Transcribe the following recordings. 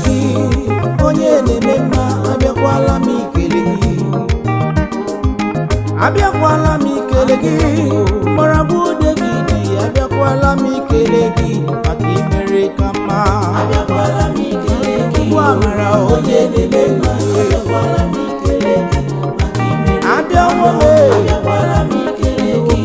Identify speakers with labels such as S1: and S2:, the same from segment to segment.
S1: gị onye na-eme mma abịakwala m ikele gị abịakwala m ikele gị mgbọrọgwụ David abịakwala m ikele gị maka imere ka mma abịakwala m ikele gị ugbu amara onye na-eme mma abịakwala m ikele gị maka imere abịawo m abịakwala m ikele gị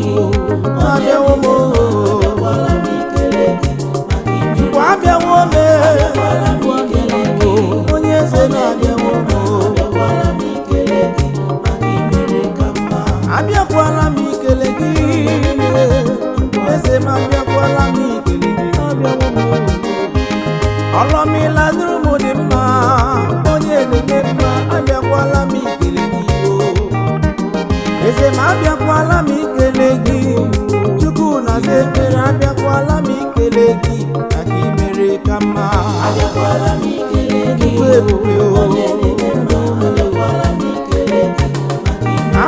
S1: abịawo m abịakwala m ikele gị maka imere abịawo m abịakwala m ikele gị onye eze na-abịawo m abịakwala m ikele gị maka imere ka mma abịakwala m ikele gị eze m abịakwala m ikele gị abịawo m ọlọmila dụrụ m dị mma onye na-eme mma abịakwala m ikele gị eze m abịakwala m ikele gị Chukwu na-aza ekpere abịakwala m ikele gị maka imere ka mma abịakwala m ikele gị ebube onye na-eme mma abịakwala m ikele gị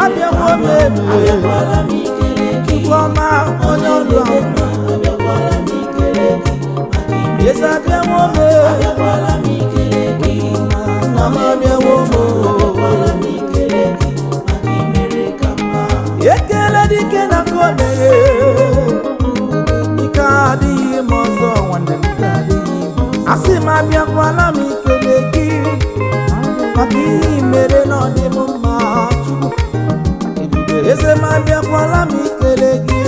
S1: abịawo m abịakwala m ikele gị Chukwu ọma onye ọlụ abịakwala m ikele gị eze abịawo m abịakwala m ikele gị nna m abịawo m abịakwala m ikele gị maka imere ka mma ekele dike na ka o mere ike adịghị m ọzọ nwanne m asị m abịakwala m ikele gị maka ihe mere na ọ dị m mma eze m abịakwala m ikele gị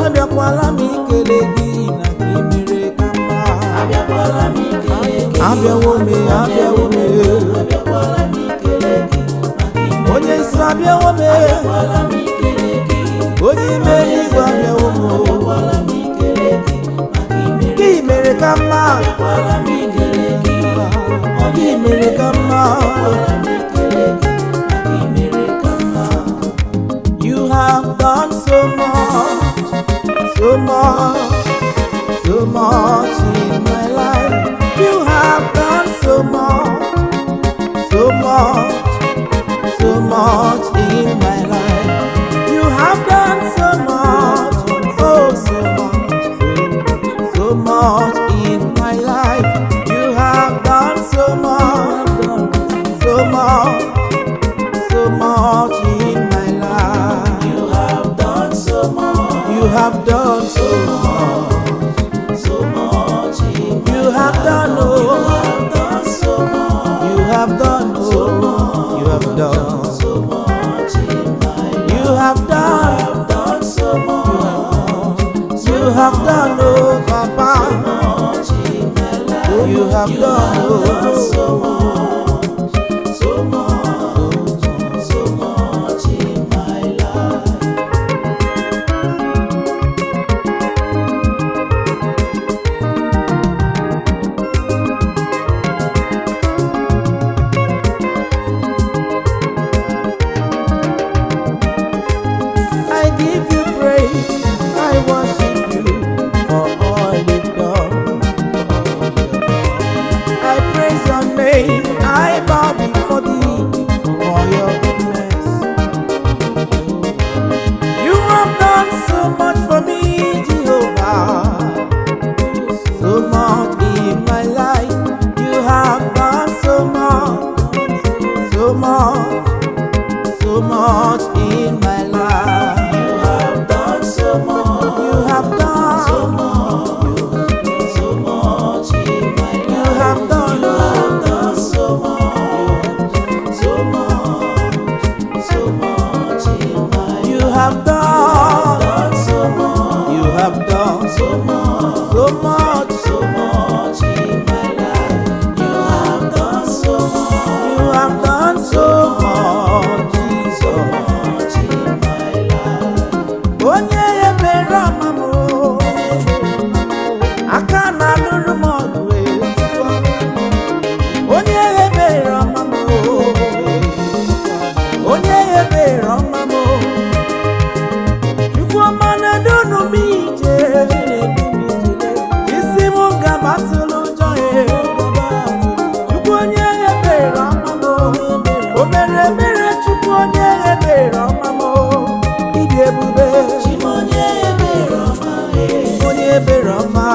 S1: abịakwala m ikele gị na ka imere ka mma abịakwala m ikele gị abịawo m abịawo m abịakwala m ikele gị onye isi abịawo m abịakwala m ikele gị onye ime igwe abịawo m abịakwala m ikele gị maka imere ka mma abịakwala m ikele gị ọ gị mere ka mma abịakwala m ikele gị maka imere ka mma you have done so much so much in my life you have done so much in my life you have done so much oh so much in my life you have done so much in my life you have done so much you have done so much you have done so much you have done so much in my life you have done so much you have done oh Papa so much in my life you have done so much in my life I give you praise, I worship you for all you've done. I praise your name, I bow before thee for your goodness. You have done so much for me, Jehovah. So much in my life, you have done so much in my life. You have done so much. You have done so much in my life. You have done so much in my life. You have done so much. You have done so much in my life. You have done so much. You have done so much, Jesus, in my life. Onye ebere amamo, aka na lụrụ m ọgụ onye ebere amamo, onye ebere amamo, Chukwu ọma na-edunu m ije, isi m ga-abatụlụ ụjọ Chukwu onye ebere amamo, o mere emere Chukwu onye ebere amamo, ịdị ebube onye ebere ọma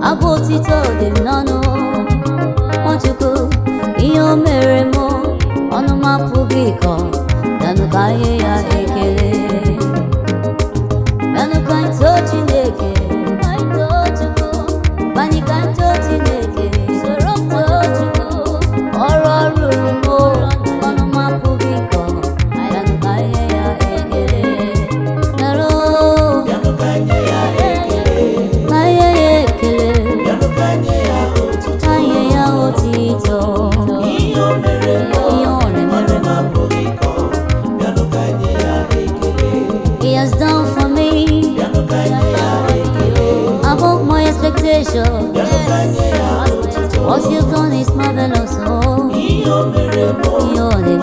S2: Abotito dị nnọnụ Nwachukwu ihe o mere mụ biko bịanụ ka anyị ya ekele bịanụ ka anyị too Chineke banye ka anyị too Chineke soro m too Chukwu ọrụ ọrụ rumo ọnụ mapụ biko bịanụ ka anyị ya ekele naro bịanụ ka anyị ya ekele anyị ya ekele bịanụ ka anyị ya otuto anyị ya otito ihe o mere mapụ biko bịanụ ka anyị ya ekele He has done for me bịanụ ka anyị ya ekele above my expectation. What you've done is marvelous. Oh, you're the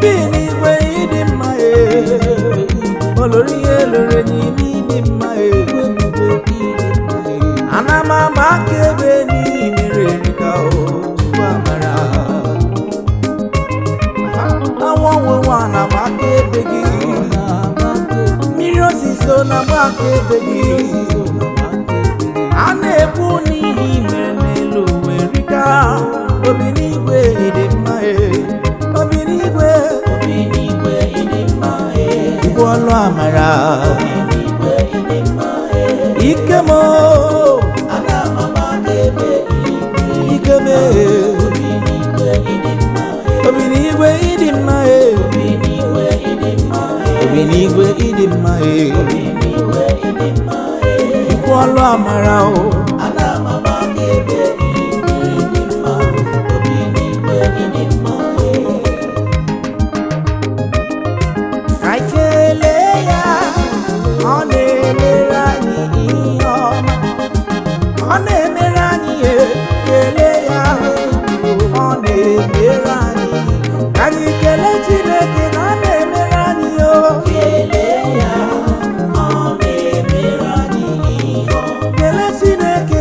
S1: obi n'igwe ịdị mma olori ihe lere n'ime ịdị mma ana m ama aka ebe n'ihi mere erika tupu amara anwụ ọnwụnwa na m aka ebe gị mmiri osiso na m aka ebe gị a na-ekwu n'ihi mere n'elu uwe rika obi n'igwe ịdị mma obi n'igwe ịdị mma igwe ọlụ amara ike m ike m obi n'igwe ịdị mma obi n'igwe ịdị mma igwe ọlụ amara ka kelee ya ọ na-emere anyị ihe ọma ọ na-emere anyị kelee ya ọ na-emere anyị ka anyị kelee Chineke na ọ na-emere anyị kelee ya ọ na-emere anyị kelee Chineke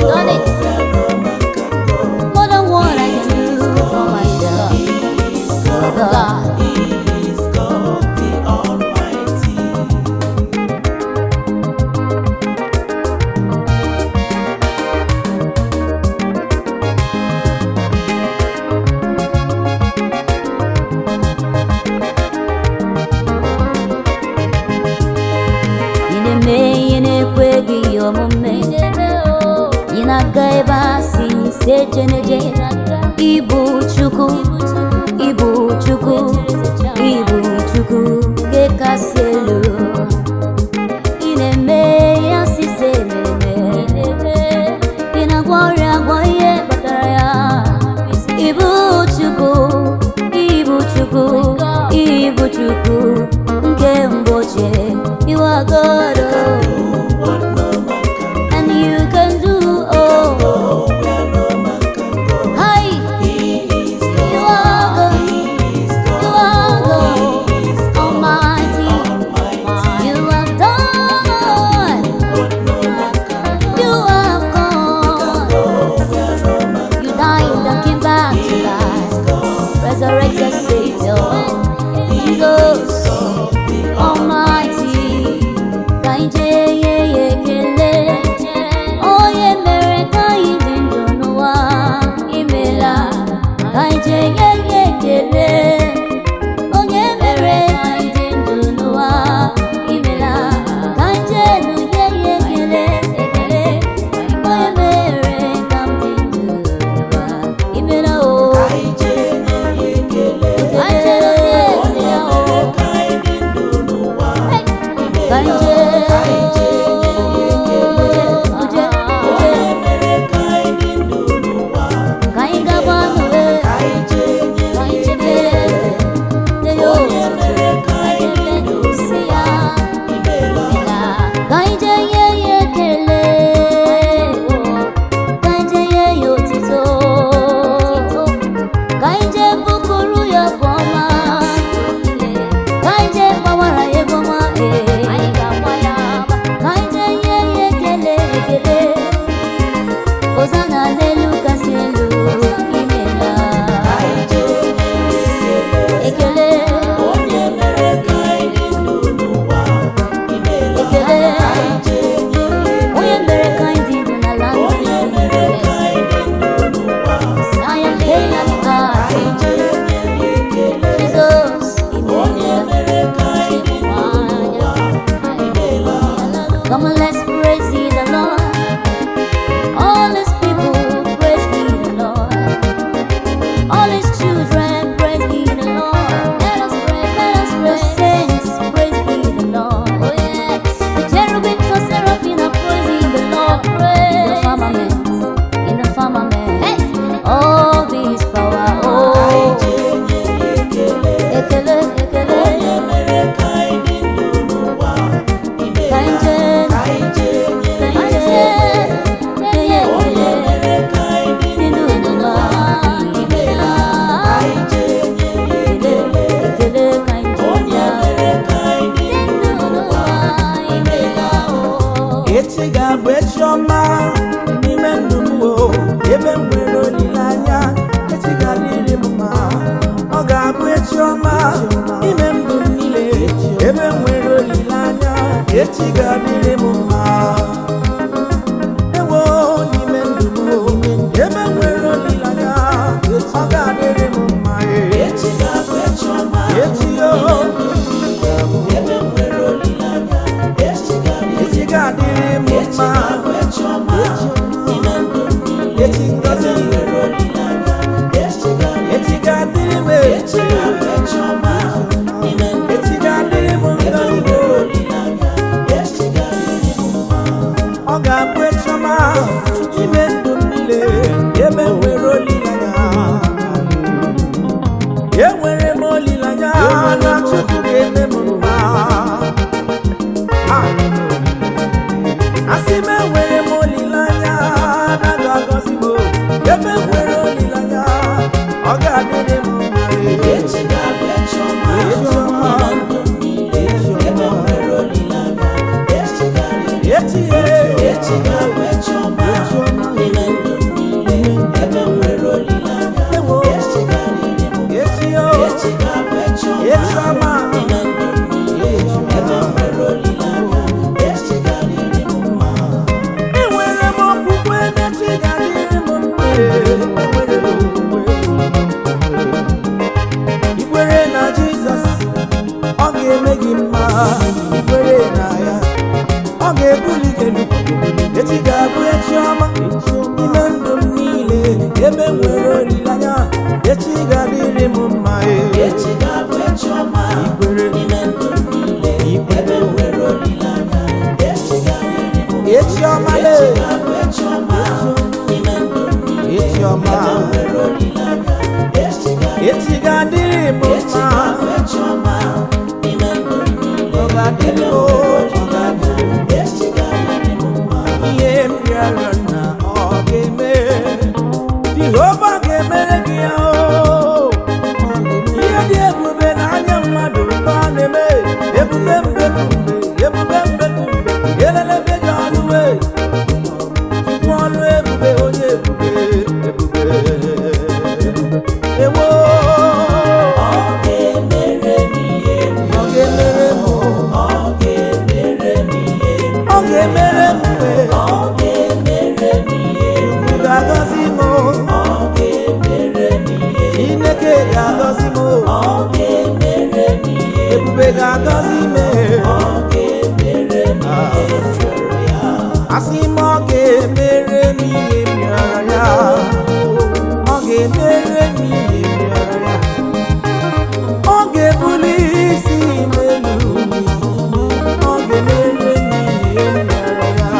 S2: done it. More than what I can do for myself. Oh God. Sejeneje Ibu Chukwu Ibu Chukwu Ibu Chukwu Gekaselu Ineme Yasise Meme Inagwari Agwaye Bataraya Ibu Chukwu Ibu Chukwu Ibu Chukwu Nke Mboche You are God, and you can do all. Resurrected Savior, Jesus Almighty, Kaije ye kele, oye mere kaiji ndonowa, imela, Kaije ye kele, oye mere kaiji ndonowa, imela, Kaije nu ye kele, oye mere kaiji ndonowa, imela o. Come on, let's praise ye the Lord. All His people praise ye the Lord. All His children praise ye the Lord. Let us praise, the saints praise ye the Lord. Oh yes, the cherubim and seraphim are praising the Lord. Praise in the firmament, hey, all His power. Oh, ekele, ekele.
S1: Etiga bwechoma n'ime ndụ m o, ebe m nwere olileanya, etiga dịrị m mma. Ọ ga-abụ echiọma n'ime ndụ m niile, ebe m nwere olileanya, etiga dịrị m mma. Ewo n'ime ndụ m o, ebe m nwere olileanya, ọ ga-adịrị m mma. Etiga bwechoma etio ebe m nwere olileanya, etiga dịrị m mma. echiọma ime ndụ m niile ebe nwere olileanya echi ga-adịrị m mma
S3: echi ga-abụ echiọma n'ime ndụ m niile ebe nwere olileanya echi ga-adịrị m mma
S1: echiọma
S3: echi ga-abụ echiọma n'ime ndụ m niile
S1: echiọma
S3: ebe nwere olileanya
S1: echi ga-adịrị m mma
S3: echi ga-abụ echiọma n'ime ndụ m niile
S1: ọ ga-adịrị m
S3: echi ga-adịrị m mma
S1: ihe m rịọrọ na ọ ga-eme Jehova ga-emere gị ya ihe dị ebube n'anya mmadụ ka ọ na-eme ebube ebube elelebe gị ọnụ chukwu ọnụ ebube onye ebube ewo
S3: ọ ga-emere m ihe
S1: ọ ga-emere m
S3: ọ ga-emere m ihe
S1: ọ ga-emere m
S3: ọ ga-emere m ihe
S1: Chukwu ga-agọzi m
S3: ọ ga-emere m ihe
S1: Chineke ga-agọzi m
S3: ọ ga-emere m ihe
S1: ebube ga-agọzi m
S3: ọ ga-emere m ihe rịọrọ ya
S1: asị m ọ ga-emere m ihe m rịọrọ ya ọ ga-emere m ihe m rịọrọ ya ọ ga-ebuli isi m elu ọ ga-emere m ihe m rịọrọ ya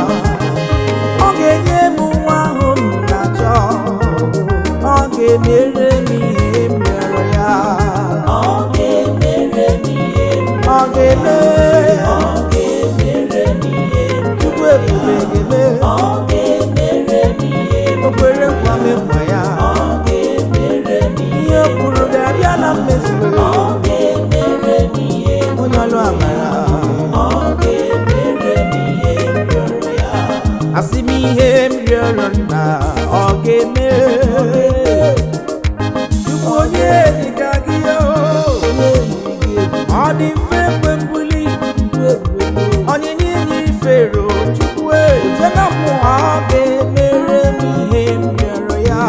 S1: ọ ga-enye m nwa ahụ m na-achọ ọ ga-emere m ihe m rịọrọ ya
S3: ọ ga-emere m ihe
S1: ọ ga-eme
S3: ọ ga-emere m ihe
S1: Chukwu ebube ga-eme
S3: ọ ga-emere m ihe
S1: o kwere nkwa mekwa ya
S3: ọ ga-emere m ihe
S1: ihe o kwuru ga-abịa na mmezu
S3: ọ ga-emere m ihe
S1: onye ọlụ amara
S3: ọ ga-emere m ihe rịọrọ ya
S1: asị m ihe m rịọrọ nna ọ ga-eme Chukwu onye dịka gị ọ dị mfe mgbe mbuli onyinye inye ifero Chukwu ejenapụ ọ ga-emere m ihe m rịọrọ ya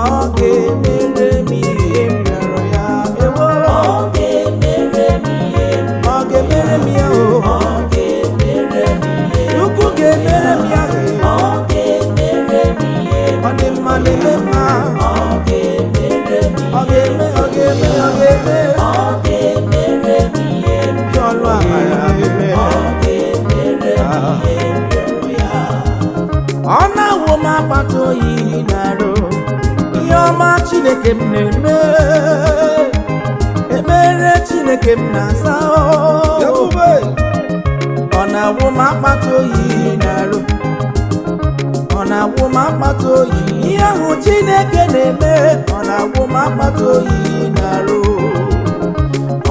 S1: ọ ga-emere m ihe m rịọrọ ya ewo
S3: ọ ga-emere m ihe
S1: ọ ga-emere m ya o
S3: ọ ga-emere m ihe
S1: Chukwu ga-emere m ya
S3: ọ ga-emere m ihe
S1: ọ dị mma na-eme mma
S3: ọ ga-emere m
S1: ọ ga-eme ọ ga-eme ọ ga-eme
S3: ọ ga-emere m ihe
S1: ndị ọlụ amara ga-eme
S3: ọ ga-emere m ihe rịọrọ ya
S1: ọ na-awụ m akpata oyi na-arụ ihe ọma Chineke m na-eme ekpere Chineke m na-asa ọ na-awụ m akpata oyi na-arụ ọ na-awụ m akpata oyi ihe ahụ Chineke na-eme ọ na-awụ m akpata oyi na-arụ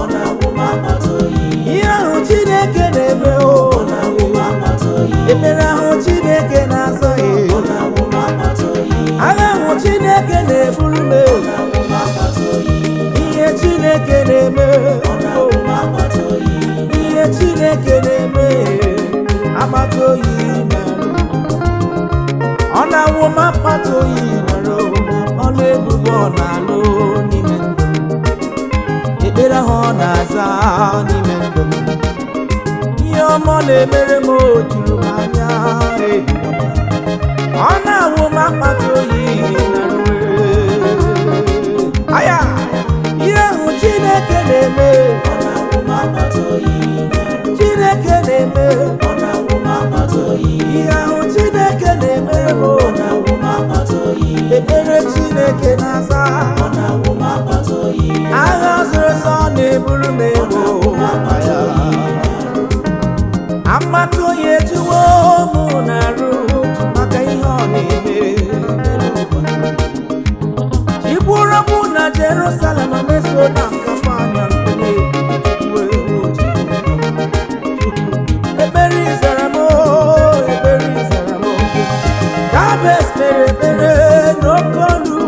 S3: ọ na-awụ m akpata oyi
S1: ihe ahụ Chineke na-eme
S3: ọ na-awụ m akpata oyi
S1: ekpere ahụ Chineke na-aza
S3: ọ na-awụ m akpata oyi
S1: agha ahụ Chineke na-eburu m
S3: ọ na-awụ m akpata oyi
S1: ihe Chineke na-eme
S3: ọ na-awụ m akpata oyi
S1: ihe Chineke na-eme akpata oyi na-arụ ọ na-awụ m akpata oyi na-arụ ọnụ ebube ọ na-alụ n'ime ndụ m ekpere ahụ ọ na-aza n'ime ndụ m ihe ọma ọ na-emere m o juru m anya ọ na-awụ m akpata oyi na-arụ aya ihe ahụ Chineke na-eme
S3: ọ na-awụ m akpata oyi
S1: Chineke na-eme
S3: ọ na-awụ m akpata oyi
S1: ihe ahụ Chineke na-emere m
S3: ọ na-awụ m akpata oyi
S1: ekpere Chineke na-aza
S3: ọ na-awụ m akpata oyi
S1: agha zoro ezo ọ na-eburu m ego ya amata oyi ejuwo mụ na-arụ maka ihe ọ na-eme Chikwurokwu na Jerusalem meso na nkafanya nkwenye ekpere izara m ekpere izara m Jabez mere ekpere n'oke olu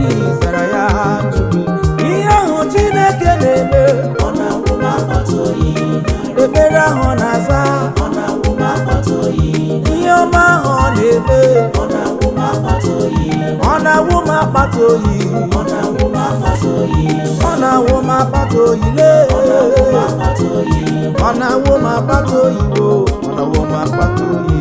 S1: izara ya Chukwu ihe ahụ Chineke na-eme
S3: ọ na-awụ m akpata oyi
S1: ekpere ahụ na-aza
S3: ọ na-awụ m akpata oyi
S1: ihe ọma ahụ ọ na-eme
S3: ọ na-awụ m akpata oyi
S1: ọ na-awụ m akpata oyi
S3: ọ na-awụ m akpata oyi
S1: ọ na-awụ m akpata oyi lee
S3: ọ na-awụ m akpata oyi
S1: ọ na-awụ m akpata oyibo ọ na-awụ m akpata oyi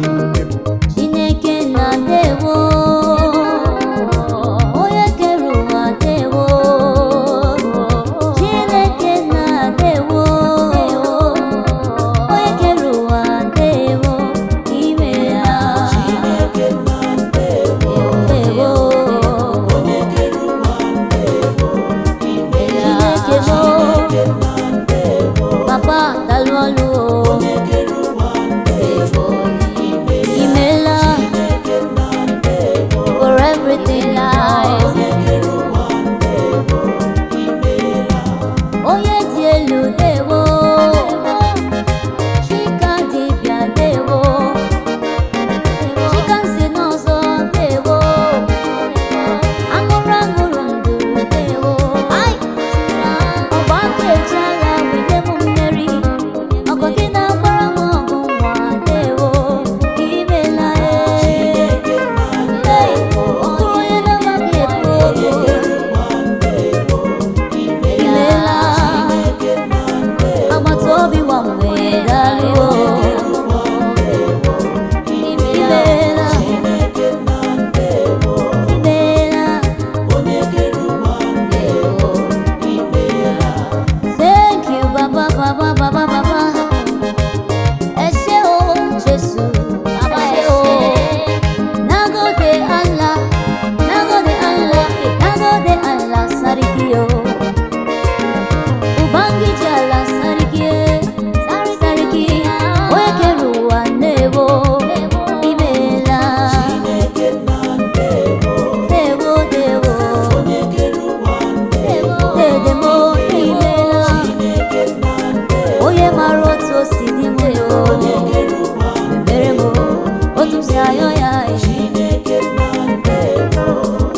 S2: ya
S3: Chineke na ndebo,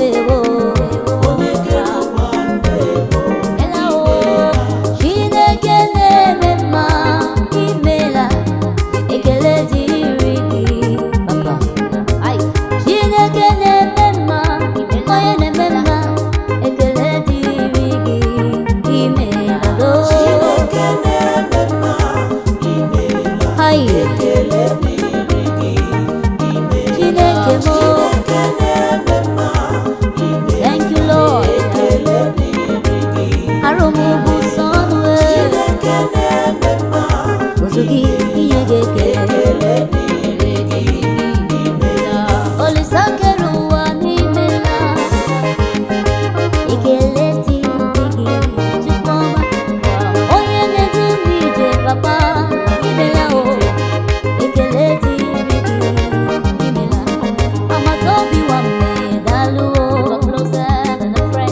S2: ewo
S3: onye kere ụwa ndebo.
S2: ela o Chineke na-eme mma imela ekele dịrị gị papa ai Chineke na-eme mma onye na-eme mma ekele dịrị gị imela do
S3: Chineke na-eme mma imela,
S2: ai
S3: ekele dịrị gị imela.
S2: Chineke mo
S3: Chineke na-eme mma imela,
S2: thank you Lord
S3: ekele dịrị gị.
S2: arụmụbụ sọnụ
S3: Chineke na-eme mma
S2: ozu gị ihe ga-ekele
S3: ekele dịrị gị imela.
S2: Olisa kere ụwa n'imela ekele dịrị gị Chukwuma onye na-edu m ije papa imela o ekele dịrị gị imela agbata obi nwanne daalụ o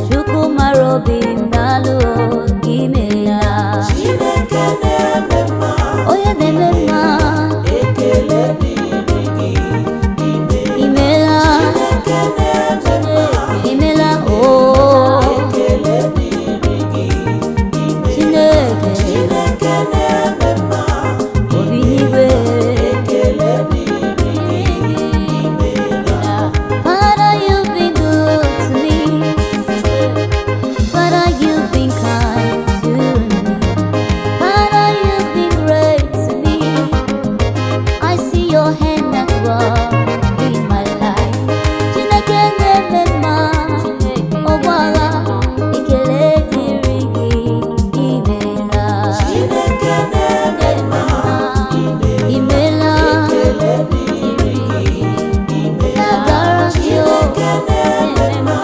S2: Chukwu mara obi m daalụ o imela
S3: Chineke na-eme mma
S2: onye na-eme mma
S3: ekele dịrị gị imela.
S2: imela
S3: Chineke na-eme mma
S2: imela o
S3: ekele dịrị gị imela.
S2: Chineke
S3: Chineke na-eme mma
S2: obi n'igwe
S3: ekele dịrị gị imela.
S2: Father, you've been good to me. Father, you've been kind to me. Father, you've been great to me. I see your hand at work in my life. Chineke na-eme mma, ọgbagha, ekele dịrị gị, imela.
S3: Chineke na-eme mma
S2: Imela,
S3: ekele dịrị gị imela.
S2: gara gị o.
S3: Chineke na-eme mma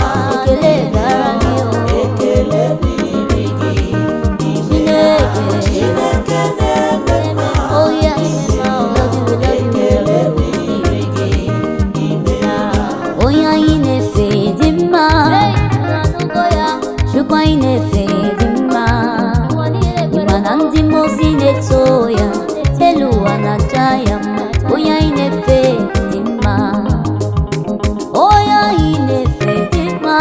S2: Ekele gara gị o.
S3: ekele dịrị gị imela.
S2: Chineke.
S3: Chineke na-eme mma
S2: Oh yes, love you,
S3: ekele dịrị gị imela.
S2: onye anyị na-efe dị mma, Chukwu anyị na-efe dị mma, ịma na ndị mmụọ ozi na-eto ya, elu ụwa na-aja ya mma, onye anyị na-efe dị mma, onye anyị na-efe dị mma,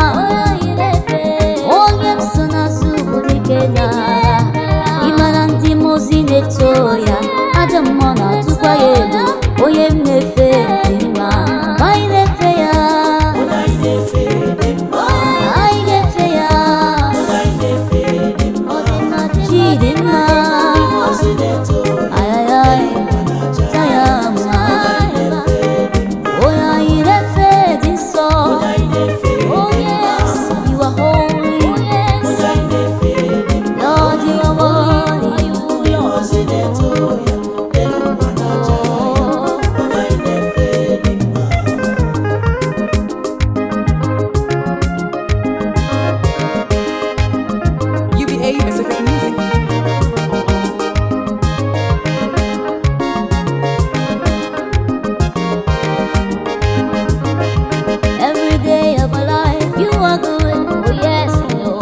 S2: onye m so n'azụ bụ dike n'agha, ịma na ndị mmụọ ozi na-eto ya, aja mmụọ na-atụkwa ya elu, onye m na-efe dị mma, ma anyị na-efe ya,
S3: Onye anyị na-efe dị mma,
S2: anyị na-efe ya,
S3: onye anyị na-efe dị mma.
S2: chi dị mma,
S3: Ozi na-eto
S2: ayayay, ja ya mma, onye anyị na-efe dị nsọ,
S3: onye anyị na-efe
S2: oh yes, you are holy,
S3: onye anyị na-efe dị mma.
S2: Lord you are worthy,
S3: Ozi na-eto ya elu ụwa na-aja ya. Onye anyị na-efe dị mma.
S4: Uba Pacific music.
S2: every day of my life you are good, oh yes, you know,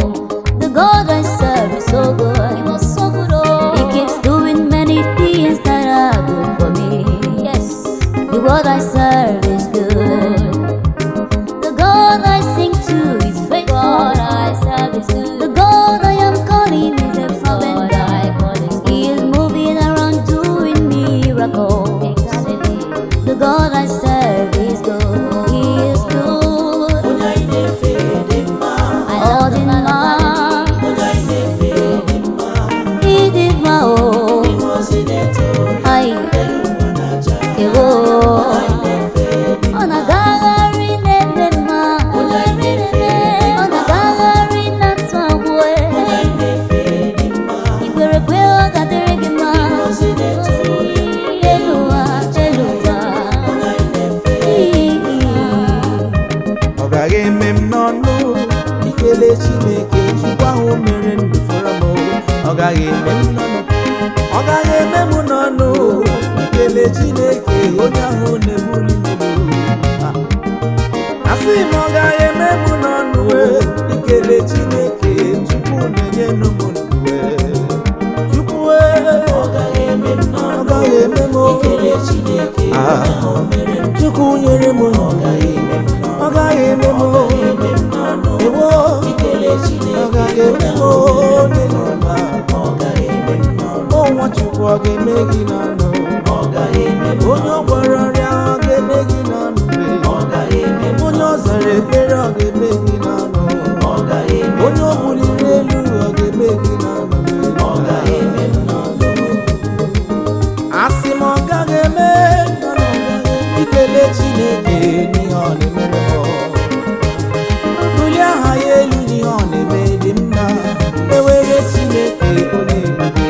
S2: the God I serve is so good, he was so good, oh, he keeps doing many things that are good for me, yes, the God I serve is good, the God I sing to is faithful, God I serve is good, the God I am calling is a fervent God, he is moving around doing miracles, the God I serve is good, he is good.
S3: Onye anyị na-efe dị mma,
S2: Ọ dị mma,
S3: onye anyị na-efe dị mma.
S2: ị dị mma o,
S3: Ozi na-eto
S2: ai,
S3: elu ụwa na-aja ya.
S2: ewo,
S3: Onye anyị na-efe dị
S2: ọ na-agagharị na-eme mma, ọ na-agagharị na-atụ agwụ,
S3: onye anyị na-efe dị mma.
S2: ikwere kwe ọ ga-adịrị gị mma,
S3: Ozi na-eto
S2: elu ụwa, elu ụwa,
S3: onye anyị na-efe
S1: ọ gaghị eme m n'ọnụ ikele Chineke Chukwu ahụ mere ndụ fọrọ m ọ gaghị eme m n'ọnụ ọ gaghị eme m n'ọnụ ikele Chineke onye ahụ na-ebuli m elu asị m ọ gaghị eme m n'ọnụ ikele Chineke Chukwu na-enye nụ m ndụ Chukwu
S3: ọ gaghị eme m
S1: ọ
S3: n'ọnụ
S1: gaghị eme m
S3: ikele Chineke
S1: Chukwu nyere m ọ gaghị eme m ewo ọ gaghị eme m n'ụwa ọnwa Chukwu ọ ga-eme gị n'ọnụ onye ọ gwara ọrịa ọ ga-eme gị n'ọnụ onye ọ zara ekpere ọ ga-eme gị n'ọnụ onye ọ buliri elu ọ ga-eme gị n'ọnụ asị m ọ gaghị eme ikele Chineke n'ihe ọ na-emere m bulie aha ya elu n'ihe ọ na-eme dị mma ewere Chineke onye ebube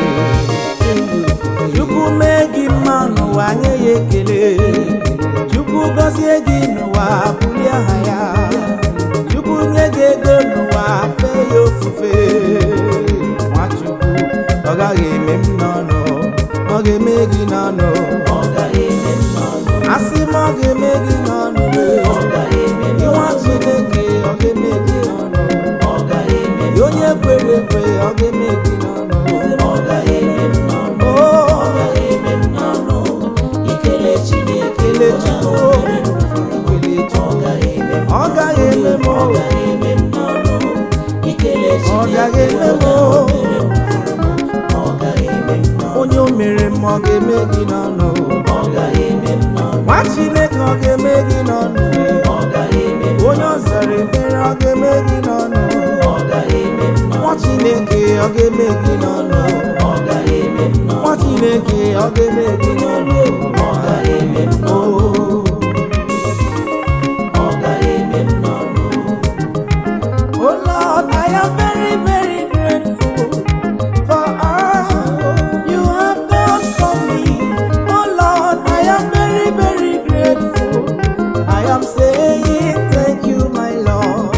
S1: Chukwu mee gị mma n'ụwa nye ya ekele Chukwu gọzie gị n'ụwa bulie aha ya Chukwu nye gị ego n'ụwa fee ya ofufe Nwachukwu ọ gaghị eme m n'ọnụ ọ ga-eme gị n'ọnụ asị m ọ ga-eme gị n'ọnụ ịnwa Chineke ọ ga-eme gị n'ọnụ onye kwere ekwe ọ ga-eme gị n'ọnụ ikele Chineke ọ gaghị eme m ọ gaghị eme m onye o mere m ọ ga-eme gị n'ọnụ nwa Chineke ọ ga-eme gị n'ọnụ onye ọ zara ekpere ọ ga-eme gị n'ọnụ nwa Chineke ọ ga-eme gị n'ọnụ nwa Chineke ọ ga-eme gị n'ọnụ Oh Lord, I am very, very grateful for all you have done for me. Oh Lord, I am very, very grateful. I am saying thank you, my Lord.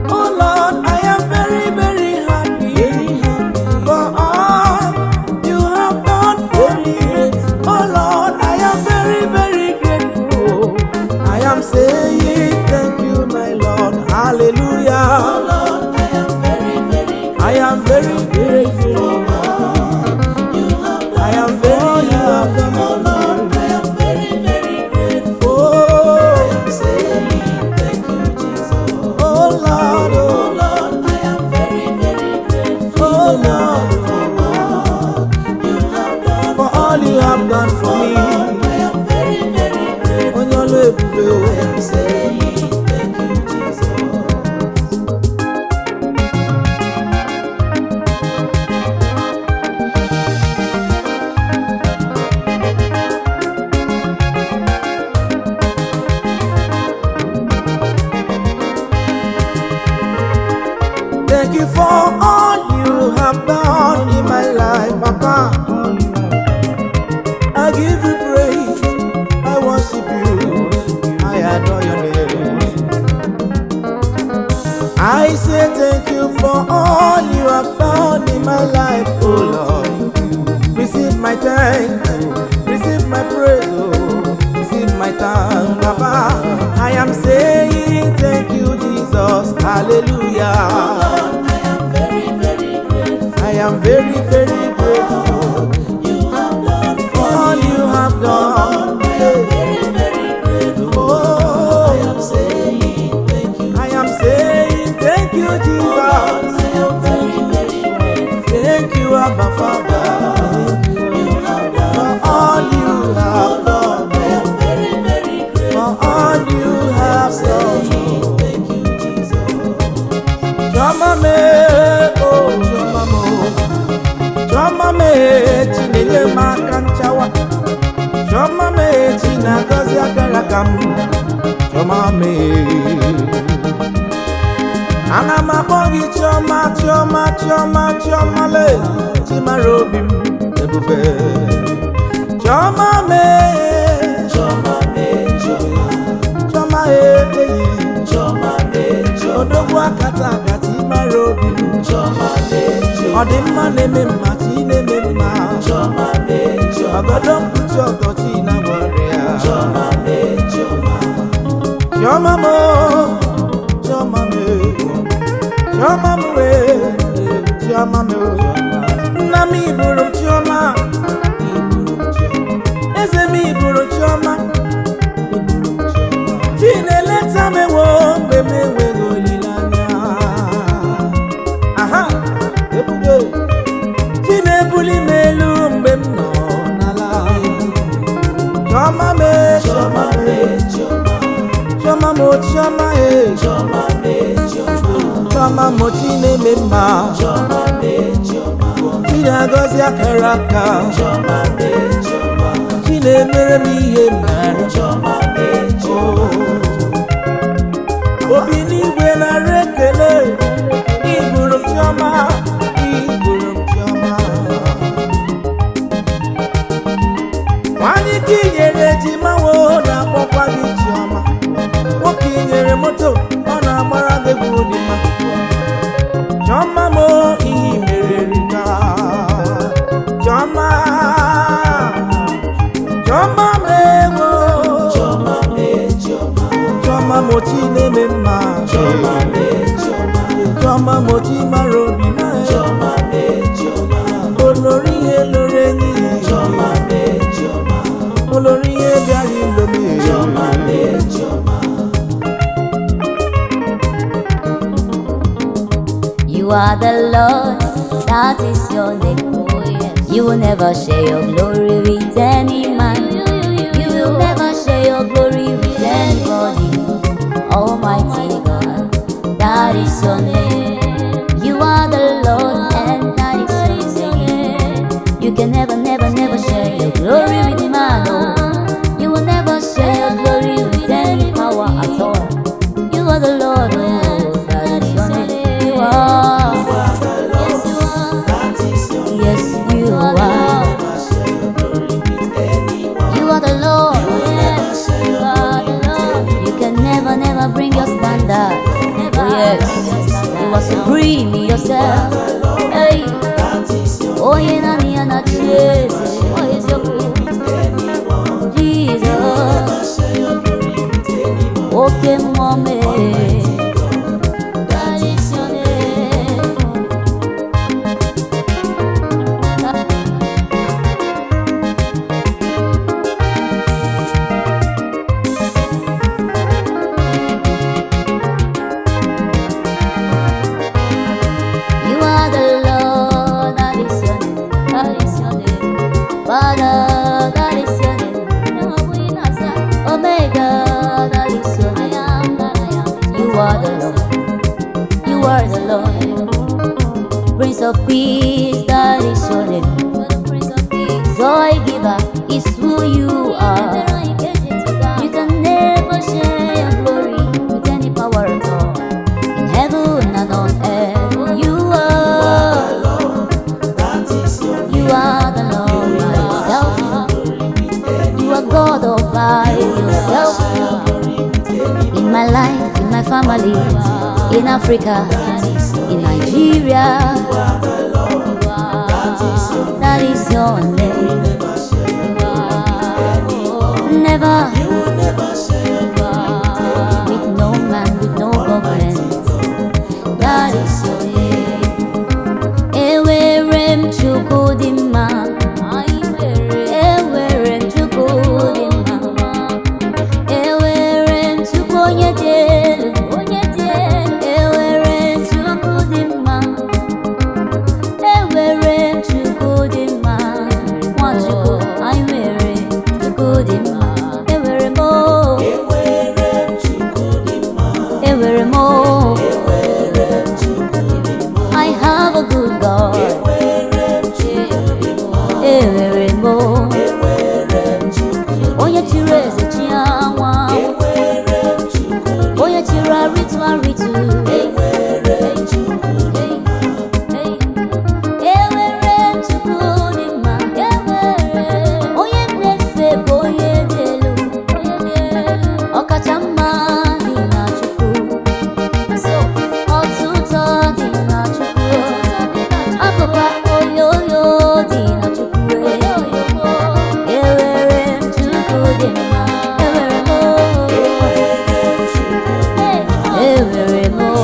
S1: Oh Lord, I am very, very happy for all you have done for me. Oh Lord, I am very, very grateful. I am saying thank you, my Lord. Hallelujah. I am very grateful. I am very happy. Oh Lord, I am very, very grateful. I am saying thank you, Jesus. Oh Lord, I am very, very grateful. Oh Lord, for all you have done for me. I am very, very grateful. I am saying thank you, Jesus. Thank you for all you have done in my life, Papa. I give you praise, I worship you, I adore your name. I say thank you for all you have done in my life, oh Lord. Receive my thanks, receive my praise, oh, receive my thanks, Papa. I am saying thank you, Jesus, hallelujah. I am very, very grateful. You have done for all you have done. I am very, very grateful. Oh, I am saying thank you. I am saying thank you, Jesus. I am very, very grateful. Thank you, Abba Father. You have done for all you have done. I am very, very grateful. For all you have done. Thank you, Jesus. Chama me, oh, chama mo. Choma me chinele makanchawa Choma me chinagazi akarakam Choma me Ana mabogi choma choma choma choma le Chima robim ebube Choma me Choma me choma Choma Choma me choma Odogwa kata kati marobim Choma me choma Odimma neme mati neme ma Choma me choma Agodom puti ogochi na warrior Choma me choma Choma mo Choma me Choma me Choma me Nami buru choma Eze mi buru choma Chioma mo chioma Chioma mo chineme mma Chinagozi akara aka Chinemere m ihe obi n'igwe nara ekele Iburu m Chioma nwanyị ka inyere ejimawo na-akpọkwa gị Chioma nwoke inyere moto ọ na-agbara gị egwu dị mma Chioma mo ihe mere rika Chioma mewo Chioma mo chi na-eme mma Chioma mo chi mara obi na olori ihe loro enyi olori ihe bịara ilomi
S2: You are the Lord, that is your name. You will never share your glory with any man. You will never share your glory with anybody. Almighty God, that is your name. You are the Lord, and that is your name. You can never, never, never share your glory with man. No. You will never share your glory with any power at all. You are the Lord, oh, that is your name. You are. Yes, you are. You are the Lord. Yes, you are the Lord. You can never, never bring your standard. Oh, yes, you are supreme in yourself. Hey, oh, yeah, nani ana chase. Oh, yes, your Jesus. Okay, mommy. That is your name. You are the Lord, that is your name, that is your name. Father, that is your name. Omega, that is your name. You are the Lord, you are the Lord. Prince of Peace, that is your name. Joy giver is who you are. You can never share your glory with any power at all. In heaven and on earth, you are the Lord by yourself. You are God all by yourself. In my life, in my family, in Africa, in Nigeria, that is your name. Never with no man, with no government. That is your name. Ewere m Chukwu dị mma. Ewere m Chukwu dị mma. Ewere m Chukwu onye dị elu. Ewere m Chukwu dị mma. Ewere m Chukwu dị mma. Nwachukwu, anyị nwere Chukwu dị mma. Ewere m o. Ewere m o. I have a good God. Ewere m o. Onye chiri eze chi anwa. Onye chiri aritu aritu. Ewere m Chukwu dị mma. Onye na-efe bụ onye dị elu. Ọkacha mma dị na Chukwu. Ọtụtụ dị na Chukwu. Akụkọ oyoyo dị na Chukwu. Ewere m Chukwu dị mma. Ewere m o. Ewere m o.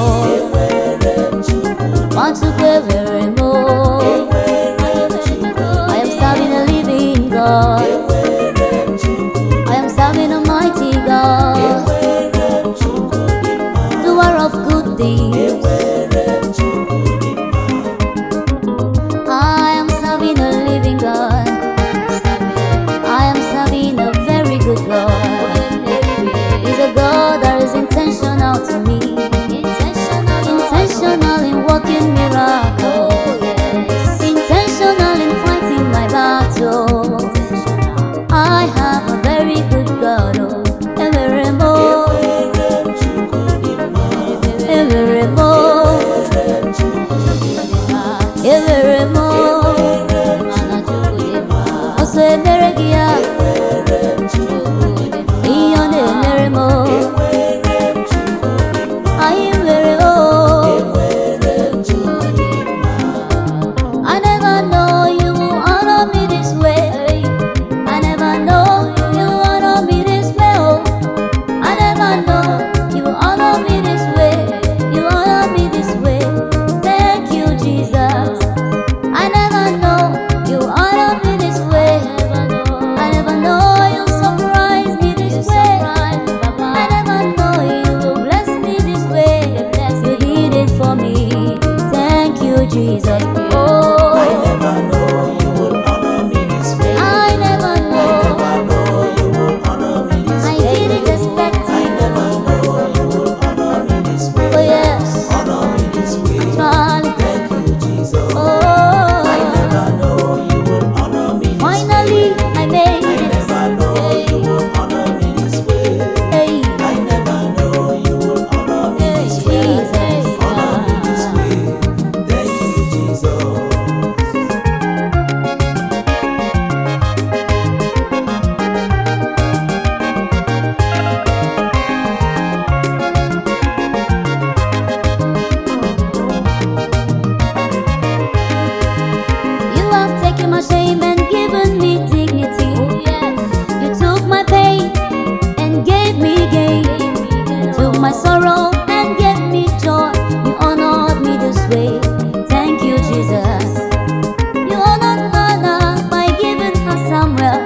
S2: to me. Intentional in working miracles. Intentional in fighting my battle. I have a very good God. Oh, every more. Every more. Every more. Also, every gear. Jesus, oh,
S3: I never know you will honor me this way.
S2: I never know.
S3: I never know you will honor me this
S2: I
S3: way.
S2: didn't expect
S3: I never know you will honor me this way.
S2: Oh yes,
S3: Honor me this way.
S2: Charlie.
S3: Thank you, Jesus.
S2: Oh,
S3: I never know you will honor me this way.
S2: finally I made
S3: I
S2: it.
S3: never know you will honor me this way.
S2: Hey,
S3: I never know you will honor me this way.
S2: Jesus.
S3: Honor me this way. Thank you, Jesus.
S2: You have taken my shame and given me dignity. You took my pain and gave me gain. You took my sorrow and gave me joy. You honored me this way. Thank you, Jesus. You honored Hannah by giving her Samuel.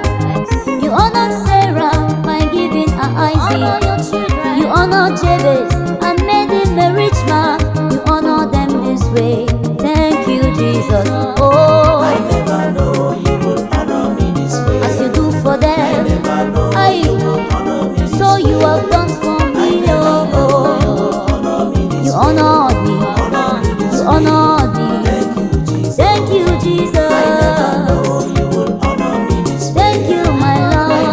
S2: You honored Sarah by giving her Isaac. You honored Jabez and made him a rich man. You honored them this way. Thank you, Jesus. Oh,
S3: I never know you will honor me this way.
S2: as you do for
S3: I
S2: them,
S3: never know
S2: I
S3: you will honor me this
S2: so
S3: way.
S2: you have done for
S3: I
S2: me.
S3: never know you
S2: Oh,
S3: will honor me this
S2: you
S3: way.
S2: honored me.
S3: Honor me this
S2: You
S3: way.
S2: honored me.
S3: Thank you, Jesus.
S2: Thank you, Jesus.
S3: I never know you will honor me this way.
S2: Thank you, my
S3: I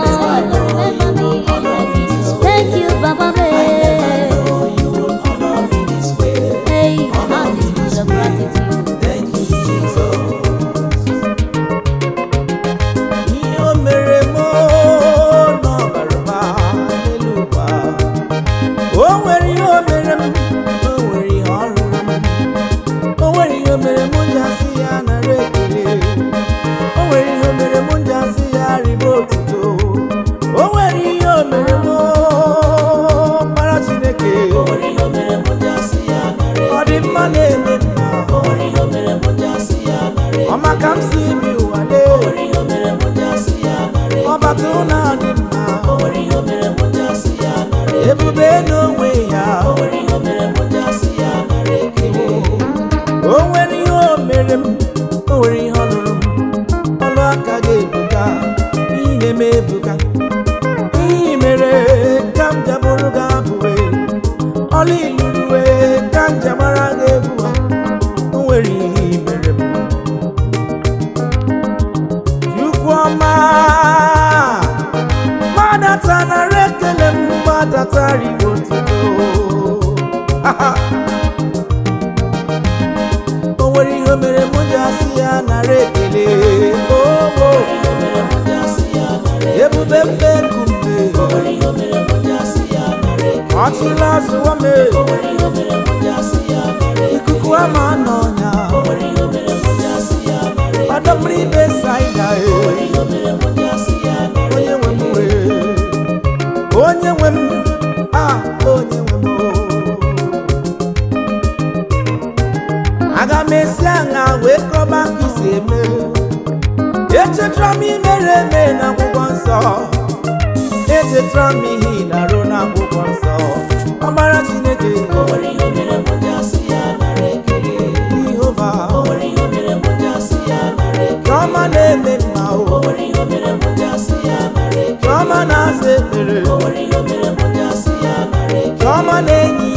S3: never
S2: Lord.
S3: know you will honor me this way.
S2: Thank you, Baba.
S3: I never know you will honor me this way.
S2: Hey,
S3: Honor me this
S2: the
S3: way.
S2: gratitude.
S3: Thank you, Jesus.
S1: ihe o mere m n'ọbara m n'elu ụwa. O nwere ihe o mere m, o nwere ihe ọ rụrụ m. O nwere ihe o mere m ji asị ya nara ekele. O nwere ihe o mere m ji asị ya rịba otuto. O nwere ihe o mere m mara Chineke.
S3: O nwere ihe o mere m ji asị ya nara
S1: Ọ dị mma na-eme mma.
S3: O nwere ihe o mere m ji asị ya nara
S1: Ọ maka m si bi ụwa
S3: O
S1: lee.
S3: nwere ihe o mere m ji asị ya nara
S1: Ọ bata ụlọ dị mma.
S3: O nwere ihe o mere m ji asị ya nara
S1: Ebube n'onwe ya.
S3: O nwere ihe o mere m ji asị ya nara ekele
S1: O nwere ihe o mere m, o nwere ihe ọ lụrụ m. Ọlụ aka ga-ebuga, ihe na-eme ebuga. Ihe i mere ka m jabụrụ gị abụwe. Ọlụ iluruwe ka m jabara gị egwu. O nwere ihe i mere m. Chukwu ọma, gbadata nara ekele m, gbadata rigo otuto. O nwere ihe o mere m ji asị ya nara ekele. Oh, oh.
S3: ihe o mere m ji asị ya nara
S1: Ebube mbe kume.
S3: O nwere ihe o mere m ji asị ya nara ekele
S1: Ọchịla azụwa me.
S3: O nwere ihe o mere m ji asị ya nara
S1: Ikuku ama n'ọnya.
S3: O nwere ihe o mere m ji asị ya nara
S1: Ọdọ mmiri ibe saịda e.
S3: O nwere ihe o mere m ji asị ya nara
S1: Onye nwe m wee. Onye nwe m. Ah, onye nwe m. Aga m esi aṅa wee kọba ka isi eme. Echetara m imere eme n'akwụkwọ nsọ. Echetara m ihe ị na-arụ n'akwụkwọ nsọ. Ọmara Chineke.
S3: O nwere ihe o mere m ji asị ya nara ekele
S1: Jehova.
S3: O nwere ihe o mere m ji asị ya nara ekele
S1: Chiọma na-eme mma
S3: O
S1: o.
S3: nwere ihe o mere m ji asị ya nara ekele
S1: Chiọma na-aza ekpere.
S3: O nwere ihe o mere m ji asị ya nara ekele
S1: Chiọma na-enye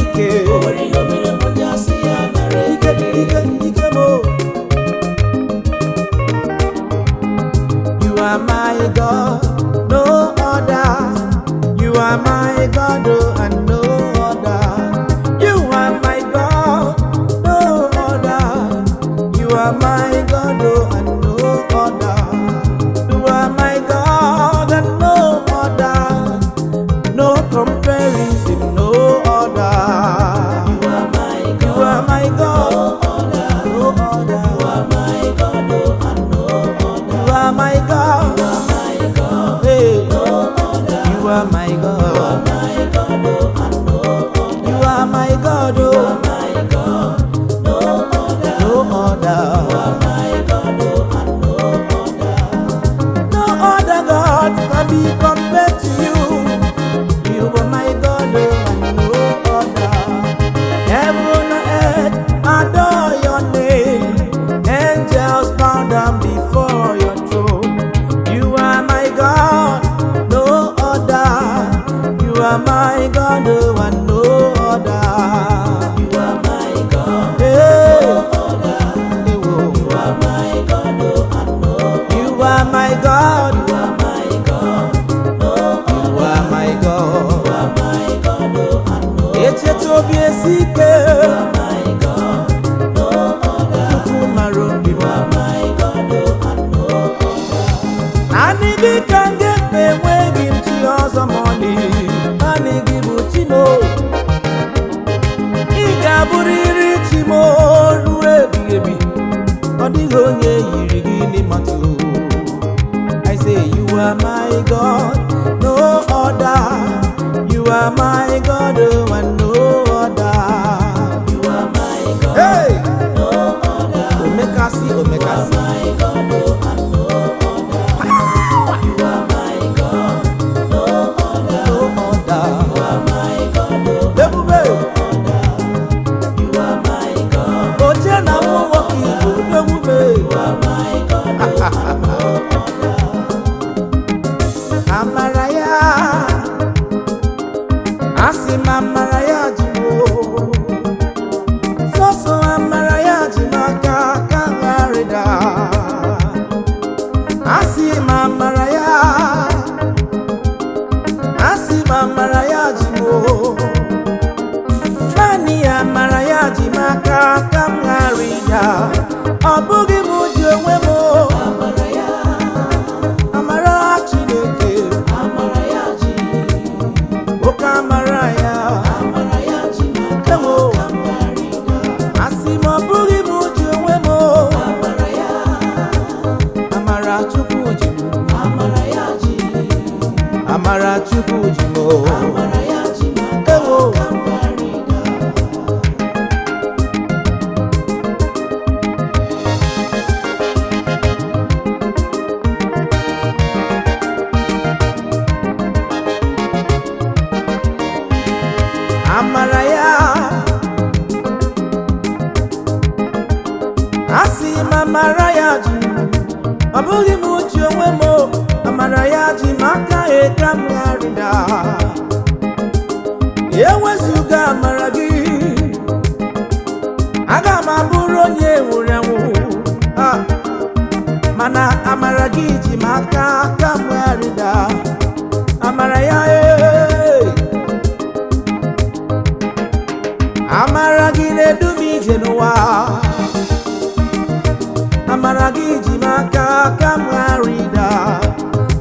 S1: You are my God, no other. You are my God, oh, and no other. You are my God, no other. You are my God, oh, and no other. You are my God, and no other. No comparison, no other. You are my God, no other. You are my God, oh, and no other. You are my God, hey, no other. You are my God, you are my God, oh, no other. No other God can be compared to you. You are my God, oh, and no other. Heaven and earth adore your name. Angels bow down before your throne. You are my God, no other. You are my God, oh, and no other. You are my God, hey, no other. You are my God, oh, and no other. You are my God, no other. You are my God, oh, and no other. It's a tobiesike. You are my God, no other. You are my God, oh, and no other. Ani di kange pe wegi mchi ozo money. Ani gibu chimo. Iga buriri chimo ruwe bigebi. Odigo nye yirigi ni matu. I say you are my God, no other. You are my God, oh, and no other. You are my God, hey, no other. Omekasi, omekasi. You are my God, oh, and no other. You are my God, no other. No other. You are my God, oh, and no other. You are my God. Oje na mo woki go lebube. You are my God, oh, and no other. Amaraya, asima amaraya jimo. Soso amaraya jimaka kangarida. Asima amaraya jimo. Mani amaraya jimaka kangarida. Obugi muji onwemo. Amara Chineke. Oka amaraya. Ewo. Asimo obugi muji onwemo. Amara Chukwu jimo. Amara Chukwu jimo. Ewo. Amaraya, asima amaraya ji, abụghị m uche onwe m. Amaraya ji maka eka m gharịda. Ewezuga amara gị, aga m abụrụ onye nwụrụ anwụ. Mana amara gị ji maka aka m gharịda. Amaraya, amara gị na-edu m ije n'ụwa. Amara gị ji m aka aka m gharịda.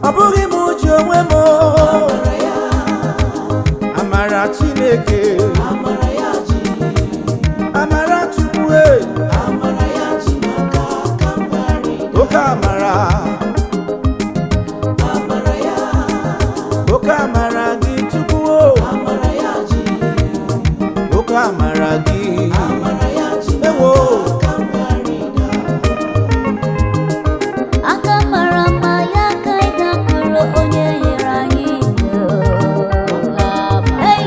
S1: Ọ bụghị m uche onwe m. Amara Chineke. Amara Chukwu. Oke amara. Oke amara gị Chukwu. Oke amara gị. Ewo.
S2: aka mara mma ya ka ị ga-akụrụ onye nyere anyị ndụ. Hey!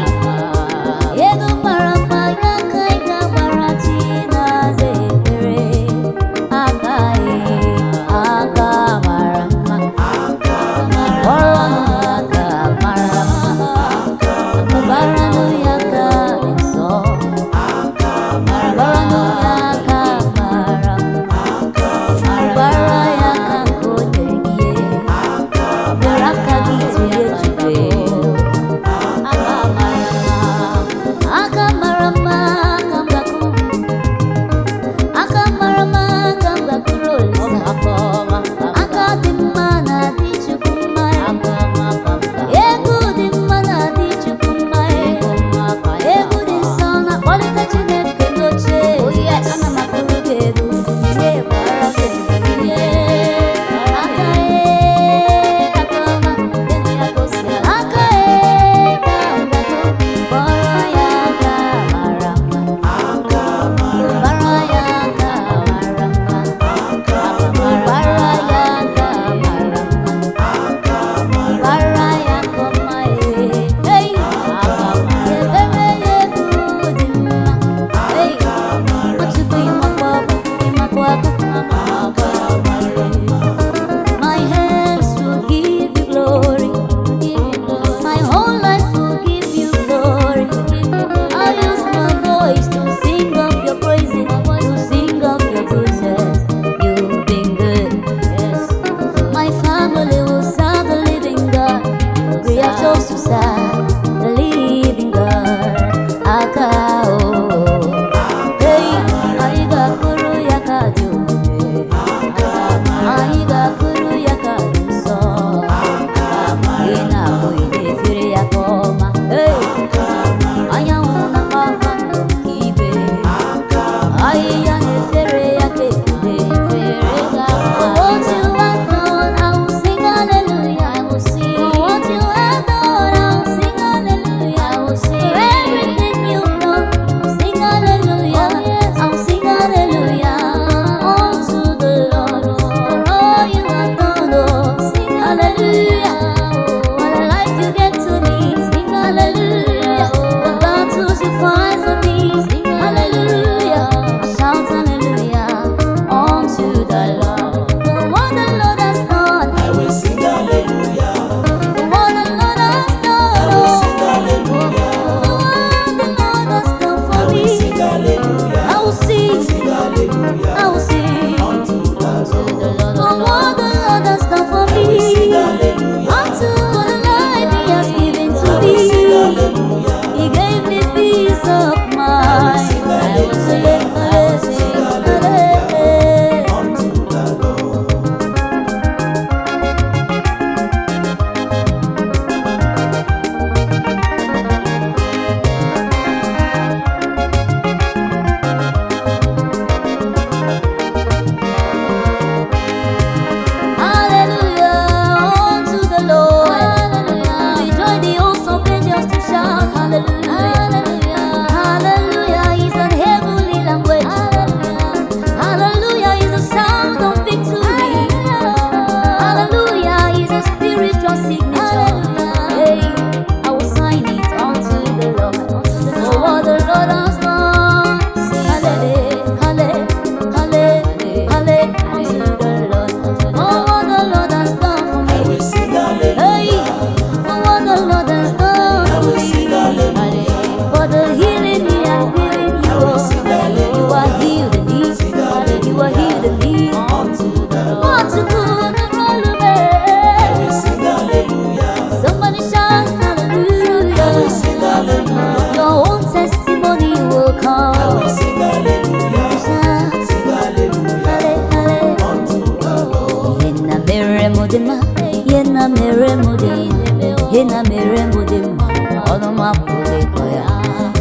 S2: apụghị ịkọ ya.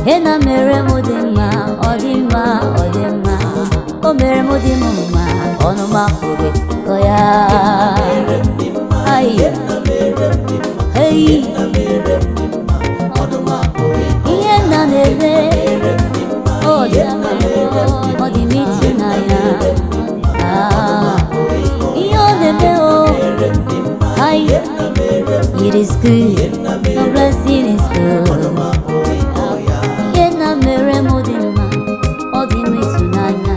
S2: Ihe na mere m dị mma, ọ dị mma, ọ dị mma. O mere m dị m mma, ọnụ m apụghị ịkọ ya. Ayi, hey, ihe nna na-eme, ọ dị mma, ọ dị m ịtụnanya. Ihe ọ na-eme, ayi, it is good, the blessing is good. Ihe na mere m dị mma, ọ dị m ịtụnanya.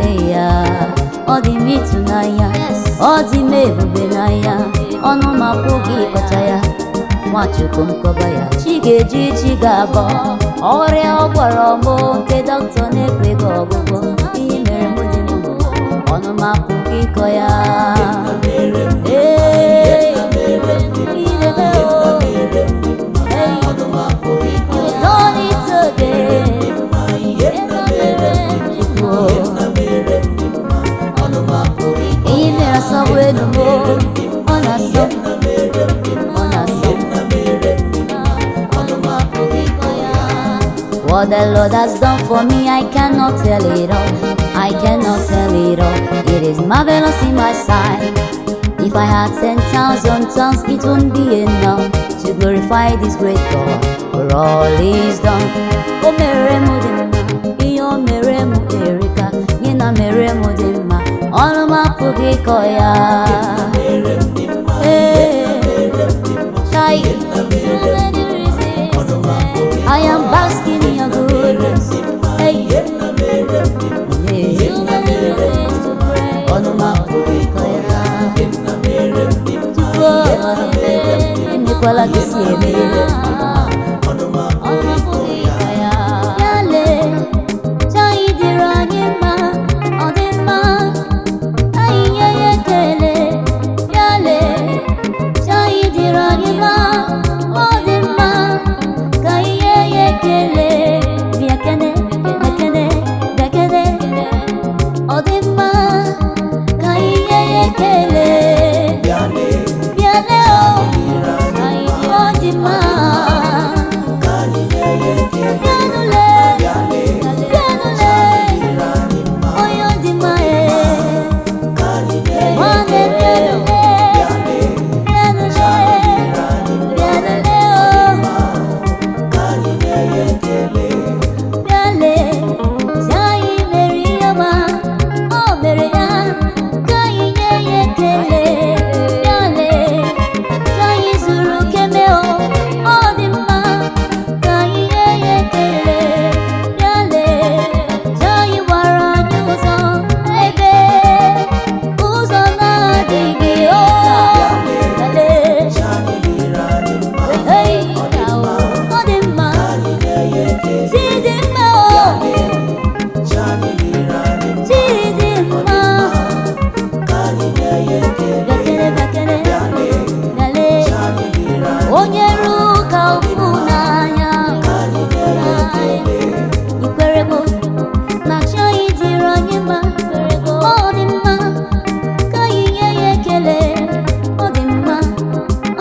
S2: Eya, ọ dị m ịtụnanya, ọ dị m ebube n'anya. Ọnụ m apụghị ịkọcha ya. Nwachukwu m kọba ya, chi ga-eji chi ga-abọ. Ọrịa ọ gwọrọ m nke dọkịta na-ekweghị ọgwụgwọ. Ihe mere m dị mma, ọnụ m apụghị ịkọ ya. What the Lord has done for me, I cannot tell it all. I cannot tell it all. It is marvelous in my sight. If I had 10,000 tongues, it wouldn't be enough to glorify this great God for all He's done. O mere m dị mma, ihe o mere m erika. Nye na mere m dị mma, ọnụ m apụghị ịkọ ya. Chai, I am basking in your goodness. Hey, ọnụ m apụghị ịkọ ya. Tupu emekwala gị si eme. Ọnụ m apụghị ịkọ ya. Ya lee, Chai dịrị anyị mma, ọ dị mma. Anyị nye ya ekele. Ya lee, Chai dịrị anyị mma, ọ dị mma. Ka ihe ya ekele. Bịa kene, bịa kene, bịa kene. Ọ dị mma. Ka ihe ya ekele. Bịa lee, ọ dị mma. Onye ru ka ofu n'anya, ikwere bụ na chi anyị dịrị anyị mma. Ọ dị mma ka anyị nye ya ekele. Ọ dị mma,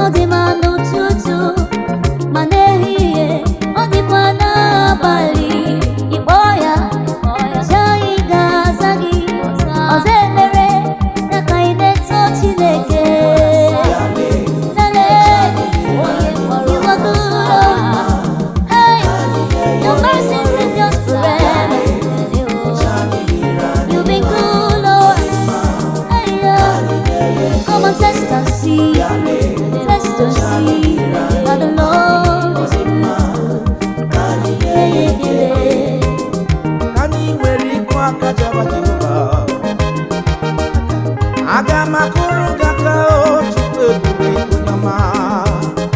S2: ọ dị mma n'ụtụtụ ma n'ehihie, ọ dịkwa n'abalị. Ịkpọ ya, chi anyị ga-aza gị. Ọzọ emere ya ka anyị na-eto Chineke. Test and see, test and see that the Lord is good.
S1: Anyị nwere ịkụ aka jaba Jehova. Aga m akụrụ gị aka, o Chukwu ebube onye ọma.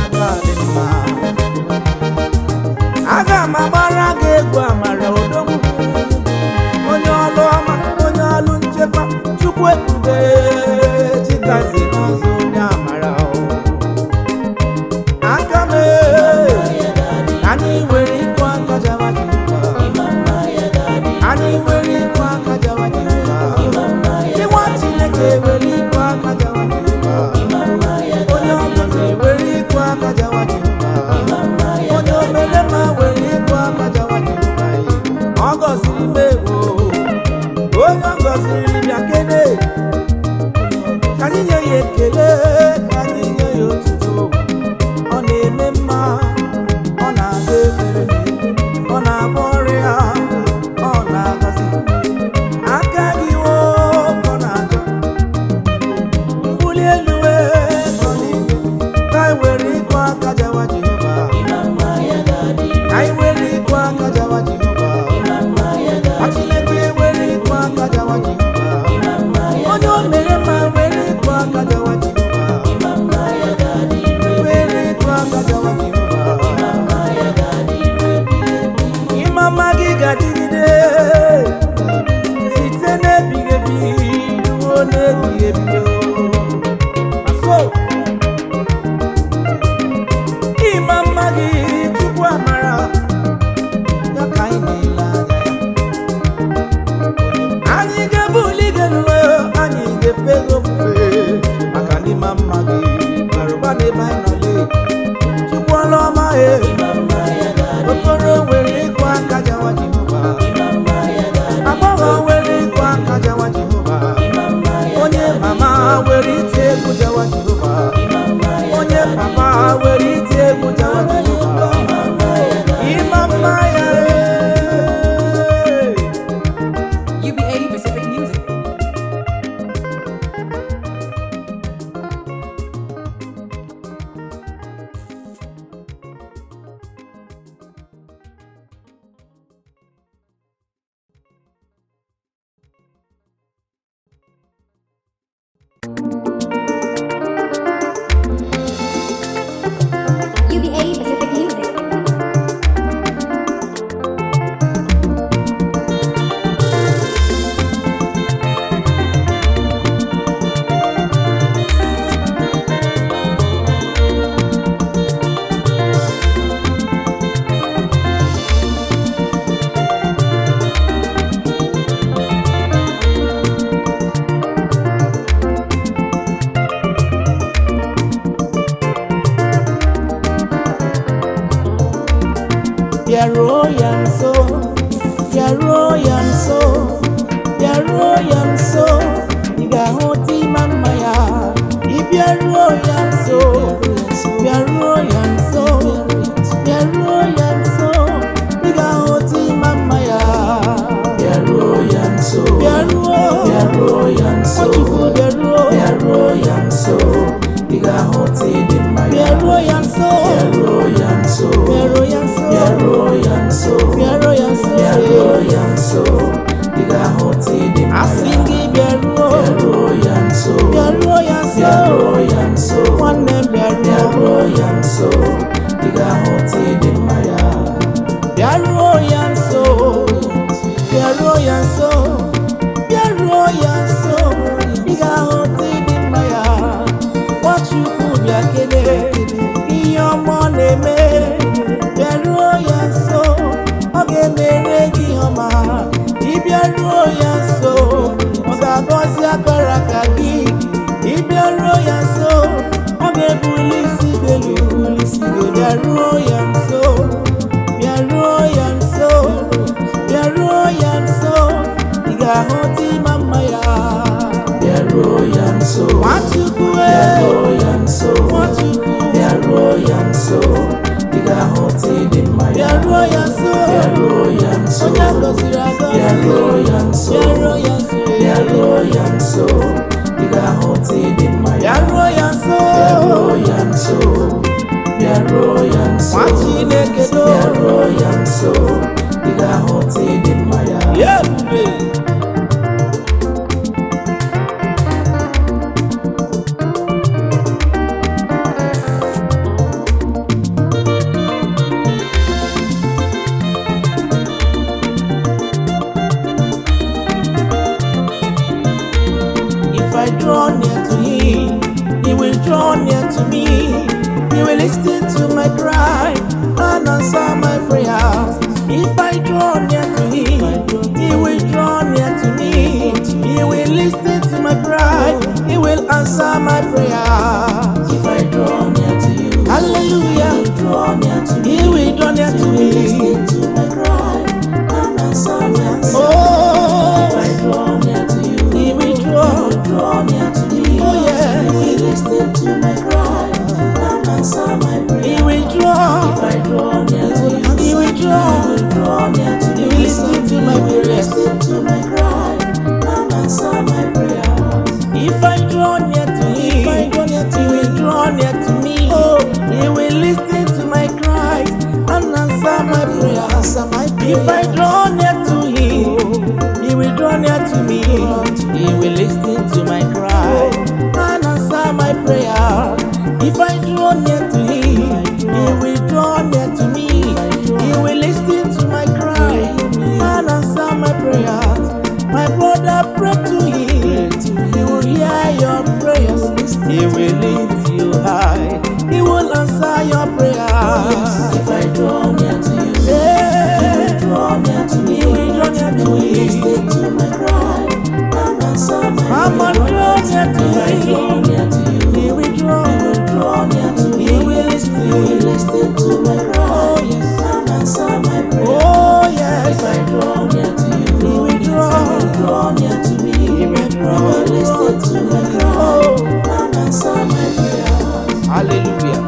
S1: Aka dị mma. Aga m agbara gị egwu amara odogwu. Onye ọlụ ọma, onye ọlụ nchekwa, Chukwu ebube. Chikazi n'ọzọ onye amara. Aka m anyị nwere ịkụ aka jaba Jehova. Anyị nwere ịkụ aka jaba Jehova. Ndị nwa Chineke nwere ịkụ aka jaba Jehova. Onye ọbụla nwere ịkụ aka jaba Jehova. bịaruo ya nso, bịaruo ya nso, bịaruo ya nso, ị ga-ahụta ịma mma ya. Ị bịaruo ya nso, bịaruo ya nso, bịaruo ya nso, ị ga-ahụta ịma mma ya.
S3: Bịaruo ya nso,
S1: Bịaruo,
S3: bịaruo ya nso,
S1: Nwachukwu bịaruo,
S3: bịaruo ya nso, ị ga-ahụta ịdị mma ya.
S1: bịaruo ya nso,
S3: Bịaruo ya nso,
S1: bịaruo ya nso,
S3: bịaruo ya nso,
S1: bịaruo ya nso,
S3: bịaruo ya nso, ị ga-ahụta ịdị mma
S1: asị
S3: ya.
S1: gị bịaruo,
S3: Bịaruo ya nso,
S1: bịaruo ya nso,
S3: bịaruo ya nso,
S1: nwanne m bịaruo,
S3: bịaruo ya nso, ị ga-ahụta ịdị mma ya.
S1: bịaruo ya nso, bịaruo ya nso, bịaruo ya nso, ị ga-ahụta ịdị mma ya. Nwachukwu bịa kelee ihe ọma ọ na-eme, bịaruo ya nso, ọ ga-emere gị ihe ọma. Ị bịaruo ya nso, ọ ga-agọzi akara aka gị. Ị bịaruo ya nso, ọ ga-ebuli isi gị elu, buli isi gị. Bịaruo ya nso, bịaruo ya nso, bịaruo ya nso, ị ga-ahụta ịma mma ya.
S3: Bịaruo ya nso,
S1: Nwachukwu
S3: bịaruo ya nso,
S1: Nwachukwu
S3: bịaruo ya nso, ị ga-ahụta ịdị mma ya.
S1: bịaruo ya nso,
S3: Bịaruo ya nso,
S1: onye a gọziri agọzi,
S3: bịaruo ya nso,
S1: bịaruo ya nso,
S3: bịaruo ya nso, ị ga-ahụta ịdị mma ya.
S1: bịaruo ya nso,
S3: Bịaruo ya nso, bịaruo ya nso,
S1: nwa Chineke do,
S3: bịaruo ya nso, ị ga-ahụta ịdị mma ya.
S1: ya ebube. If I draw near to him, he will draw near to me. He will listen to my cry and answer my prayers. If I draw near to him, he will draw near to me. He will listen to my cry. He will answer my prayers.
S3: If I draw near to you,
S1: Hallelujah.
S3: draw near to me,
S1: He will draw near to me.
S3: listen to my cry and answer my prayer.
S1: Oh,
S3: If I draw near to you,
S1: he will draw.
S3: draw near to me,
S1: Oh, yes.
S3: you will listen to my cry and answer my prayer.
S1: He will draw.
S3: If I draw near to you,
S1: He will draw.
S3: draw near to
S1: He
S3: me,
S1: will listen to my prayers.
S3: listen to my cry and answer my prayer.
S1: If I draw near to him, he will draw near to me. Oh, he will listen to my cries and answer my prayers. If I draw near to him, he will draw near to me. He will listen to my cry and answer my prayer. If I draw near to him, he will draw near to me. He will listen to my cry and answer my prayers. My brother, pray to him. He will hear your prayers. He will lift you high. He will answer your prayers.
S3: If I draw near to you,
S1: Yeah.
S3: draw near to me,
S1: He will draw near to me.
S3: listen to my cry and answer my
S1: Come on,
S3: prayer.
S1: draw near to
S3: If I draw
S1: him.
S3: near to you,
S1: He will draw.
S3: draw near to me,
S1: He will listen.
S3: you will listen to my cry
S1: Oh, yes.
S3: and answer my prayer.
S1: Oh,
S3: If
S1: yes.
S3: I draw near to you,
S1: He will draw.
S3: draw near to me,
S1: He will draw.
S3: you will listen to my cry
S1: Oh,
S3: and answer my prayer.
S1: hallelujah.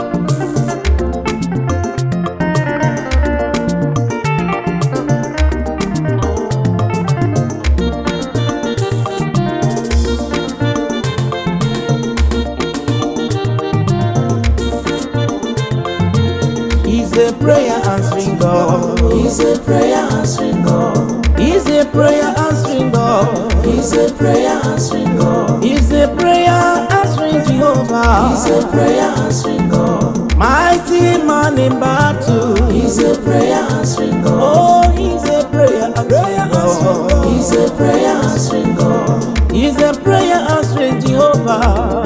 S1: He's a prayer answering God.
S3: He's a prayer answering God.
S1: He's a prayer answering God.
S3: He's a prayer answering God.
S1: He's a prayer answering Jehovah.
S3: He's a prayer answering God.
S1: Mighty man in battle.
S3: He's a prayer answering God.
S1: Oh, he's a prayer answering God.
S3: He's a prayer answering God.
S1: He's a prayer answering Jehovah.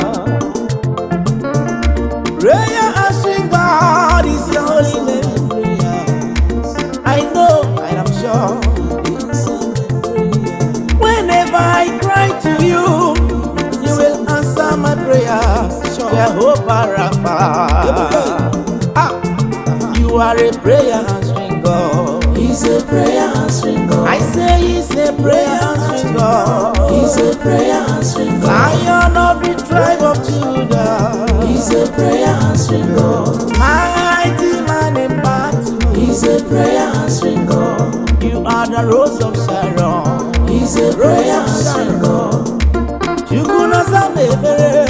S1: Prayer answering God is your holy name. I know, I am sure. Whenever I cry to you, you will answer my prayers. Jehovah Rapha. You are a prayer answering God.
S3: prayer answering God.
S1: Lion of the tribe of Judah.
S3: He's a prayer answering God.
S1: Mighty man in battle.
S3: He's a prayer answering God.
S1: You are the rose of Sharon.
S3: He's a prayer answering God.
S1: Chukwunaza mebere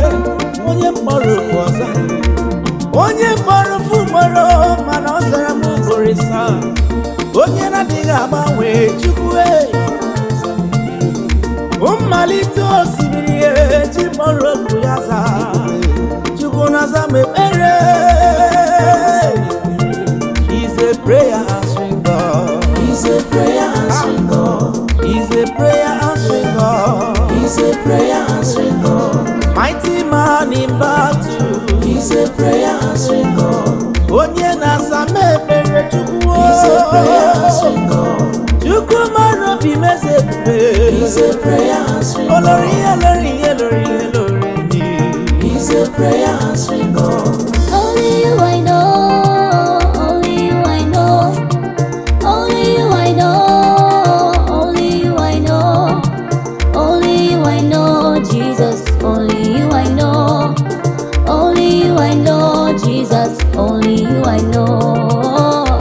S1: onye mkpọrọ ọza. Onye mkpọrọ fumoro mana ọ zara m ugboro onye na-adịghị agbanwe Chukwu mmalite osimiri ji mkpọrọ okwu ya zaa. Chukwunaza mebere. He's a prayer answering God.
S3: He's a prayer answering God.
S1: He's a prayer answering God.
S3: He's a prayer answering God.
S1: Mighty man in battle.
S3: He's a prayer answering God.
S1: Onye na-asa mebere Chukwu.
S3: He's a prayer answering God.
S1: Chukwu mara obi meze ebube.
S3: He's a prayer answering God.
S1: Olori.
S3: He's a prayer answering God.
S2: Only you I know, only you I know, only you I know, only you I know, only you I know, Jesus, only you I know, only you I know, Jesus, only you I know,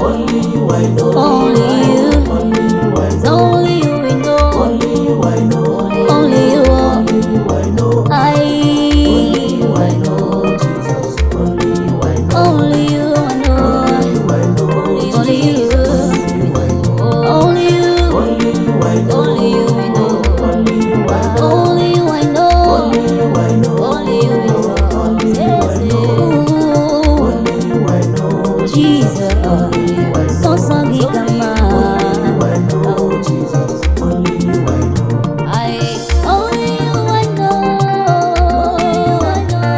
S3: Only you I know.
S2: only you,
S3: Only you I know.
S2: only you I know,
S3: Only you I know.
S2: only you,
S3: Only you I know.
S2: I,
S3: Only you I know. Jesus. Only you I know.
S2: only you I know,
S3: You I know.
S2: only you,
S3: You I know.
S2: only you.
S3: Only you I know.
S2: Only you I know.
S3: Only you I know.
S2: Only you I know.
S3: Only you I know.
S2: Only you I know.
S3: Only you I know.
S2: Ooh,
S3: Only you I know.
S2: Jesus, so sorry,
S3: You
S2: come
S3: I know. Jesus. Only you I know.
S2: only you I know.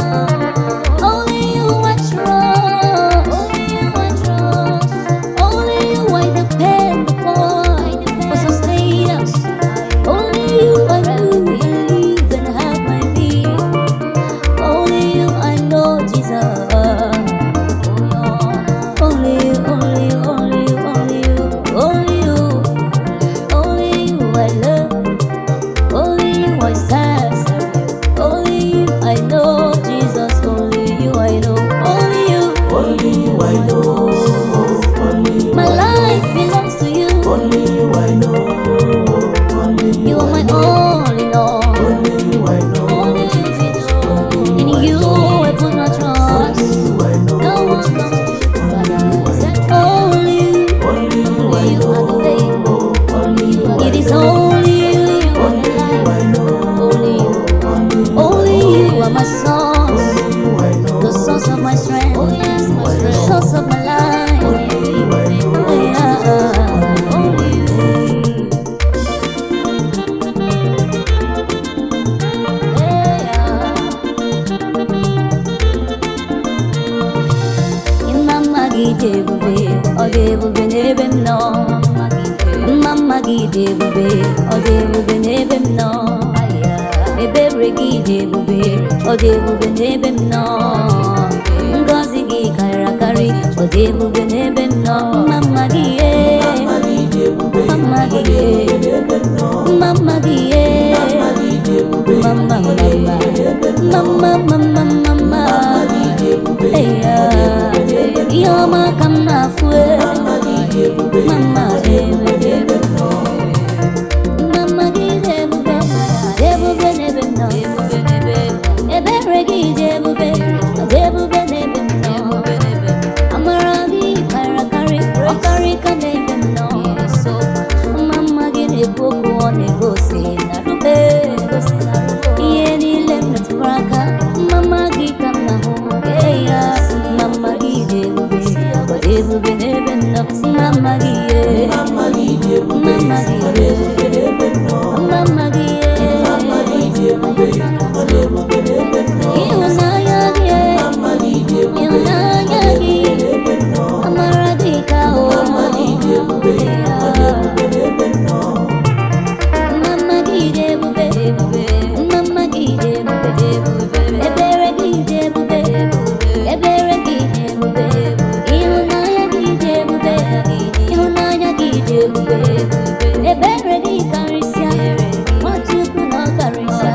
S2: Only you I trust. Only you I trust. Only you I depend upon for sustenance. Only you I do believe and have my being. Only you I know, Jesus. Only you, only you, only you, only you, only you, only you I love. Only you I serve. Only you I know, Jesus. Only you I know. Only you.
S3: Only you I know. Only you
S2: My life belongs to you.
S3: Only you I know. Only
S2: You are my all in all.
S3: Only you I know.
S2: Only you, Jesus. In you I put my trust.
S3: You I know.
S2: No one comes to only you.
S3: Only you I
S2: You
S3: know.
S2: are the way.
S3: Only you I
S2: It is only you. You are the
S3: I
S2: light.
S3: know.
S2: Only you.
S3: Only
S2: Only you are my source.
S3: you I know.
S2: The source of my strength. Oh yes, my strength. Source of my life.
S3: You I know.
S2: Yeah. Only you. Mama gide ebube, ọ dị ebube n'ebe m nọ. Mama gide ebube, ọ dị ebube n'ebe m nọ. Ebere gị dị ebube, ọ dị ebube n'ebe m nọ. Ngọzi gị karịrị akarị, ọ dị ebube n'ebe m nọ. Mama gị ye, mama gị ye, mama gị ye, mama mama mama mama. Eya, ihe ọma ka m na-afụ mama gị dị ebube, ebube n'ebe m nọ. Ebere gị dị ebube, ọ dị ebube n'ebe m nọ. Amara gị karịrị akarị, ọ karị ka n'ebe m nọ. Mama gị na-ekwu okwu, ọ na-egosi na rube ihe niile m metụrụ aka. Mama gị ka m na-ahụ. Eya, mama gị dị ebube, ọ dị ebube n'ebe m nọ. Mama gị ye, mama gị ye, mama gị ye, ịhụnanya gị, ịhụnanya gị, amara gị ka o. Mama gị dị ebube, mama gị dị ebube, ebere gị dị ebube, ebere gị dị ebube, ịhụnanya gị dị ebube, ịhụnanya gị dị ebube, ebere gị karịsịa, Nwachukwu na ọ karịsịa.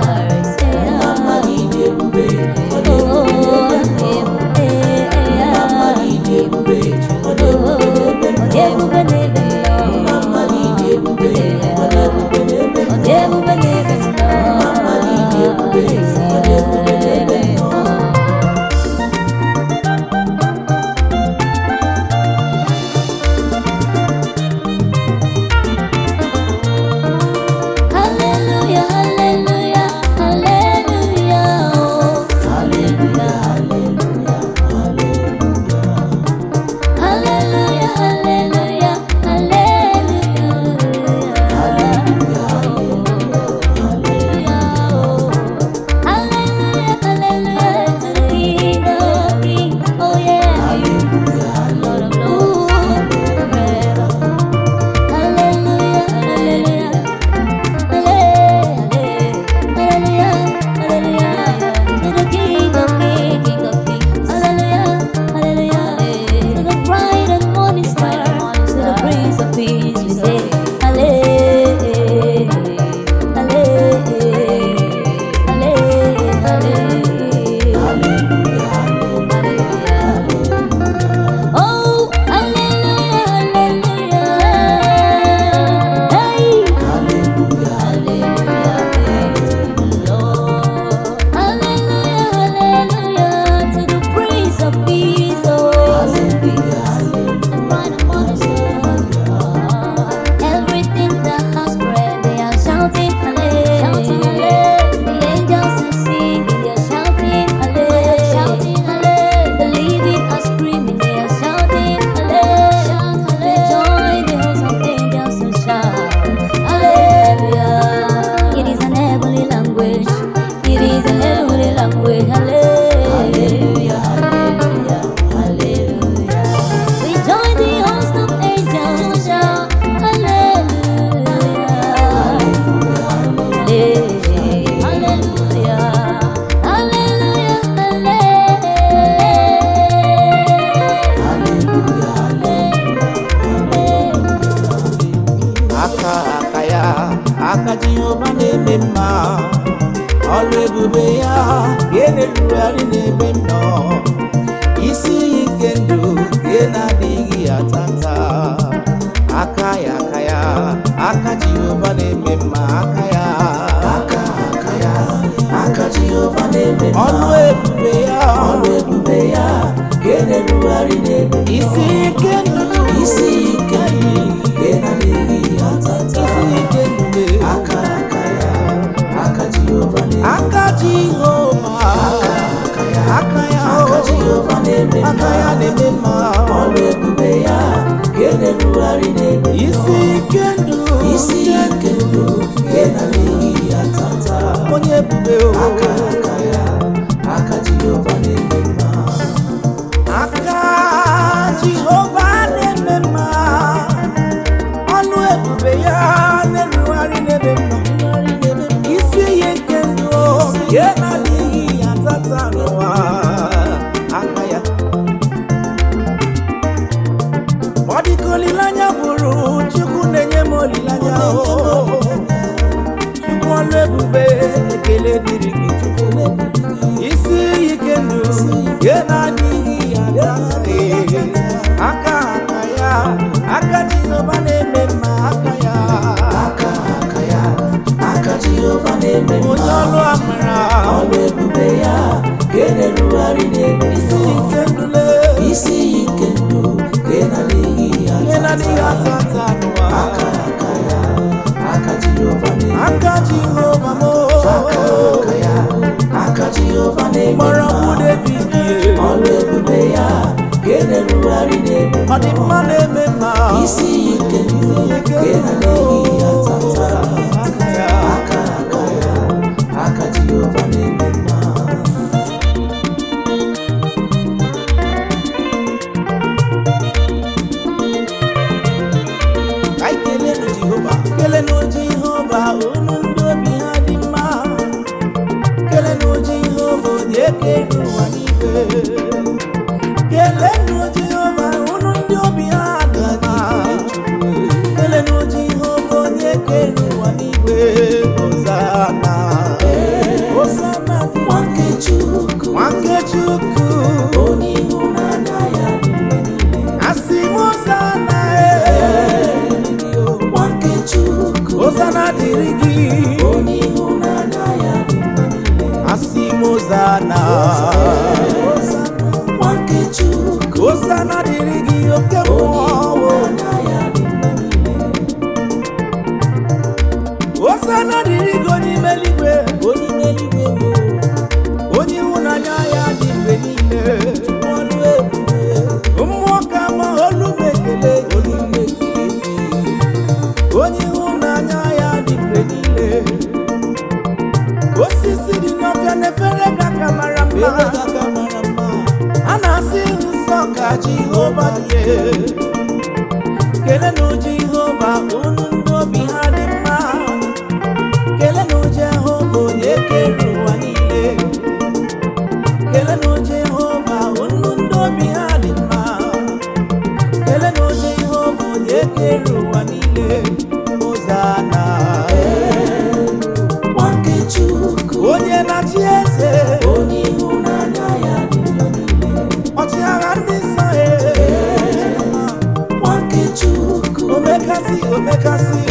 S2: of Peace, we say, Hallelujah, Hallelujah, Hallelujah, Hallelujah. Oh, Hallelujah, Hallelujah, hey, Hallelujah, Hallelujah, Lord, Hallelujah, Hallelujah, to the Prince of Peace, oh, right upon the sun. Everything that has breath, they are shouting hallelujah. The angels are singing, they are shouting hallelujah. The living are screaming, they are shouting hallelujah. They join the host of angels to shout hallelujah. It is an heavenly language. It is an heavenly language. Hallelujah, hallelujah, hallelujah. We join the host of angels to shout hallelujah, hallelujah, hallelujah, hallelujah,
S1: aka ya aka Jehova na-eme mma ọrụ ebube ya ga-erugharị n'ebe m nọ isi iyi nke ndụ nke na-adịghị ya tata aka ya aka Jehova na-eme mma aka ya
S3: aka Jehova na-eme mma
S1: ọrụ ebube ya
S3: ga-erugharị n'ebe m nọ
S1: isi ike ndụ
S3: nke na-adịghị ya tata aka Jehova na-eme
S1: aka Jehova aka ya na-eme mma
S3: ọrụ ebube ya ga-erugharị n'ebe m nọ
S1: isi ike ndụ
S3: nke na-adịghị ya tata
S1: onye ebube
S3: aka Jehova na-eme mma
S1: aka Jehova na-eme mma ọnụ ebube ya na-erugharị n'ebe m nọ isi ihe nke ndụ ya na-adịghị ya tata n'ụwa aka ya ọ dịka olileanya bụrụ Chukwu na-enye m olileanya Chukwu ọnụ ebube ekele dịrị gị isi iyi nke ndụ ya na-adịghị ya tata aka Jehova na-eme mma
S3: aka Jehova na-eme mma
S1: onye ọlụ amara
S3: ọrụ ebube ya ga-erugharị n'ebe m nọ isi iyi nke ndụ nke na-adịghị ya
S1: tata n'ụwa
S3: aka Jehova na-eme
S1: aka Jehova mo
S3: aka Jehova na-eme
S1: gbara
S3: mma
S1: mkpụ David
S3: ọrụ ebube ya ga-erugharị n'ebe m
S1: ọ dị mma na-eme mma
S3: isi iyi nke ndụ nke na-adịghị ya tata aka Jehova na-eme mma
S1: kelenu Jehova unu ndị obi ha dị mma kelenu Jehova onye kere ụwa n'igwe kelenu Jehova unu ndị obi ha dị mma kelenu Jehova onye kere ụwa n'igwe Hosana
S3: nwa nke Chukwu onye ịhụnanya ya dị mgbe niile
S1: asị m Hosana
S3: nwa nke Chukwu
S1: Hosana dịrị gị
S3: onye ịhụnanya ya dị mgbe niile
S1: asị m Hosana
S3: nwa nke Chukwu
S1: Hosana dịrị gị oke mmụọ
S3: ịhụnanya ya dị mgbe niile
S1: Hosana dịrị gị onye ime eluigwe onye ịhụnanya ya dị mgbe niile mmụọ ka ma olu m ekele onye ịhụnanya ya dị mgbe niile osisi dị n'ọbịa na-efere ka aka mara mma a na-asị nsọ ka Jehova dị kelenu Jehova unu ndị obi ha dị mma kelenu Jehova n'ụwa niile Hosanna
S3: nwanke Chukwu
S1: onye na-achị eze
S3: onye ịhụnanya ya dị mgbe niile
S1: ọchịagha ndị nsọ
S3: nwanke Chukwu
S1: omekasị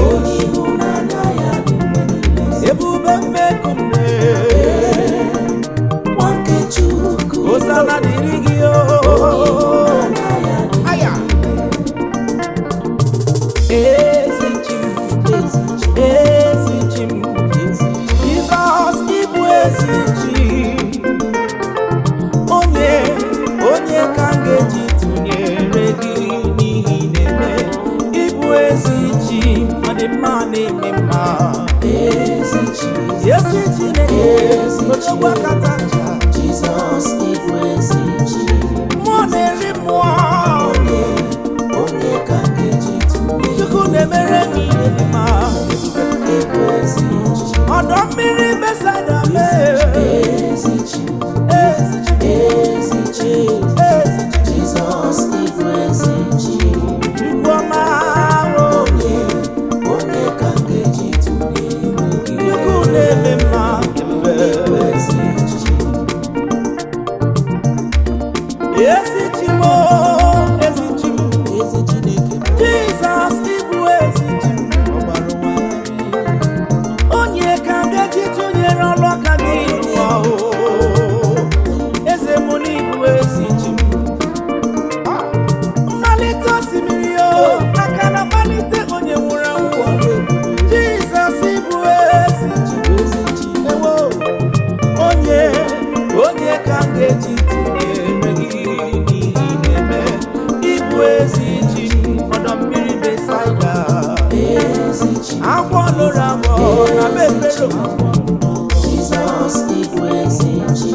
S3: onye ịhụnanya ya dị mgbe niile
S1: ebube mmekumne
S3: nwanke Chukwu
S1: Hosanna dịrị gị
S3: ịhụnanya ya dị
S1: aya ezi chi m Jizọs ịbụ ezi chi onye ka m ga-eji tụnyere gị n'ihi na-eme ịbụ ezi chi ọ dị mma na-eme mma
S3: ezi chi
S1: ezi Chineke odogwu akata ncha
S3: Jizọs ịbụ ezi chi
S1: mmụọ na-eri mmụọ
S3: onye ka m ga-eji tụnyere
S1: Chukwu na-emere m ihe dị mma
S3: ịbụ ezi chi
S1: ọdọ mmiri Besaida mee
S3: ezi chi
S1: ezi chi
S3: ezi chi
S1: ezi chi
S3: Jizọs ịbụ ezi chi
S1: Chukwu ọma
S3: onye ka m ga-eji tụnyere gị
S1: Chukwu na-eme mma
S3: ịbụ ezi chi
S1: ezi chi m ezi chi m
S3: ezi Chineke
S1: Jizọs ịbụ ezi chi m ọgbara ụwa onye ka m ga-eji tụnyere ọlụ aka gị n'ụwa eze m n'ịbụ ezi chi m mmalite osimiri aka na mmalite onye nwụrụ anwụ Jizọs ịbụ ezi chi ewo onye ka m ga-eji tụnyere gị n'ihi na-eme ịbụ ezi chi ọdọ mmiri Besaida
S3: ezi chi
S1: agwọ lụrụ agbọ na be Fero
S3: Jizọs ịbụ ezi chi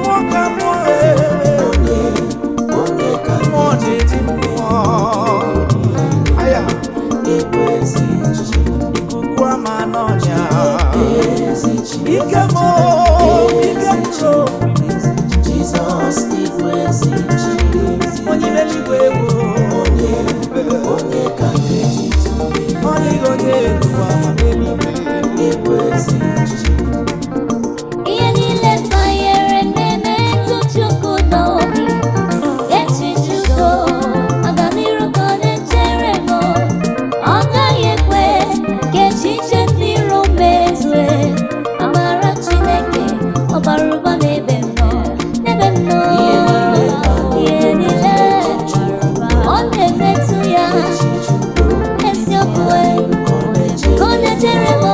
S1: nwoke mmụọ
S3: onye ka m
S1: mmụọ na-eti mmụọ aya
S3: ịbụ ezi chi
S1: ikuku ama n'ọnya
S3: ezi chi
S1: ike m ike mụrụ
S3: Jizọs ịbụ ezi chi
S1: onye n'eluigwe egwu
S3: onye ka m ga-eji tụnyere
S1: ọ dịghị onye egwu ama n'eluigwe
S3: ịbụ ezi chi
S2: ihe niile banyere na-emetụ Chukwu n'obi echiche udo ọganiru ka ọ na-echere m ọ gaghị ekwe ka echiche ndị iro mezue amara Chineke ọ bara ụba n'ebe m nọ ihe niile ọ na-emetụ ya eziokwu ka ọ na-echere m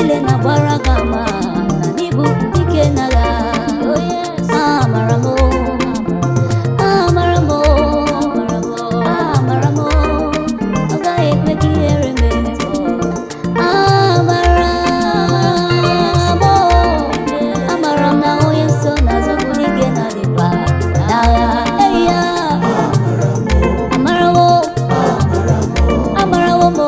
S2: niile na-agbara gị ama na n'ịbụ dike n'agha. Amara m, amara m, amara m, ọ gaghị ekwe ka ihere mee. Amara m, amara m na onye nsọ na-azọ bụ dike na dịkwa n'agha. Eya, amara m, amara m,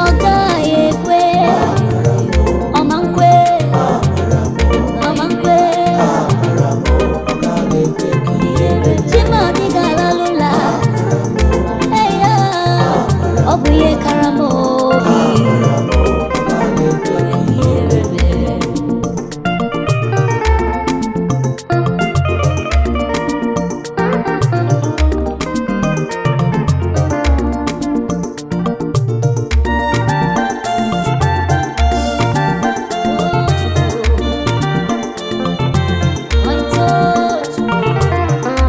S2: ọ gaghị ekwe, ọ ma nkwe, ọ ma nkwe. Chimadi ga-alalụla, eya, ọ bụ ihe kara m obi.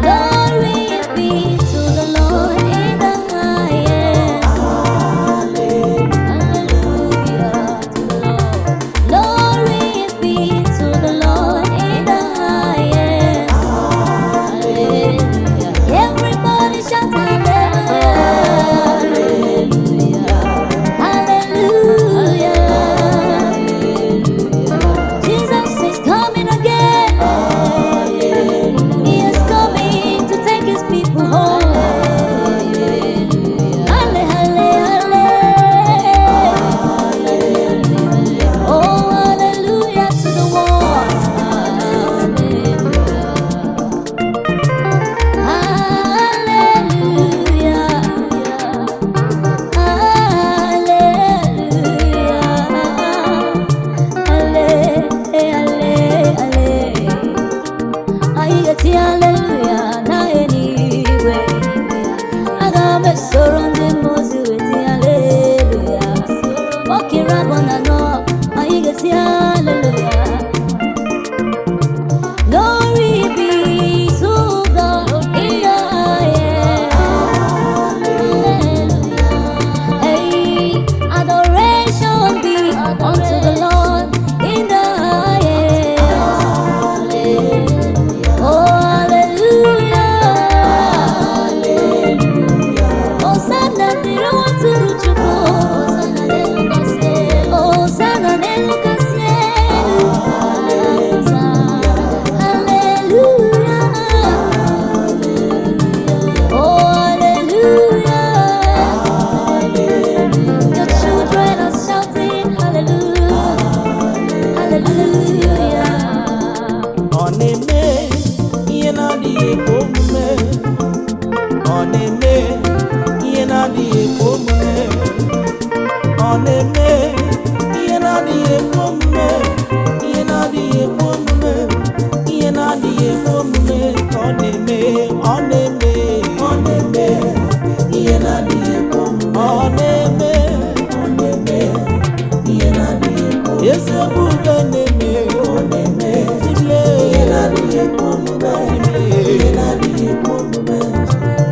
S2: Glory be to the Lord in the highest. Hallelujah to the Lord. Glory be to the Lord in the highest. Hallelujah. Everybody shout hallelujah. Hallelujah. Jesus is coming again. He is coming to take his people home. Halle, halle, halle. Oh, hallelujah to the one. Hallelujah. Anyị ga-eti hallelujah na eluigwe. Aga m esoro ndị mmụọ ozi wee tie hallelujah. Okiri abụ na anọ, anyị ga-eti hallelujah. Glory be to God in the highest. Hallelujah. Hey, adoration be unto the Lord in the highest. Oh, hallelujah. Hosanna dịrị nwatụrụ Chukwu. Hosanna n'elu kasị elu. Hallelujah. Oh, hallelujah. Your children are shouting hallelujah. Hallelujah.
S1: Ọ na-eme ihe na-adịghị ekwe omume. Ọ na-eme ihe na-adịghị ekwe omume. Ọ na-eme ihe na-adịghị ekwe omume. Ihe na-adịghị ekwe omume. Ihe na-adịghị ekwe omume ka ọ na-eme. Ọ na-eme. Ọ na-eme ihe na-adịghị ekwe omume. Ọ na-eme. Ọ na-eme ihe na-adịghị ekwe omume. Ezi ebube na-eme. Ọ na-eme ihe na-adịghị ekwe omume. Ihe na-adịghị ekwe omume.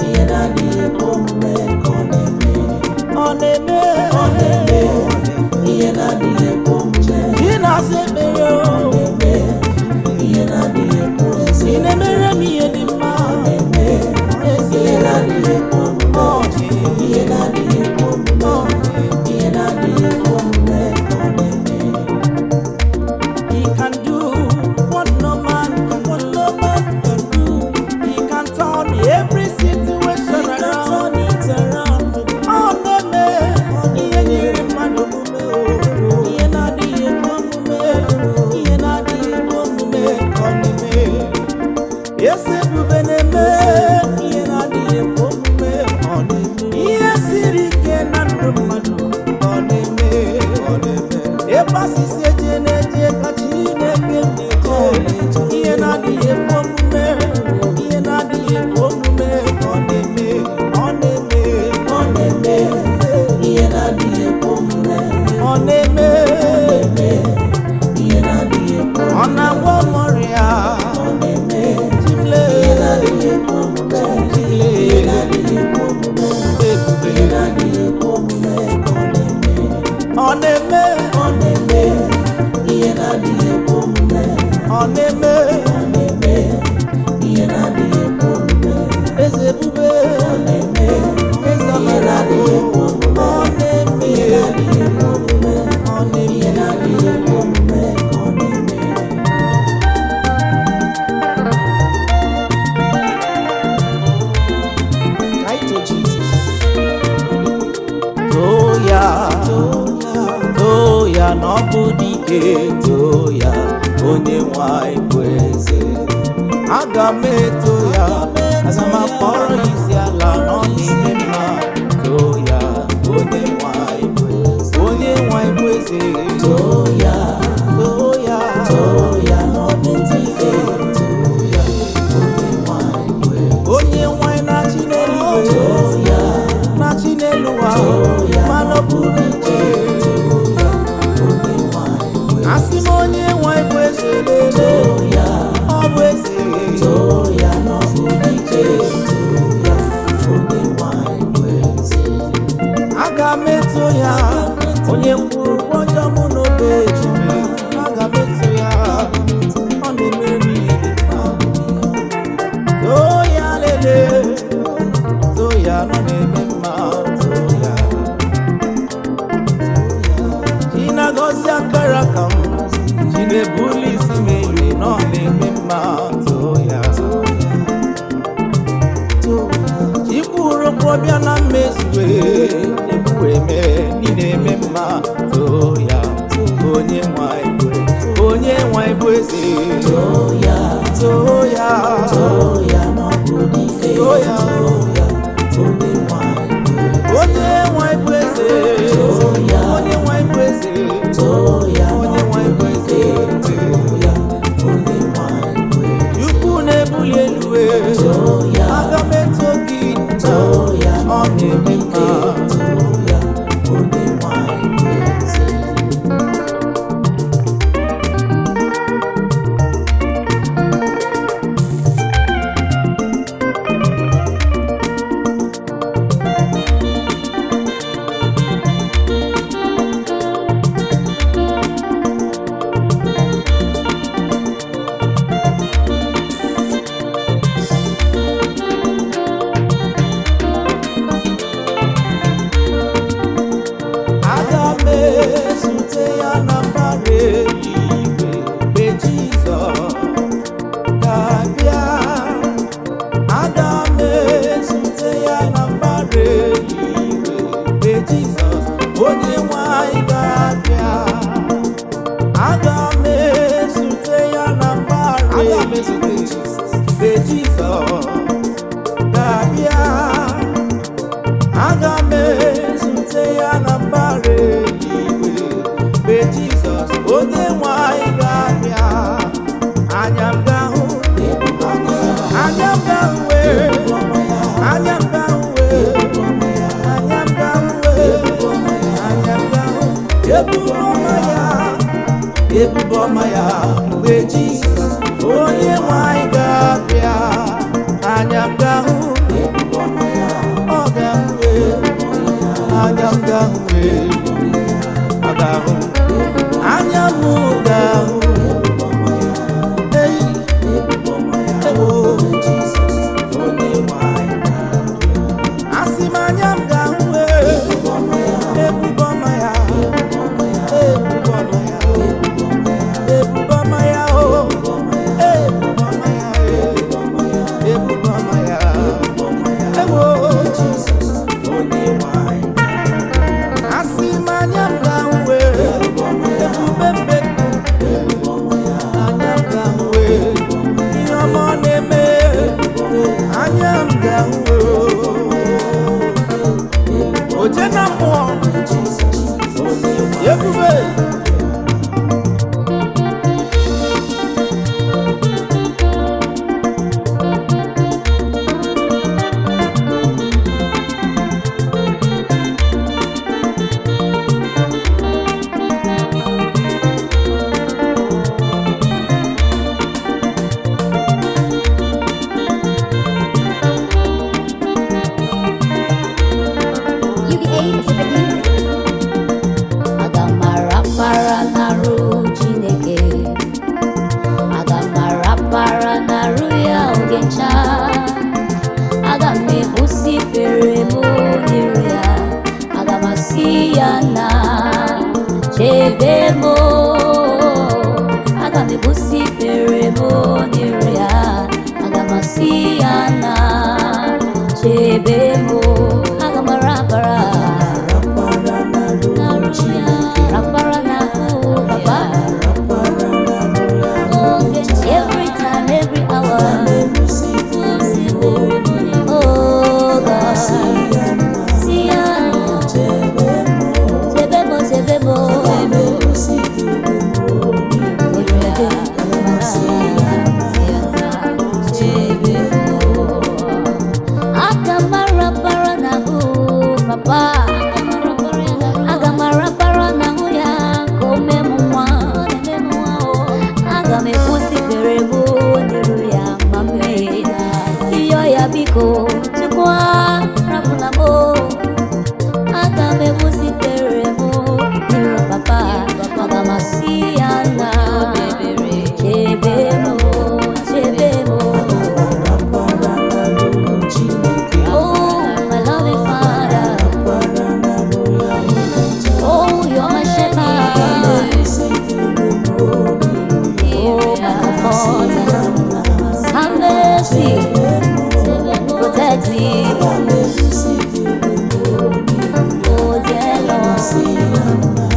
S1: Ihe na-adịghị ekwe omume ka ọ na-eme. Ọ na-eme. Ọ na-eme ihe na-adịghị ekwe omume. Ị na-asa ekpere. Ọ na-eme ihe na-adịghị ekwe omume. Ị na-emere m ihe dị mma. Ọ na-eme ihe na-adịghị ekwe omume. Ihe na-adịghị ekwe omume. Ihe na-adịghị ekwe omume ka ọ na-eme. He can do what no man can do. He can turn every situation around. Ọ na-eme ihe nyere mmadụ omume. Ihe na-adịghị ekwe omume. Ihe na-adịghị ekwe omume ka ọ na-eme. Ezi ebube na-eme ihe na-adịghị ekwe omume. Ọ na-eme ihe siri ike na ndụ mmadụ. Ọ na-eme. Ọ na-eme ebe asịsị eje na-eje ka Chineke na-eje. Ihe na-adịghị ekwe omume. Ihe na-adịghị ekwe omume ka ọ na-eme. Ọ na-eme. Ọ na-eme ihe na-adịghị ekwe omume. Ọ na-eme ihe na-adịghị ekwe omume. Ọ na-agwọ ọrịa. Ọ na-eme Chimle. Ihe na-adịghị ekwe omume. Chimle. Ihe na-adịghị ekwe omume. Ihe na-adịghị ekwe omume ka ọ na-eme. ya na ọ bụ dike, too ya onye nwanyị bụ eze. Aga m eto ya, aga m akpọrọ ya isi ala na ọ na-eme mma, too ya onye nwanyị bụ eze. Onye nwanyị bụ eze,
S3: too ya,
S1: too ya,
S3: too ya na ọ bụ dike, too ya onye nwanyị bụ eze.
S1: onye nwanyị na-achị n'elu ụwa,
S3: Too ya,
S1: na-achị n'elu ụwa,
S3: too ya
S1: mana ọ bụ dike.
S3: too ya onye nwanyị bụ eze.
S1: Asị m onye nwanyị bụ eze lele,
S3: Too ya,
S1: ọ bụ eze.
S3: too ya na ọ bụ dike, too ya onye nwanyị bụ eze.
S1: Aga m eto ya, onye kwuru ụgwọ ọjọọ mụ n'obe ejime. Aga m eto ya, ọ na-emere m ihe dị mma. Too ya lele, too ya nọ na-eme mma, too ya. Chi na-agọzi akara aka m, chi na-ebuli isi m elu, nọ na-eme mma, too ya. Chi kwuru okwu ọbịa na mmezu, ekwuwe eme, ị na-eme mma, too ya. Onye nwanyị bụ eze, onye nwanyị bụ eze,
S3: Too ya,
S1: too ya,
S3: too ya na ọ bụ dike,
S1: too ya.
S3: too ya onye nwanyị bụ eze.
S1: Onye nwanyị bụ eze,
S3: Too ya,
S1: onye nwanyị bụ eze,
S3: too ya na
S1: onye
S3: ọ bụ
S1: nwanyị bụ
S3: dike,
S1: eze.
S3: too ya onye nwanyị bụ eze.
S1: Chukwu na-ebuli elu,
S3: Too ya,
S1: aga m eto gị,
S3: too ya na
S1: ọ
S3: ọ bụ
S1: na-eme
S3: dike,
S1: mma.
S3: too ya onye nwanyị bụ eze.
S1: Aga m ezute ya na mbara eluigwe mgbe Jizọs ga-abịa. Aga m ezute ya na mbara eluigwe mgbe Jizọs onye nwanyị ga-abịa. Aga m ezute ya na mbara eluigwe mgbe Jizọs ga-abịa. Aga m ezute ya na mbara eluigwe mgbe Jizọs onye nwanyị ga-abịa. Anya m ga-ahụ, anya m ga-ahụ, anya m ga-ahụ, anya m ga-ahụ, anya m ga-ahụ ebube ọma ya, ebube ọma ya mgbe Jizọs onye nwanyị ga-abịa. Anya m ga-ahụ, ọ ga-ahụ, anya m ga-ahụ, ọ ga-ahụ, anya m ga-ahụ, eyi, ewo, onye nwanyị ga-abịa. Asị m anya m ga-ahụ, ebube ọma ya, ebube ọma ya, ebube ọma ya, o, ebube ọma ya, ebube ọma ya, ewo, onye nwanyị. Asị m anya m ga-ahụ, ebube mbeku, anya m ga-ahụ, ihe ọma ọ na-eme, anya m ga-ahụ, oje na mmụọ, ebube.
S2: UBA Pacific Music. Aga m arapara n'arụ Chineke. Aga m arapara n'arụ ya oge ncha. Aga m ebusi fere m n'iru ya. Aga m asị ya na chebe m. Aga m ebusi fere m n'iru ya. Aga m asị ya na chebe m. Aga m arapara
S3: Rapara n'arụ
S2: n'arụ ya.
S3: Chineke.
S2: Rapara n'arụ chukwa rapụla m aga m ebusitere m iru papa aga m asị ya na chebe m chebe m. Oh my loving father, oh you're my shepherd, oh my comforter, have mercy, protect me, oh dear Lord.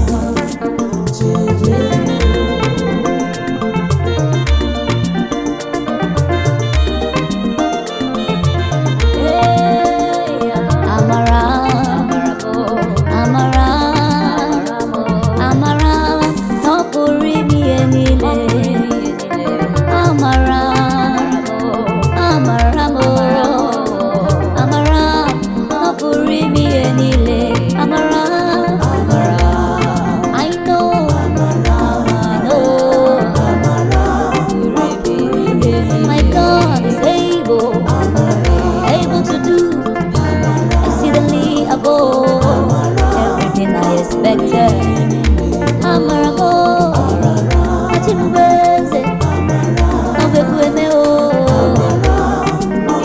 S2: Amara, amara, amara, n'okpuru ihe niile. Amara, amara, amara, n'okpuru ihe niile. Amara, I know, my God is able to do exceedingly above everything I expected. Amarabo, achibubeze, obekweme o,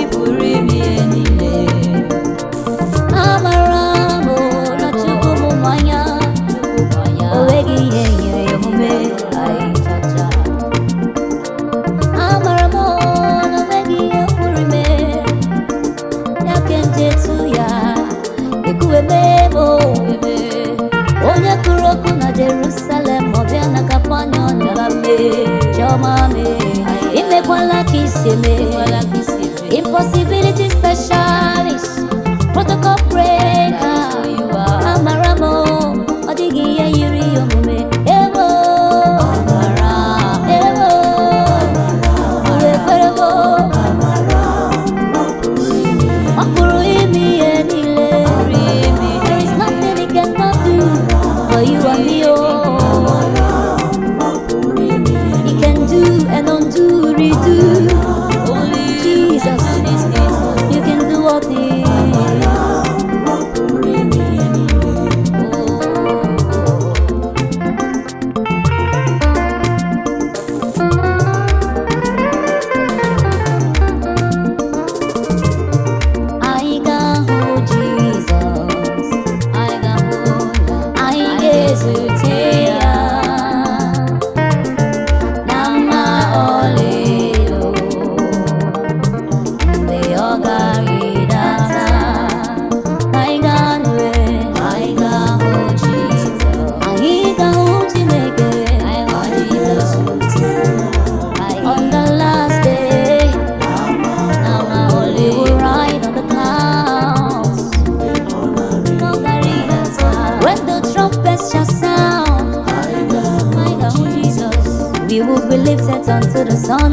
S2: ipurimi enile. Amarabo, nachukumu mwanya, owegi yenye yomume aichacha. Amarabo, nowegi yopurime, yakenjetu ya, ikuwemebo, onye kụrụ okwu na Jerusalem ọbịa na Kapanyon galame chioma me imekwala ka isi eme impossibility specialist protocol breaker amara m ọ dịghị ihe yiri ya omume ewo amara ewo ekwere m ọ pụrụ ime ihe niile. There is nothing he cannot do for you and me, oh. He can do and undo, redo. Only Jesus, you can do all things. I got Jesus, I got I get to Nama oleo, mbe ogari data. I got Jesus, I got Chineke, I got Jesus. On the last day, Nama oleo, will ride on the clouds. When the trumpet shall sound, my God, Jesus, we will be lifted unto the sun.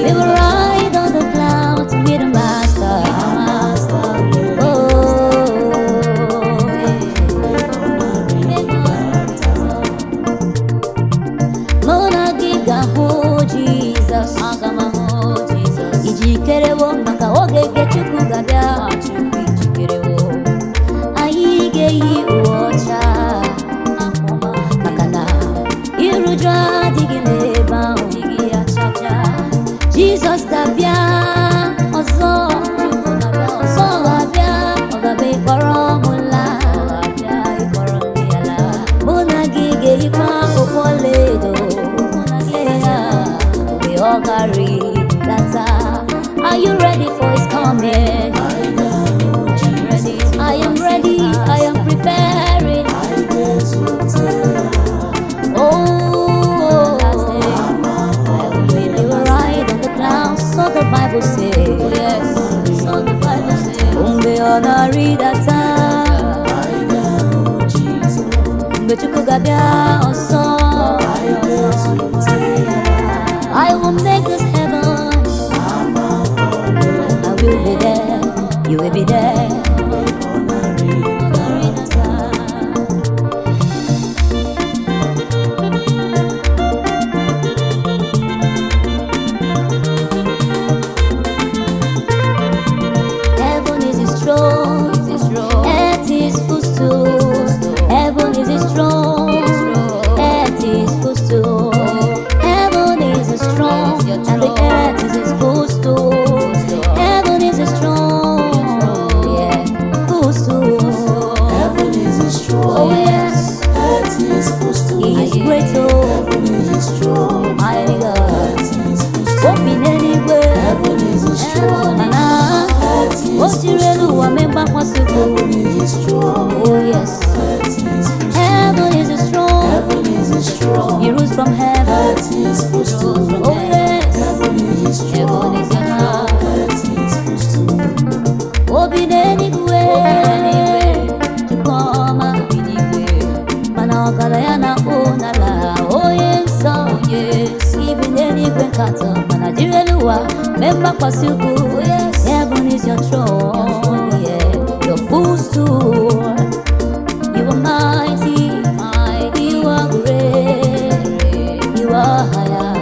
S2: We will ride on the clouds to meet the Master. Oh, Mona giga ho Jesus, ijikerewo maka oge Chukwu ga-abịa. Anyị ga-eyi uwe ọcha maka na iru ụjọ adịghị n'ebe ahụ. Jizọs ga-abịa ọzọ, ọzọ ga-abịa, ọ ga-abịa ịkpọrọ mụ laa. Mụ na gị ga-eyikwa okpu ọlaedo mgbe ọ ga-arịdata. Are you ready for his coming? I am ready, I am preparing. Oh, we will ride on the clouds, so the Bible says. Yes, so the Bible says. Mgbe ọ na-arịdata, mgbe Chukwu ga-abịa ọsọ. I will make this heaven. I will be there, you will be there. member possible.
S3: Heaven is strong.
S2: Oh yes,
S3: Earth is footstool.
S2: heaven is strong.
S3: Heaven is strong.
S2: He rules from heaven.
S3: Earth is footstool.
S2: Oh yes,
S3: Heaven is strong.
S2: heaven is your throne.
S3: Earth is footstool.
S2: Obi anywhere to come mana ọkara ya na onala. Oh yes, even anywhere kata mana jireluwa member kwasiku. Oh yes, heaven is your throne, yeah, your footstool. You are mighty, mighty, you are great, you are higher,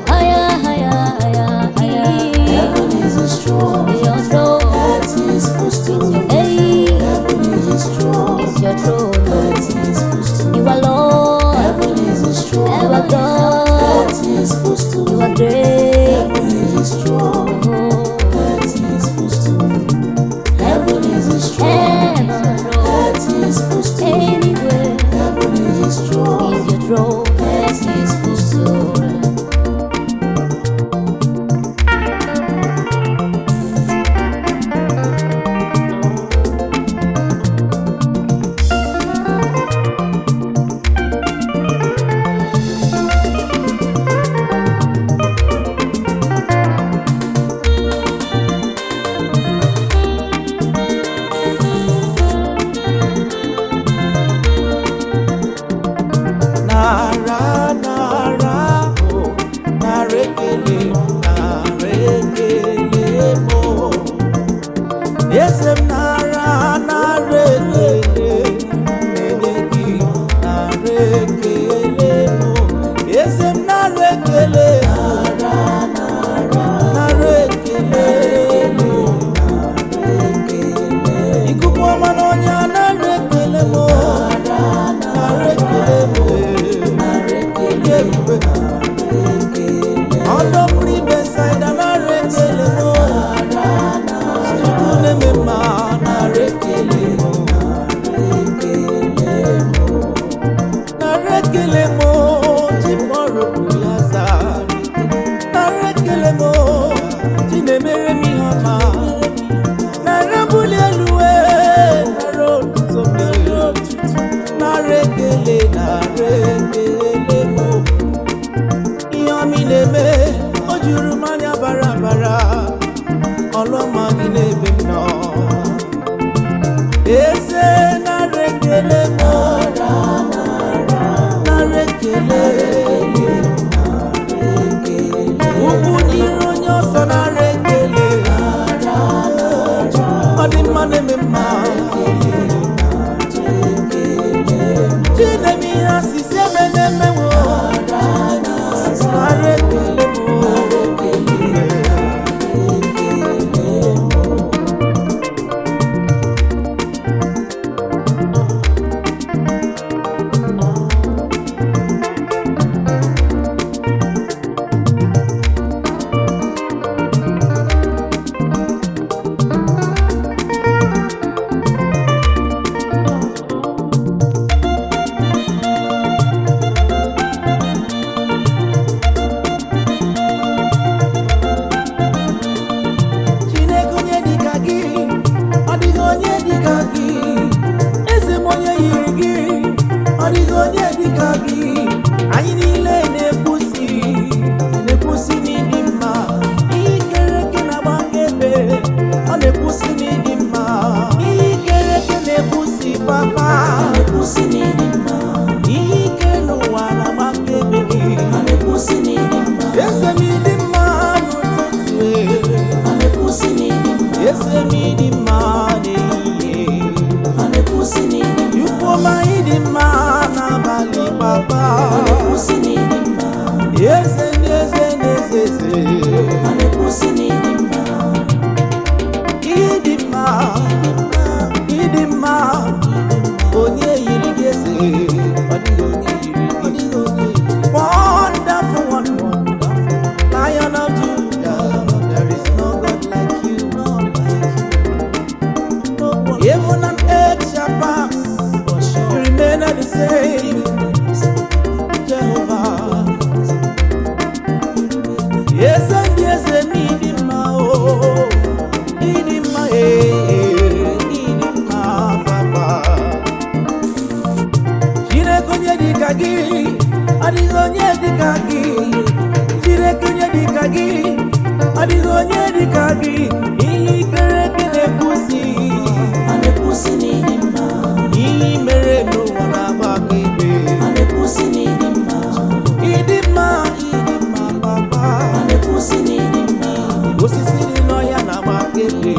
S2: higher, higher, higher, higher.
S3: Heaven is strong.
S2: Your throne.
S3: Earth is footstool.
S2: Hey,
S3: Heaven is strong.
S2: it's your throne.
S3: Earth is footstool.
S2: You are Lord,
S3: Heaven is strong.
S2: you are God,
S3: Earth is footstool.
S2: you are great.
S3: Heaven is strong.
S2: Oh,
S3: Earth is footstool. Heaven is strong. Earth is footstool.
S2: anywhere
S3: Heaven is strong.
S2: is your throne. Yes, is footstool.
S1: Nara, nara, oh, narekele, narekele mo. Yesem nara, narekele, nenegi, narekele mo. Yesem narekele, narekele mo, narekele. Ikuku ọma n'ọnya narekele mo, narekele mo. Yes, and yes, and need him, oh, need him, gị ihe ikere eke na-ekwusi
S3: a na-ekwusi n'ịdị mma,
S1: ihe mere n'ụwa na-agba akaebe
S3: a na-ekwusi n'ịdị mma,
S1: ịdị mma papa
S3: a na-ekwusi n'ịdị mma,
S1: osisi dị n'ọhịa na-agba akaebe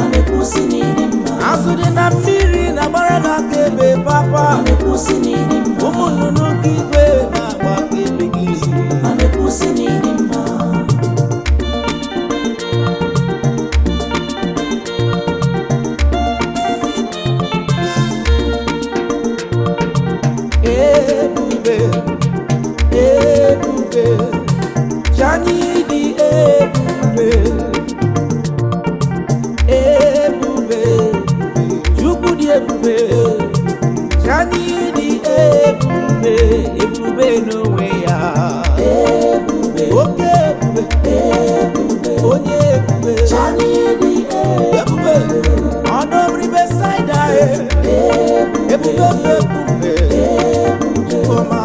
S3: a na-ekwusi n'ịdị mma,
S1: azụ dị na mmiri na-agbara n'akaebe papa
S3: a na-ekwusi n'ịdị mma,
S1: ụmụ nnụnụ nke igwe na-agba akaebe gị
S3: a na-ekwusi n'ịdị mma.
S1: ebube ebube Chani dị ebube ebube Chukwu dị ebube Chani dị ebube ebube n'onwe ya
S3: Ebube,
S1: oke ebube onye ebube
S3: Chani dị
S1: ebube ọdọm ribesaida ebube ebube Chukoma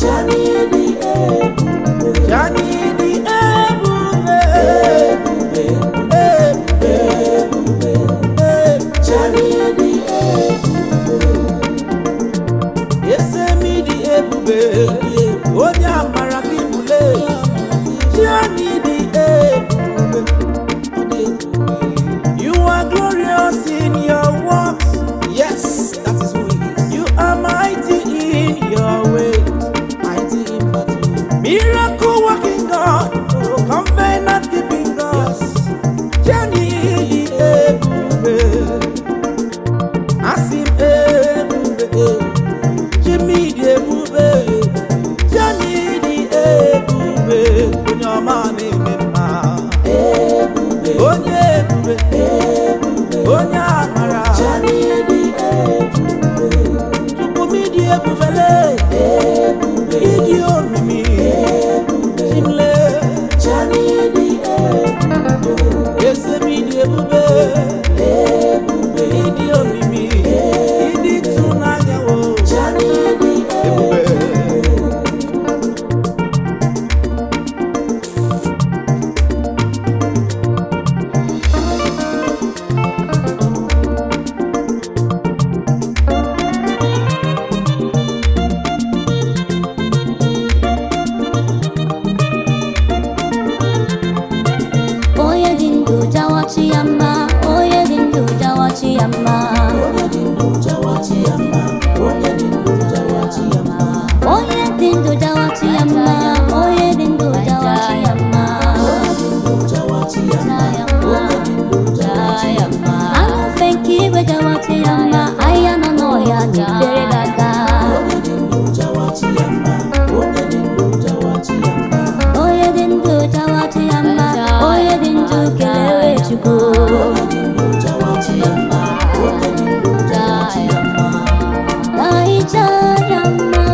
S3: Chani dị
S1: Chani dị ebube ebube
S3: Chani dị
S1: esemi dị ebube onye amara gị bule Chani dị ebube you are glorious in your works yes that is who he is you are mighty in your ways mighty in battle miracle working God covenant keeping God Chani dị ebube asim ebube Jimmy dị ebube Chani dị ebube onye ọma na-eme mma
S3: ebube,
S1: onye ebube onye amara
S3: Chani dị
S1: Chukwumi dị ebubele
S3: ebube,
S1: ịdị omimi chimle
S3: Chani dị
S1: esemi dị ebube ịdị omimi ịdị tụnanya wo
S3: Chani dị
S1: ebube
S2: onye dị ndụ jawachi ya mma, onye dị ndụ jawachi ya mma,
S3: onye dị ndụ jawachi ya mma, onye dị ndụ jawachi ya mma,
S2: onye dị ndụ jawachi ya mma, onye dị ndụ jawachi ya mma,
S3: onye dị ndụ jawachi ya mma, onye dị ndụ jawachi ya mma,
S2: anụ ufe nke igwe jawachi ya mma, ahịhịa nọ n'ọhịa na-efere gị aka,
S3: onye dị ndụ jawachi ya mma, onye dị ndụ jawachi ya mma,
S2: onye dị ndụ jawachi ya mma, onye dị ndụ kelewe Chukwu.
S3: onye dị ndụ jawachi ya mma, onye dị ndụ jawachi ya mma,
S2: Naija ya mma,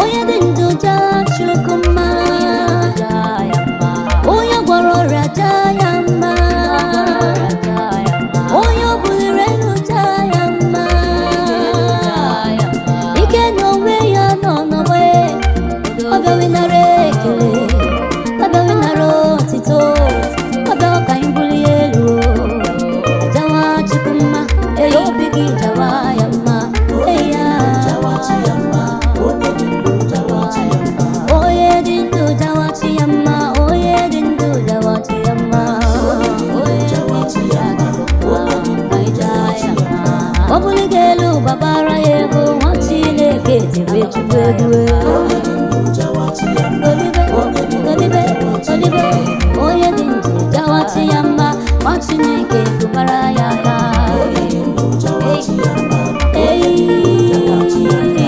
S2: onye dị ndụ ja Chukwu mma, onye gwọrọ ọrịa ja ya mma, onye o buliri elu ja ya mma, ike n'onwe ya nọ n'onwe, ọ bịawinara ekele, ọ bịawinara otito, ọ bịawa ka anyị bulie elu, jawa Chukwu mma, eyi obi gị jawa ya mma, eyi ya
S3: jawachi ya mma, onye dị ndụ jawachi ya mma,
S2: onye dị ndụ jawachi ya mma, onye dị ndụ jawachi ya mma,
S3: jawachi ya mma, onye dị ndụ jawachi ya mma,
S2: ọ bụrụ gị elu gbabara ya ego nwa Chineke tiri Chukwu egwu
S3: onye dị ndụ jawachi ya mma,
S2: Olibe, Olibe, Olibe, onye dị ndụ jawachi ya mma, nwa Chineke tụbara ya aka.
S3: onye dị ndụ jawachi ya mma, jawachi ya mma.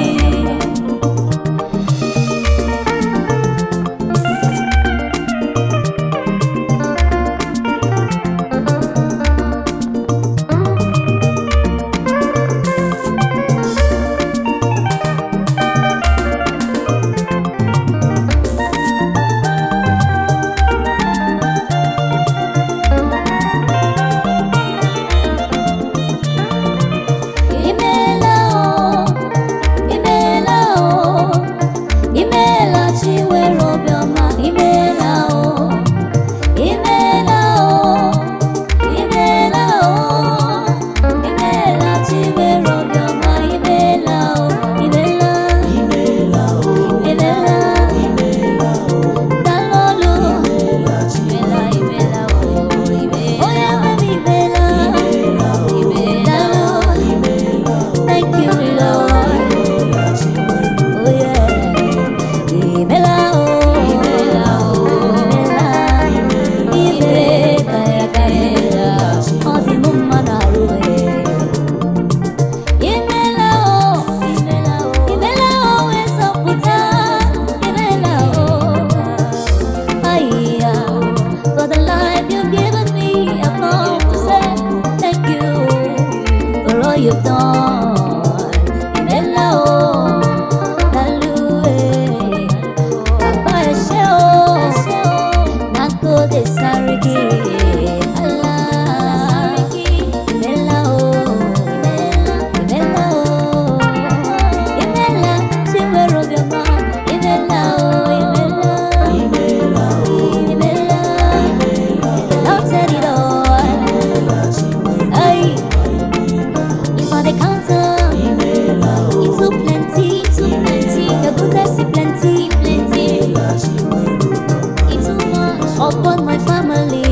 S2: Upon my family,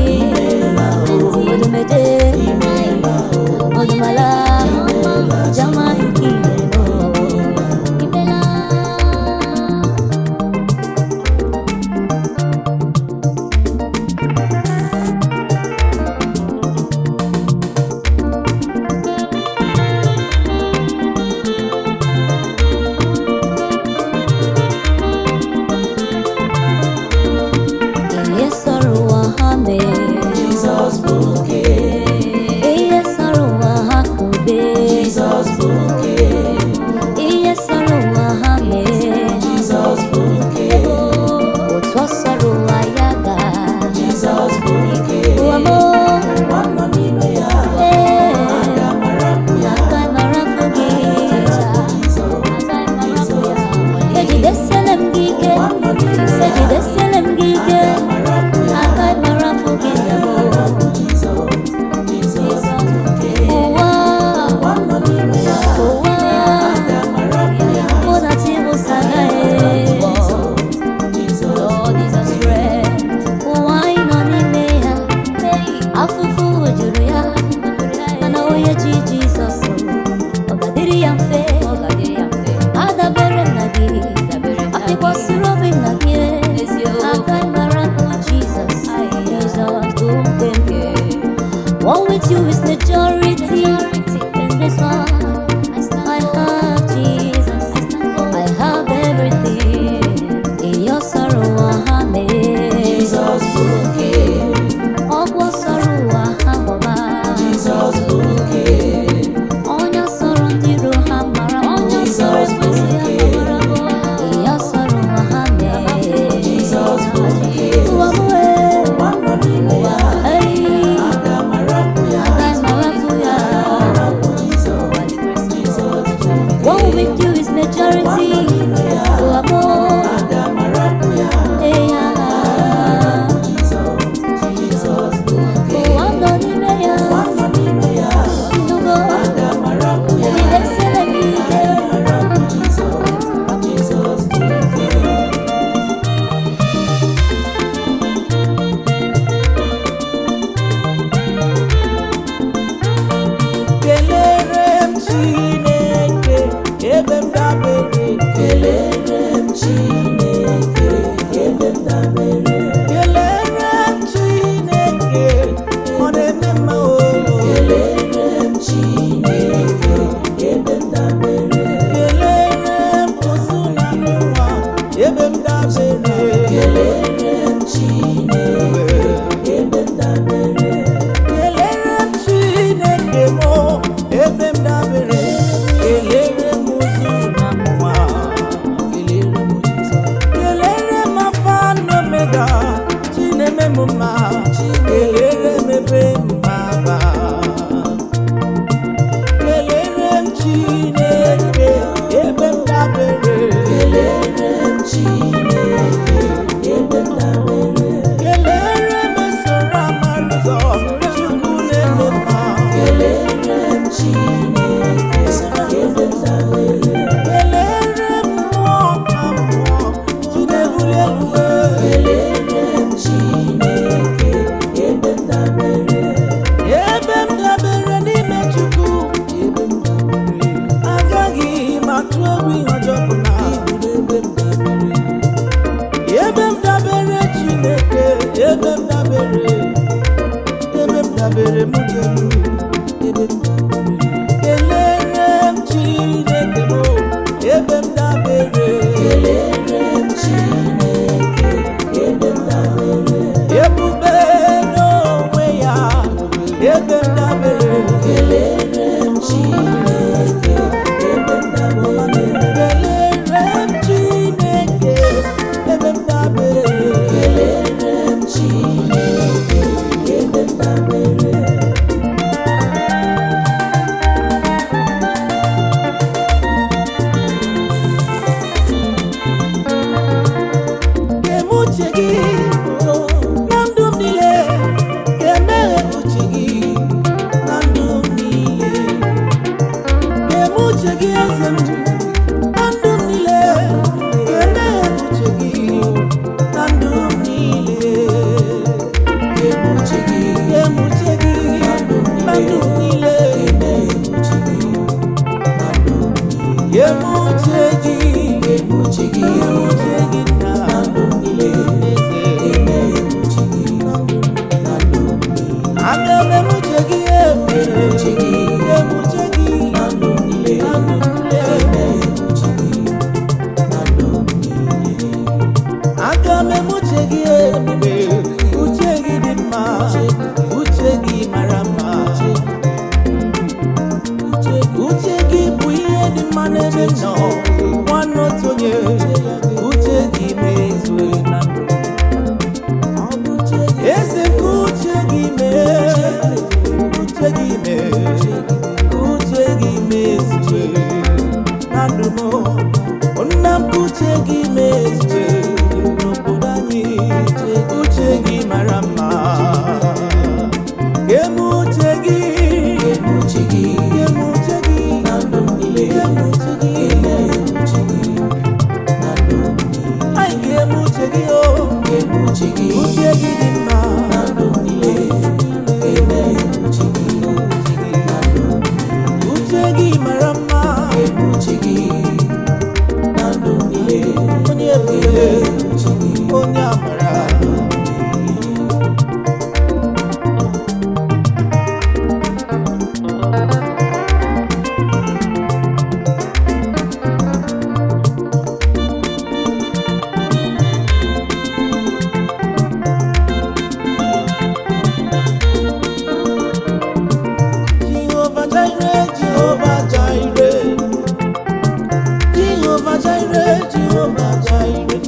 S2: Odumede, Odumala, Jama Ikiremo, Ibela.
S3: Jesus bouquet, Jesus bouquet, Jesus bouquet, Jesus bouquet. Wano nimea, aga marakuya,
S2: one with you is majority. In this one, I have Jesus. I have everything. In your sorrow, I have me.
S3: Jesus bouquet,
S2: Ogwo sorrow, I have Baba.
S3: Jesus bouquet,
S2: On your sorrow, Ndiro Hamara. On your sorrow, in your sorrow, I have me.
S3: Jesus bouquet. Wano nimea, aga marakuya,
S2: one with you is majority.
S3: aga marakuya, Jesus bouquet. Wano nimea, aga marakuya, Jesus bouquet.
S1: Kelere m Chineke, ebe m dabere.
S3: Kelere m Chineke, ebe m dabere.
S1: Kelere m Chineke, ọ na-eme mma o.
S3: Kelere m Chineke, ebe m dabere.
S1: Kelere m ụzụ na nwa, ebe m dabere.
S3: Kelere m Chineke, ebe m dabere.
S1: Kelere m Chineke mụ, ebe m dabere. Kelere m ụzụ na nwa.
S3: Kelere m Jizọs.
S1: Kelere m Alfa na Omega, Chi na-eme m mma. Kelere m ebe m gbaba. Kelere m Chineke, ebe m dabere.
S3: Kelere m Chineke, ebe m dabere.
S1: Kelere m soro amara ụzọ, Chukwu na-eme mma.
S3: Kelere m Chineke, ebe m dabere.
S1: Kelere m mmụọ na mmụọ, Chi na-ebuli ebube.
S3: Kelere m Chineke, ebe m dabere.
S1: Ebe m dabere n'ime Chukwu,
S3: Ebe m dabere.
S1: agaghị m atụ egwu ihe ọjọọ ọbụla.
S3: Ebe m dabere.
S1: Ebe m dabere Chineke, ebe m dabere. Ebe m dabere m dị elu.
S3: Ebe m dabere.
S1: Kelere m Chineke m, ebe m dabere.
S3: Kelere m Chineke, ebe m dabere.
S1: Ebube n'onwe ya, ebe m dabere.
S3: Kelere m Chineke, ebe m dabere.
S1: Kelere m Chineke, ebe m dabere.
S3: Kelere m Chineke,
S1: aga m emuche gị emuche gị emuche gị
S3: na ndụ m niile
S1: na ndụ m niile
S3: emuche gị na ndụ m niile
S1: aga m emuche gị ebube uche gị dị mma uche gị mara mma uche gị bụ ihe dị mma n'ebe m nọ nwanne otu onye uche gị mezue na ndụ eze nke uche gị mee uche gị mee uche gị mezue na ndụ m nna m uche gị mezue n'obodo anyị uche gị mara mma emuche gị
S3: emuche gị
S1: emuche gị
S3: na ndụ m niile
S1: emuche gị
S3: emuche gị na ndụ m niile
S1: anyị ga-emuche gị o
S3: emuche gị
S1: uche gị dị mma
S3: na ndụ m niile emuche gị na ndụ m niile
S1: uche gị mara mma
S3: emuche gị na ndụ m niile
S1: onye ebube
S3: emuche gị
S1: onye amara Jehovah Jireh, Jehovah Jireh, Jehovah Jireh, Jehovah Jireh,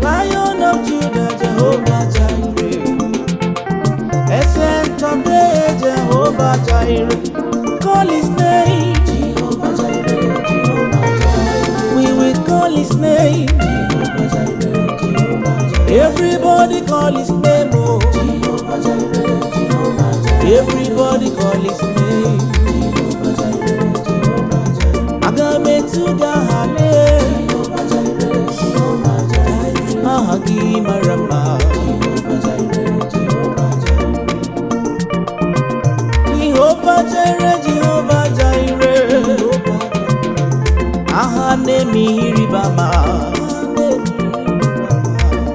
S1: Lion of Judah, Jehovah Jireh, Essence of Days, Jehovah Jireh, call His name,
S3: Jehovah Jireh Jehovah Jireh
S1: we will call His name,
S3: Jehovah Jireh Jehovah Jireh
S1: everybody call His name, oh,
S3: Jehovah Jireh Jehovah Jireh
S1: everybody call His name,
S3: Jehovah Jireh Jehovah Jireh
S1: Agametuga Hale,
S3: Jehovah Jireh Jehovah Jireh
S1: aha gị mara mma.
S3: Jehovah Jireh Jehovah Jireh
S1: Jehovah Jireh, Jehovah Jireh, aha na-eme ihe ịrịba ama.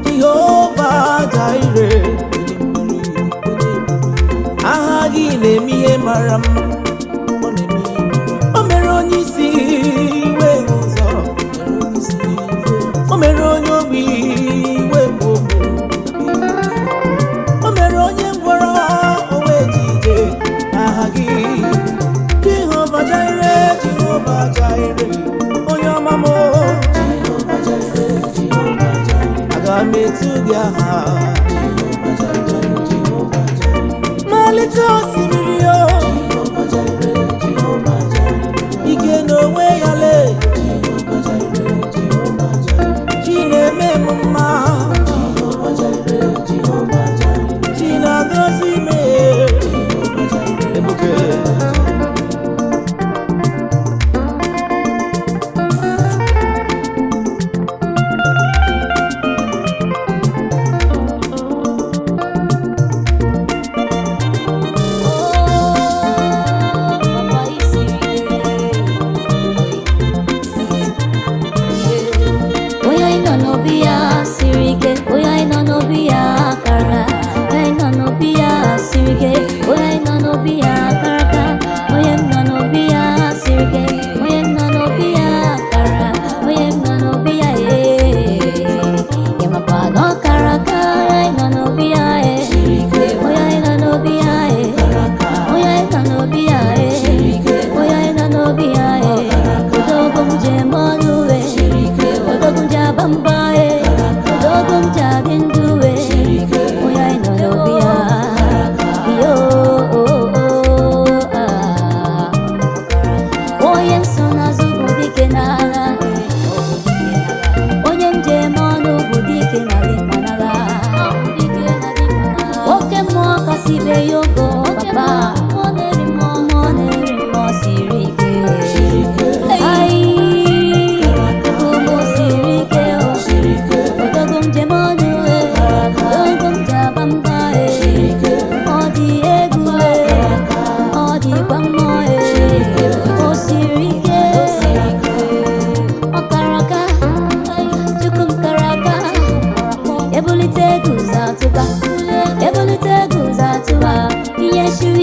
S1: Jehovah Jireh, aha gị na-eme ihe mara mma. O mere onye isi wee hụ ụzọ, o mere onye ogbi wee bụ ogbi, o mere onye ngwọrọ o wee ji ije aha gị. Jehovah Jireh, Jehovah Jireh, onye ọma m,
S3: Jehovah Jireh Jehovah Jireh
S1: aga m etu gị aha.
S3: Jehovah Jireh Jehovah Jireh
S1: Malite osimiri o,
S3: Jehovah Jireh Jehovah Jireh
S1: ike n'onwe ya lee,
S3: Jehovah Jireh Jehovah Jireh
S1: chi na-eme m mma,
S3: Jehovah Jireh Jehovah Jireh
S1: chi na-agọzi m
S3: Jehovah Jireh
S1: ebuke.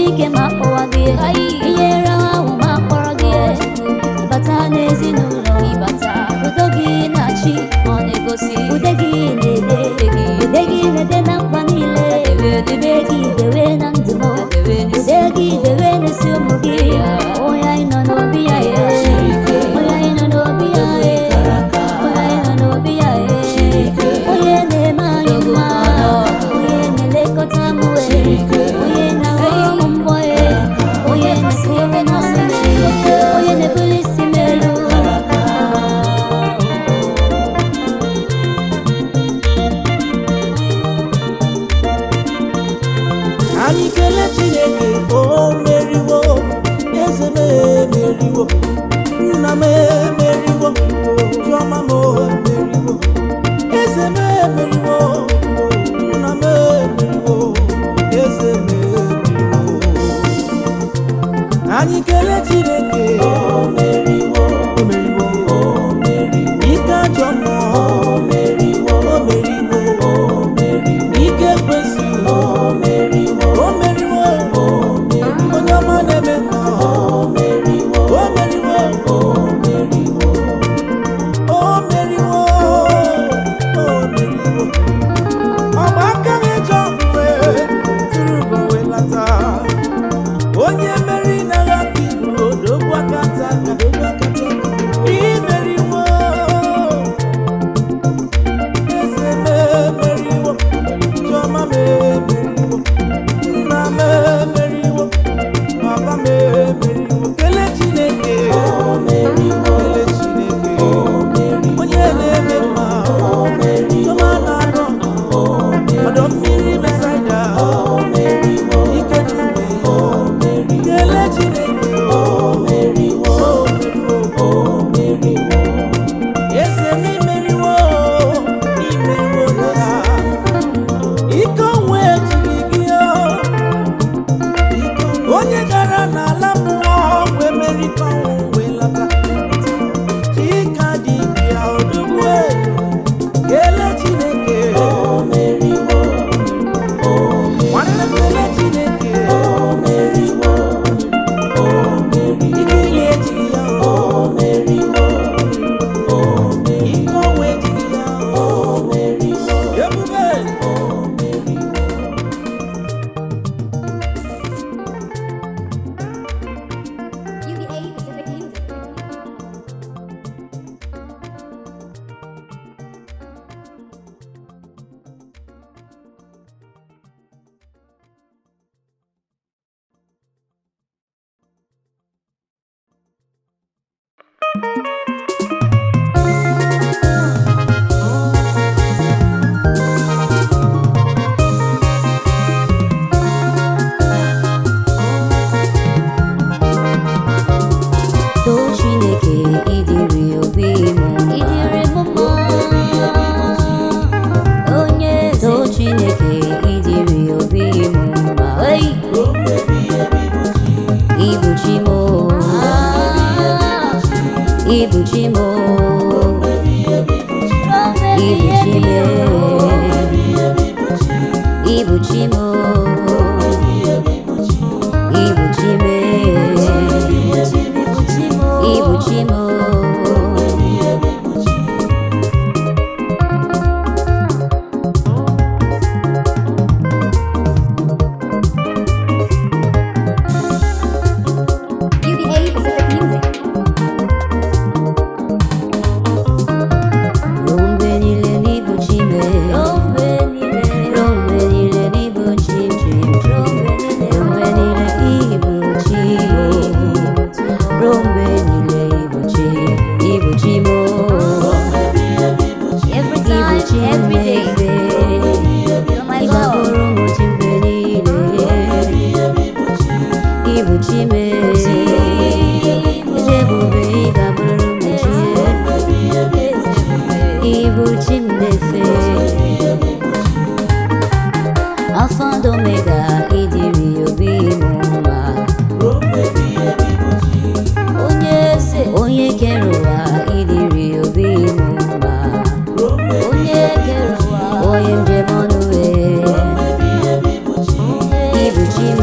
S2: ike ma akpọwa gị ihe raha ahụ ma akpọrọ gị ịbata n'ezinụlọ ịbata udo gị na-achị ọ na-egosi ude gị na-ede na mkpa niile ude gị dewe na ndụ m ude gị dewe n'isi ụmụ gị onye anyị nọ n'obi ya onye anyị nọ n'obi ya onye anyị nọ n'obi ya onye na-eme anyị mma onye na-elekọta m onye na-ahụ m mbọ onye na-esiri na onye na-ebuli isi m elu
S1: anyị kelee Chineke o meriwo eze m emeriwo nna m emeriwo chiọma m emeriwo eze m emeriwo nna m emeriwo eze m emeriwo anyị kelee Chineke o meriwo ike ajọ mmụọ o meriwo ike ekwesị o meriwo onye ọma na-eme mma o meriwo ọgba aka na-eje ọgwụwe tụrụ ugo wee lata onye meri n'agha ka ibu odogwu aka taa imeriwo eze m emeriwo chiọma m emeriwo nna m emeriwo papa m emeriwo kelee Chineke kelee Chineke onye na-eme mma chiọma na-arọ ọdọ mmiri Besaida ike dube kelee Chineke eze m imeriwo ya ike onwe ejighị gị onye gara n'ala mmụọ wee merite ọnwụ wee lata chika dị ya odogwu kelee Chineke nwanne m kelee Chineke ike ihe ejighị ya ike onwe ejighị ya ebube
S2: UBA Pacific Music. Too Chineke ịdịrị obi m mma onye too Chineke ịdịrị obi m mma ibuchi m ibuchi m ibuchi m ibuchi m ibuchi m ibuchi m UBA Pacific Music. Rombe niile n'ibuchi m rombe niile n'ibuchi m rombe niile ibuchi rombe niile ibuchi m every time every day you're my God ibuchi mgbe niile ibuchi m ejebube ịgabụrụ m ibuchi m na-efe Alpha and Omega ịdịrị obi m mma onye kere ụwa ịdịrị obi m mma onye kere ụwa onye njem ọnụ ibuchi m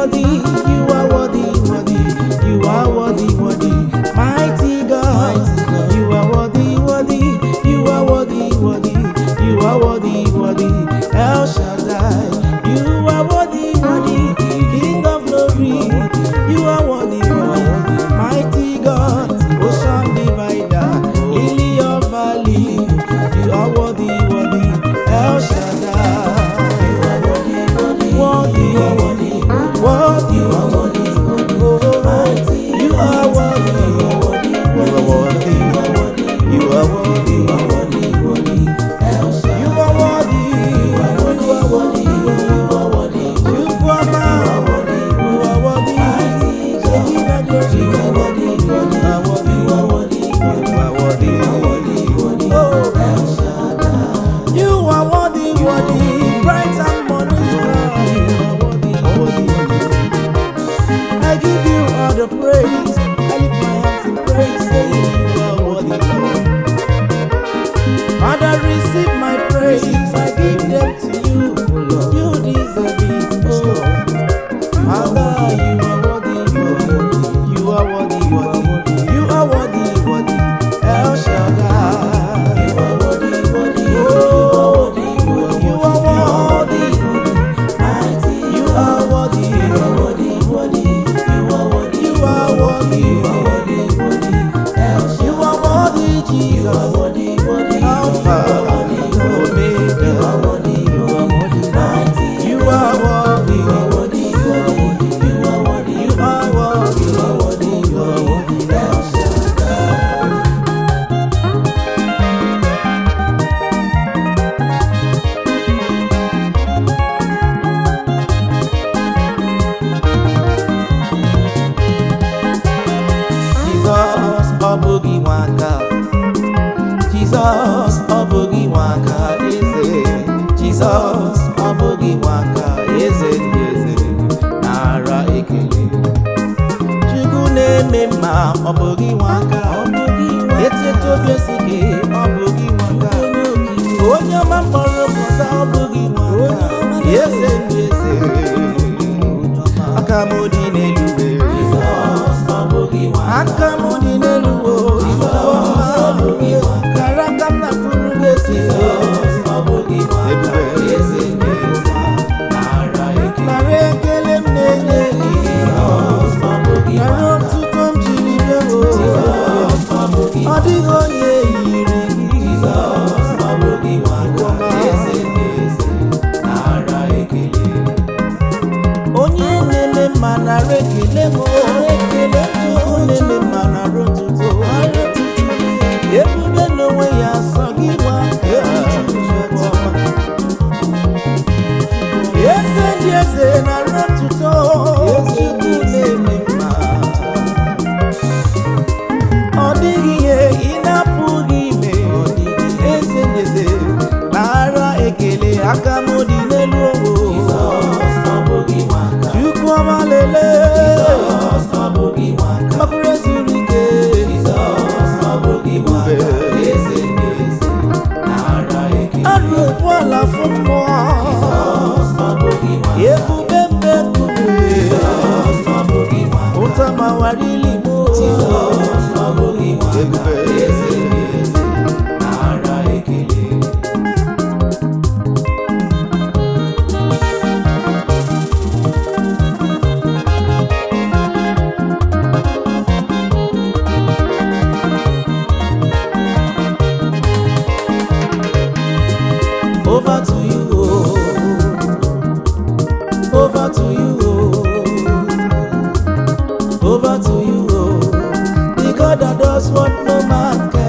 S1: worthy, you are worthy, worthy, you are worthy, worthy, mighty God, you are worthy, worthy, you are worthy, worthy, you are worthy, worthy, El Shaddai, you are worthy, worthy, King of glory, you are worthy, worthy, mighty God, ocean divider, lily of valley, you are worthy, worthy, El Shaddai, you are worthy, worthy, worthy, worthy, you are worthy, mighty, you are worthy, you are worthy, you are worthy, you are worthy, El Shaddai, you are worthy, you are worthy, you are worthy, you are worthy, you are worthy, mighty, you are worthy, you are worthy, you are worthy, you are worthy, you are worthy, oh El Shaddai, you are worthy, worthy, bright and morning star, you are worthy, worthy. I give you all the praise, I lift my hands in praise, saying you are worthy, Lord. Father, receive my praise, I give them to you, Lord. You deserve it, oh. Father, you are worthy, you are worthy, you are worthy, worthy, El Shaddai. You are worthy, worthy, oh. You are worthy, mighty. You are worthy, you are worthy, you are worthy, you are worthy, El Shaddai. You are worthy, Jesus. You are worthy, Alpha, Omega. You are worthy, mighty. You are worthy, you are worthy, you are worthy, you are worthy, El Shaddai. Jesus, ọ bụghị nwaka. Jesus, ọ bụghị nwaka eze. Jesus, ọ bụghị nwaka eze ndị eze nara ekele. Chukwu na-eme mma, ọ bụghị nwaka. Eteto obi osike, ọ bụghị nwaka. Onye ọma mkpọrọ pụta, ọ bụghị nwaka. Eze ndị eze aka m dị n'elu aka m dị n'elu kara aka m na-apụrụ esi nara ekele m na-enye nara otuto m jiri bịa ọ dịghị onye yiri onye na-eme mma nara ekele m Chukwu na-eme mma nara otuto ebube n'onwe ya sọ gị gba eze ndị eze nara otuto Chukwu na-eme mma ọ dịghị ihe ị na-apụghị ime eze ndị eze nara ekele aka m dị n'elu owo Chukwu ọma lelee mkpụrụ ezuru ike arụ okwu ala fụ mmụọ ebube mmekume ụta ma warili mo ebube over to you, over to you, over to you, the God that does what no man can.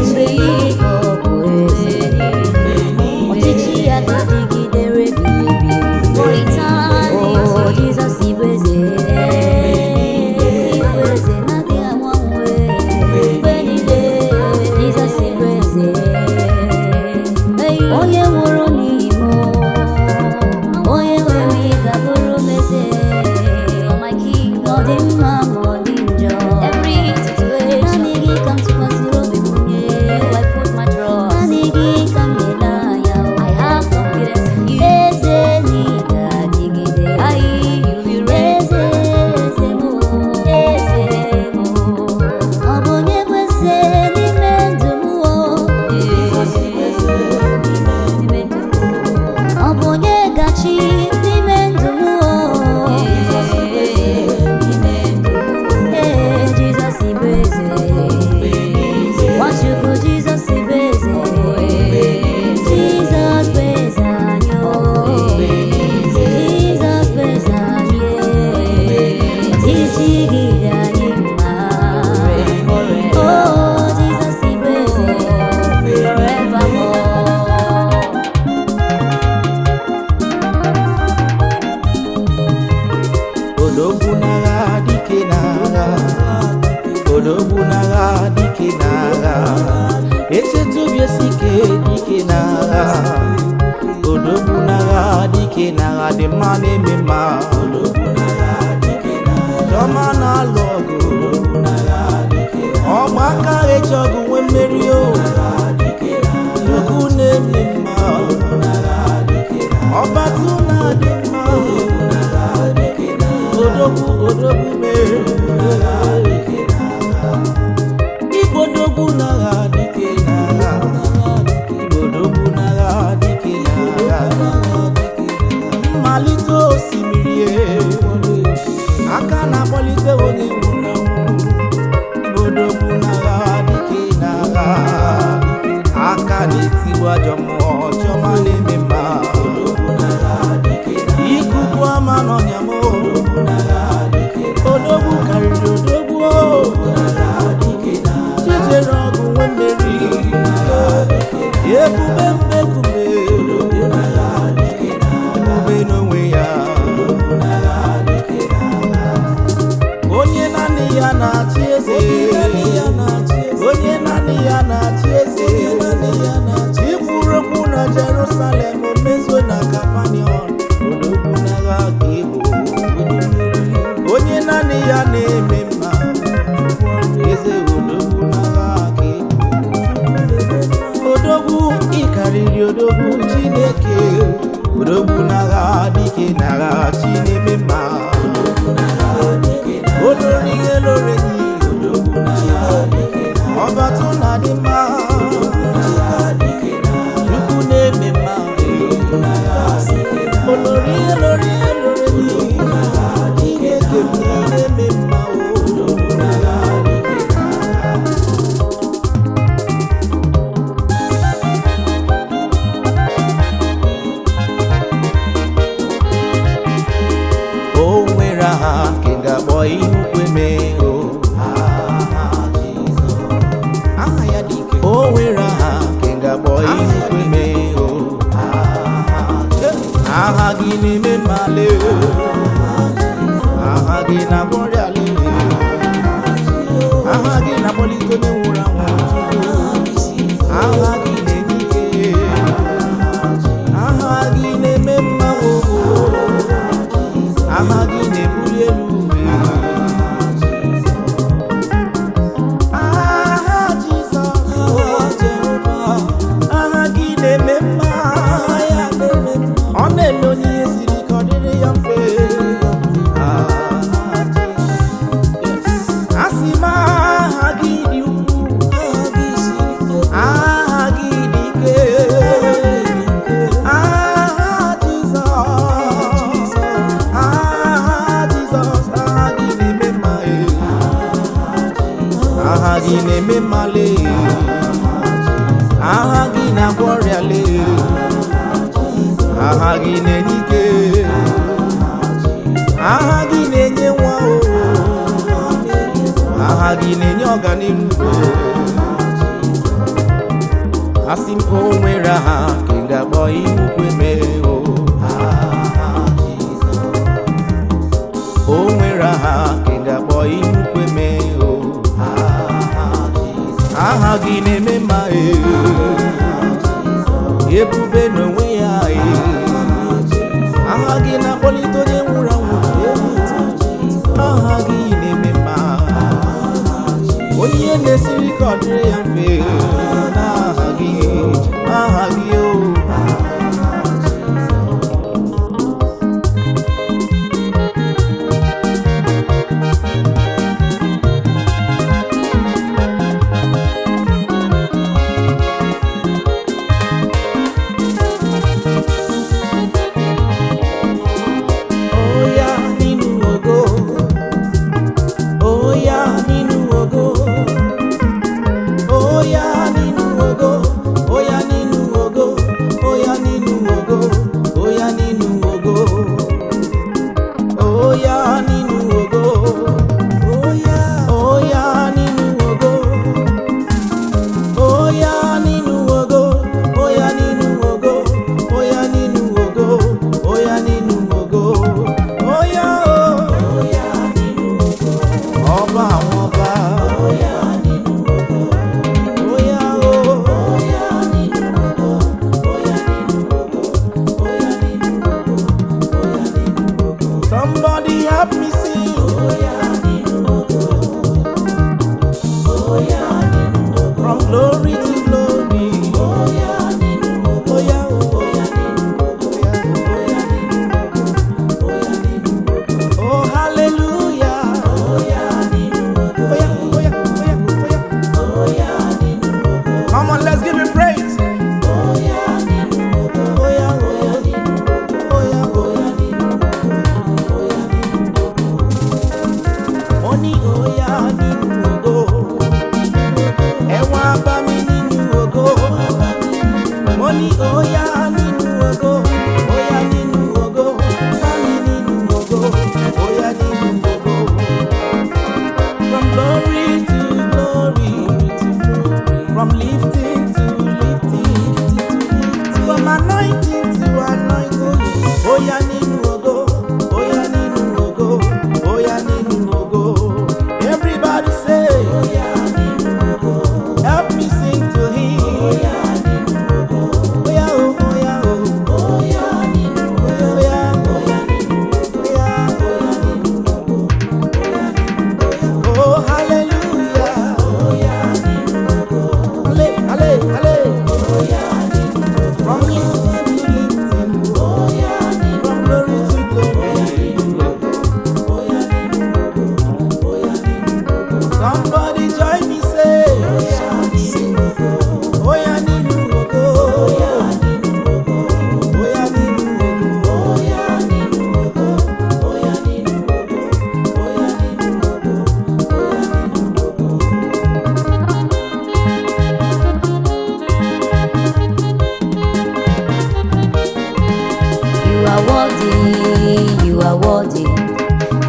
S2: mgbe ihe ka ọ bụ eze ọchịchị ya ga-adịgidere ebighị ebi for eternity. Oh, Jesus bụ eze ịbụ eze na-adịghị agbanwe mgbe niile. Jesus bụ eze onye nwụrụ n'ihi m, onye nwere ike ga-abụrụ m eze. My king, ọ dị mma ma ọ dị njọ, every situation naanị gị ka m tụkwasịrị obi m nye. I put my trust naanị gị ka m na-ele anya. I have confidence in you. Eze na ị ga-adịgide, you will reign. Eze m, eze m, ọ bụ onye bụ eze n'ime ndụ m. Ọ bụ onye gachi n'ime ndụ m. Jesus bụ eze, Nwachukwu Jesus bụ eze, Jesus bụ eze anyị, Jesus bụ eze anyị, ọchịchị gị dị anyị mma. Oh, Jesus bụ eze forevermore.
S1: Odogwu n'agha dike n'agha, odogwu n'agha dike n'agha, echetubi esike dike n'agha, odogwu n'agha dike n'agha, dị mma na-eme mma, chiọma na-alụ ọgụ, ọgba aka eji ọgụ nwee mmeri. O odogwu na-eme mma, ọbatu na-adị mma, odogwu mere ibodogwu n'agha dike n'agha, ibodogwu n'agha dike n'agha, mmalite osimiri aka na-akpọlite onye nwụrụ anwụ. Ibodogwu n'agha dike n'agha, aka na-etigbu ajọ mmụọ, chiọma na-eme mma, ikuku ama n'ọnya m. Odogwu karịrị odogwu, chijere ọgụ nwee mmeri, ebube mfekume, ebube n'onwe ya, onye naanị ya na-achị eze, onye naanị ya na-achị eze, ikwuru okwu na Jerusalem, omezuo na Kapanọm. Odogwu n'agha ka ịbụ onye naanị ya na-eme mma, eze odogwu n'agha ka ịbụ. Odogwu ịkarịrị odogwu Chineke, odogwu n'agha dike n'agha, chi na-eme mma, olori elorenyi, ọbatụ na-adị mma, Chukwu na-eme mma, olori elorenyi, Chineke m na-eme mma. O nwere aha nke ga-akpọ ihe ukwe mee, aha ya dị ike. O nwere aha nke ga-akpọ ihe ukwe mee, aha gị na-eme mmale, aha gị na-agwọ ọrịa, aha gị na-akpọlite onye nwụrụ anwụ, aha gị na-enye ike, aha gị na-eme mma, aha gị na-ebuli elu ume. Aha Jizọs, aha gị na-eme mma, ọ na-eme onye ihe siri ike ọ dịrị ya mfe. Asị m aha gị dị ukwuu, aha gị dị ike, aha Jizọs, aha Jizọs, aha gị na-eme mma, aha gị na-eme mmale, aha gị na-agwọ ọrịa, aha gị na-enye ike, aha gị na-enye nwa, aha gị na-enye ọganihu. asị m o nwere aha ka ị ga-akpọ inukwe mee o. O nwere aha ka ị ga-akpọ inukwe mee o. Aha gị na-eme mma ebube n'onwe ya aha gị na-akpọlite onye nwụrụ anwụ aha gị na-eme mma onye na-esiri ka ọ dịrị ya mfe n'aha gị o.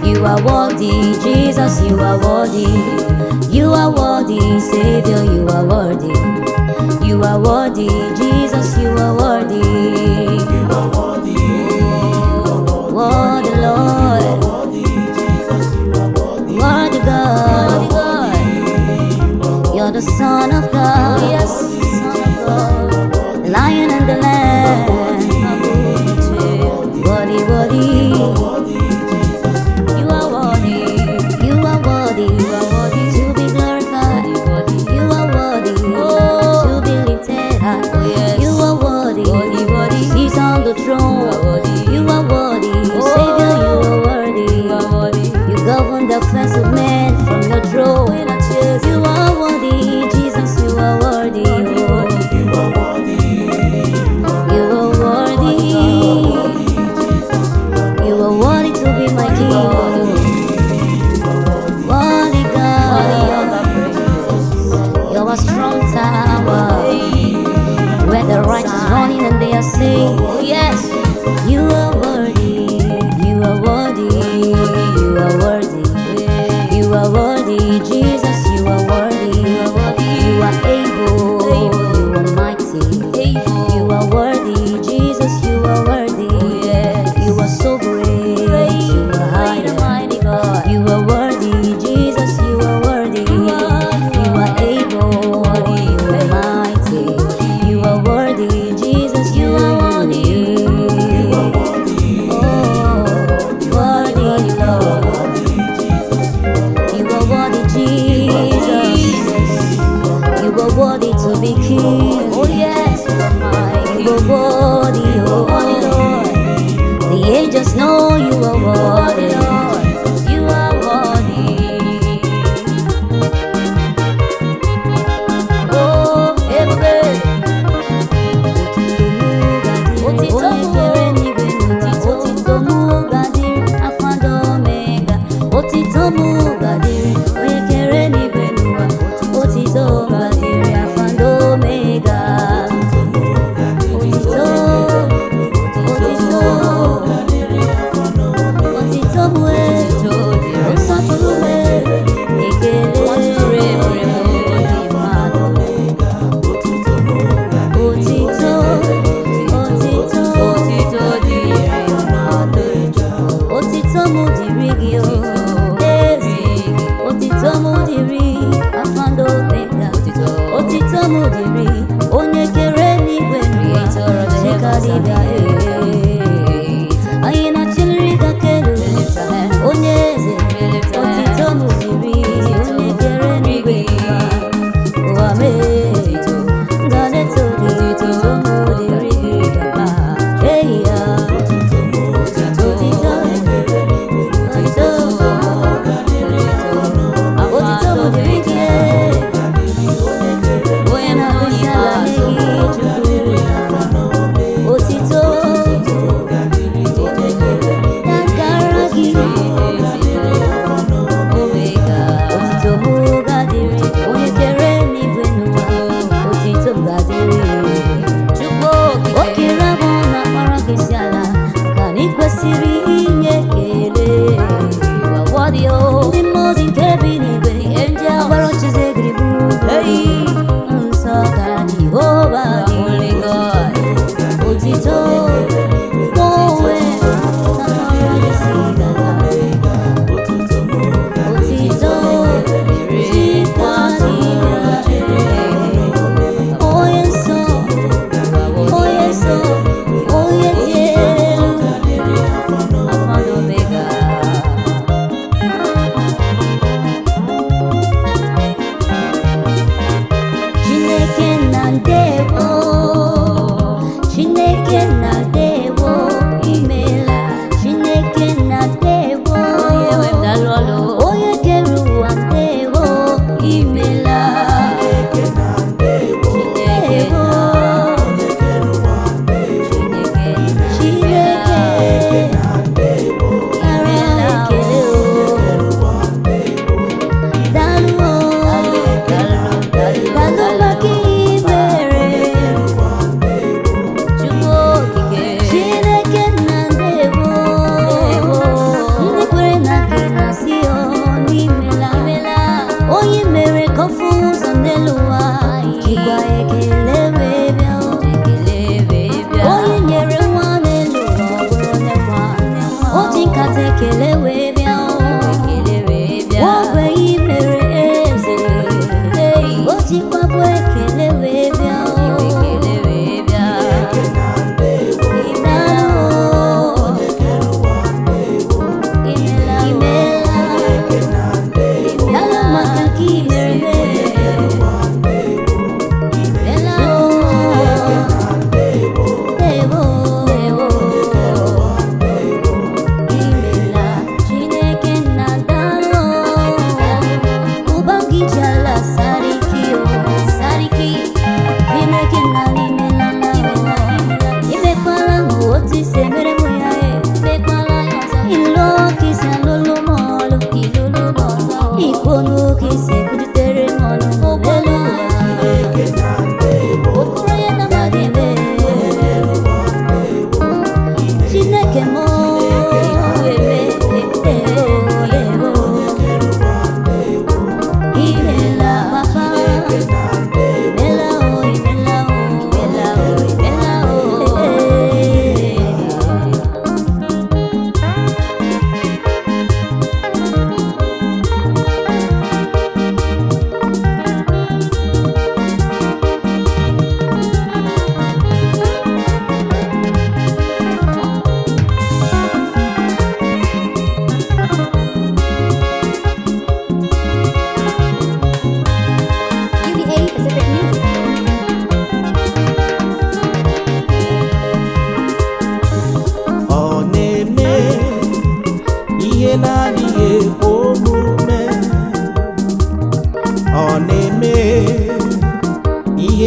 S2: You are worthy, Jesus, you are worthy. You are worthy, Savior, you are worthy. You are worthy, Jesus, you are worthy.
S3: You are worthy,
S2: Worthy, Lord.
S3: worthy, Jesus, you are worthy.
S2: Worthy God. You're the Son of God. Yes, Son of God. The Lion and the Lamb. Worthy, worthy. You are worthy. You are worthy. You are worthy to be glorified. You are worthy to be lifted high. You are worthy. He's on the throne. You are worthy. Savior, you are worthy. You govern the affairs of men from your throne. You are worthy, Jesus, you are worthy.
S3: You are worthy,
S2: You are worthy. You are worthy to be my King. Worthy God. You're a strong tower where the righteous run in and they are saved. Yes, you are worthy. You are worthy. You are worthy. You are worthy, Jesus. You are worthy. You are able. You are mighty. are worthy to be king. Oh yes, you are mine. You are worthy, oh Lord. The angels know you are worthy, Lord. You are worthy. Oh, every onye kere n'igwe chekadibia anyị na-achịrị ga kelu onye eze otito m dịrị onye kere n'igwe ụwa mee ga-eto gị otito m dịrị gị papa ehi ya otito otito m dịrị gị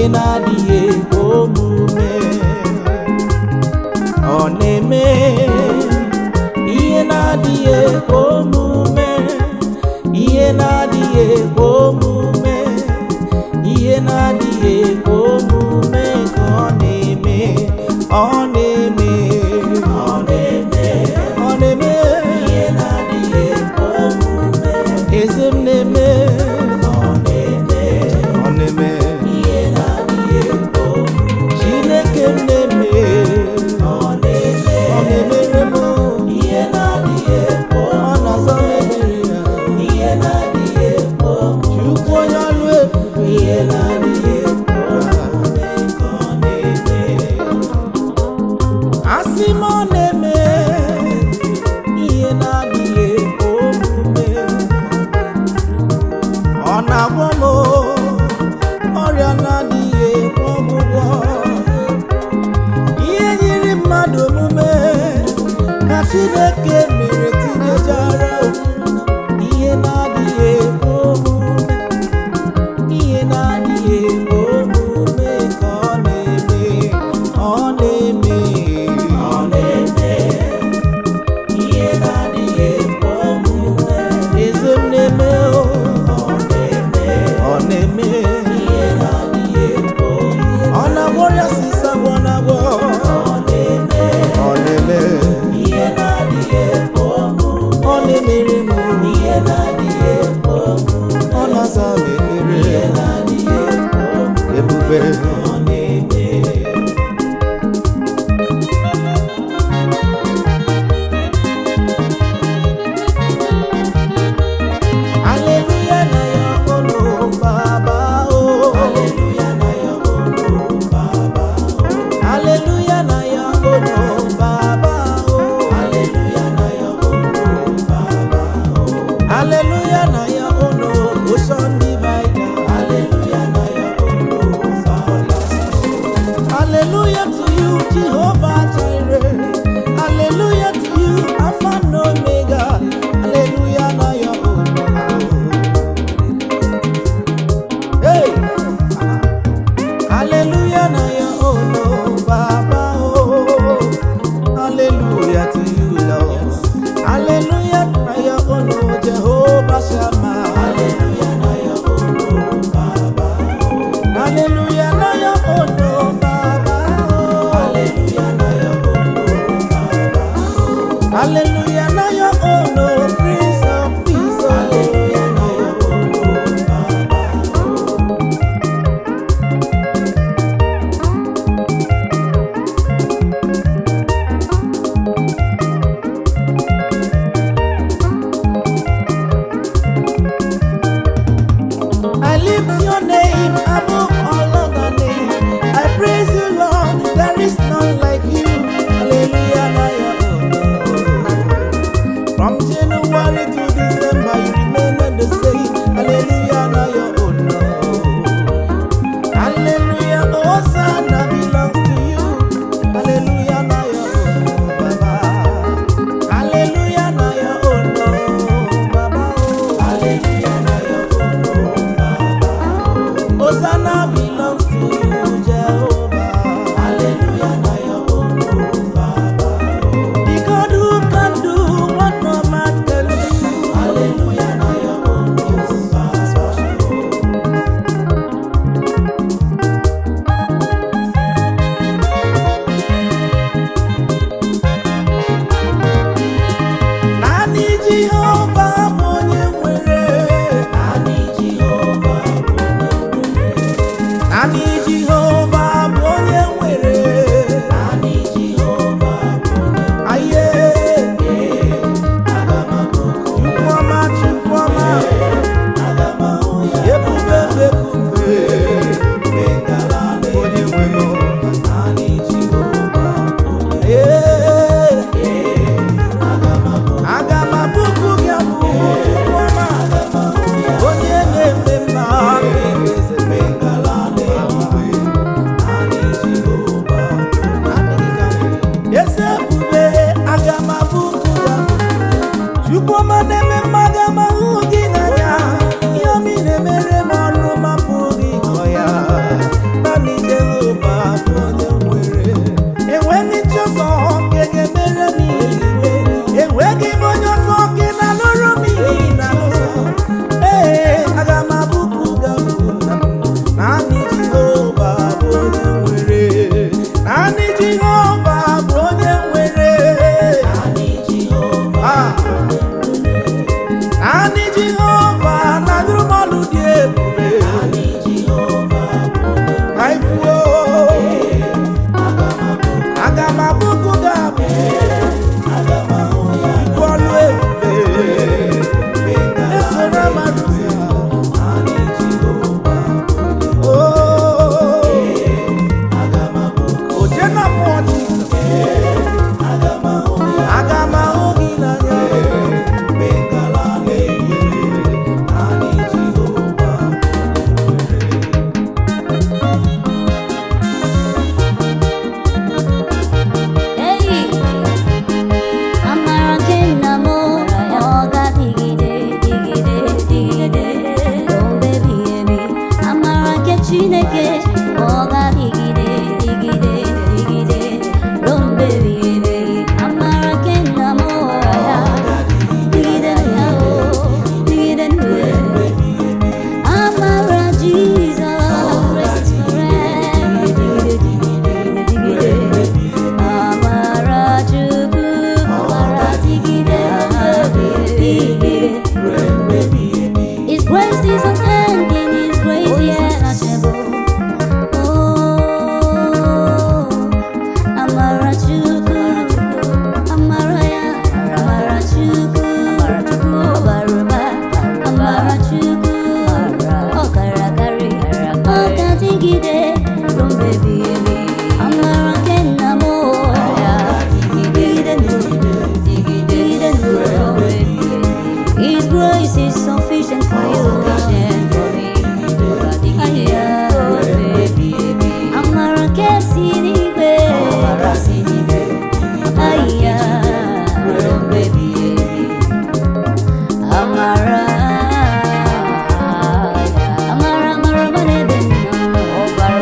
S1: ihe na-adịghị ekwe omume. Ọ na-eme ihe na-adịghị ekwe omume, ihe na-adịghị ekwe omume, ihe na-adịghị ekwe omume ka ọ na-eme, ọ na-eme, ọ na-eme, ọ na-eme ihe na-adịghị ekwe omume. Eze m na-eme, ọ na-eme, ọ na-eme ihe na-adịghị ekwe omume. Chineke m na-eme, ọ na-eme, ọ na-emere m ihe na-adịghị ekwe omume. Ọ na-aza m ebere ya ihe na-adịghị ekwe omume. Chukwu onye ọlụ ebube ihe na-adịghị ekwe omume ka ọ na-eme. Asị m ọ na-eme ihe na-adịghị ekwe omume. Ọ na-agwọ m ọrịa na-adịghị ekwe ọgwụgwọ. Ihe nyiri mmadụ omume ka Chineke mere tinyejara ihe na-adịghị ekwe omume, ihe na-adịghị ekwe omume ka ọ na-eme, ọ na-eme, ọ na-eme ihe na-adịghị ekwe omume. Eze m na-eme, ọ na-eme, ọ na-eme ihe na-adịghị ekwe omume. Ọ na-agwọ ọrịa sisa gwọ na-agwọ, ọ na-eme, ọ na-eme ihe na-adịghị ekwe omume. Ọ na-emere m ihe na-adịghị ekwe omume. Ọ na-aza m ekpere ihe na-adịghị ekwe omume. Ebube ọ na-eme. Hallelujah na ya ono Baba o. Hallelujah na ya ono Baba o. Hallelujah na ya ono Baba o. Hallelujah na ya ono Baba o. Hallelujah na ya ono Ocean Divider. Hallelujah na ya ono Baba o. Hallelujah to you Jehovah Jireh. Hallelujah to you Alpha and Omega. Hallelujah na ya ono. Hey! Hallelujah na ya ono Baba oh. Hallelujah to you Lord. Hallelujah na ya ono Jehovah Shammah. Hallelujah na ya ono Baba oh. Hallelujah na ya ono Baba oh. Hallelujah na ya ono Baba oh. Hallelujah na ya ono Prince of Peace. Hallelujah na ya ono Baba oh. I lift your name above all other names. I praise you, Lord. There is none like you. Hallelujah, na ya ono. From January to December, you remain the same. Hallelujah, na ya ono. Hallelujah, Hosanna belongs to you. Hallelujah, na ya ono, Baba. Hallelujah, na ya ono, Baba. Oh. Hallelujah, na ya ono, Baba. Hosanna belongs to you, Jehovah. Hallelujah, na ya ono, Baba. The God who can do what no man can do. Hallelujah, na ya ono, Baba. Naanị Jehova bụ onye nwere. Naanị Jehova bụ onye nwere. Naanị Jehova bụ onye nwere. Naanị Jehova bụ onye nwere. Aye. Aga m abụ Chukwuma, Chukwuma. Aga m ahụ ya. Ebube ebube. Megala onye nwere. Naanị Jehova bụ onye nwere. Aga m abụkụ gị abụ Chukwuma. Onye na-eme mma. Eze megala na-enwe. Jehova bụ onye nwere. Naanị Jehova bụ onye nwere. Naanị Jehova na-adụrụ m ọlụ dị ebube. Ka ifuo aga m abụkụ gị abụ ibu ọlụ ebube esoro mmadụ oje na mmụọ Jizọs aga m ahụ gị n'anya.
S2: Hey, amara nke nna m ọ ga-adịgide dịgide dịgide ruo mgbe ebighị ebi. Amara nke Chineke ọ ga-adịgide dịgide dịgide ruo mgbe ebighị ebi. Amara nke nna m ya dịgide ya dịgide ndụ. Amara Jizọs rests forever dịgide dịgide dịgide. Amara Chukwu amara dịgide dịgide. His grace is unending, His grace is unsearchable. Oh, amara Chukwu, amara ya, amara Chukwu, ọbara ụba, amara Chukwu, ọ kara akarị, ọ ga-adịgide ruo mgbe ebighị ebi. Amara nke nna m ya dịgide ndụ, dịgide ndụ ruo mgbe ebighị ebi. His grace is sufficient for you, sufficient for me. Dịgide ruo mgbe ebighị ebi. Amara nke si n'igwe, amara si n'igwe, ahịhịa ruo mgbe ebighị ebi. Amara, amara, amara, amara ebe m nọ, ọbara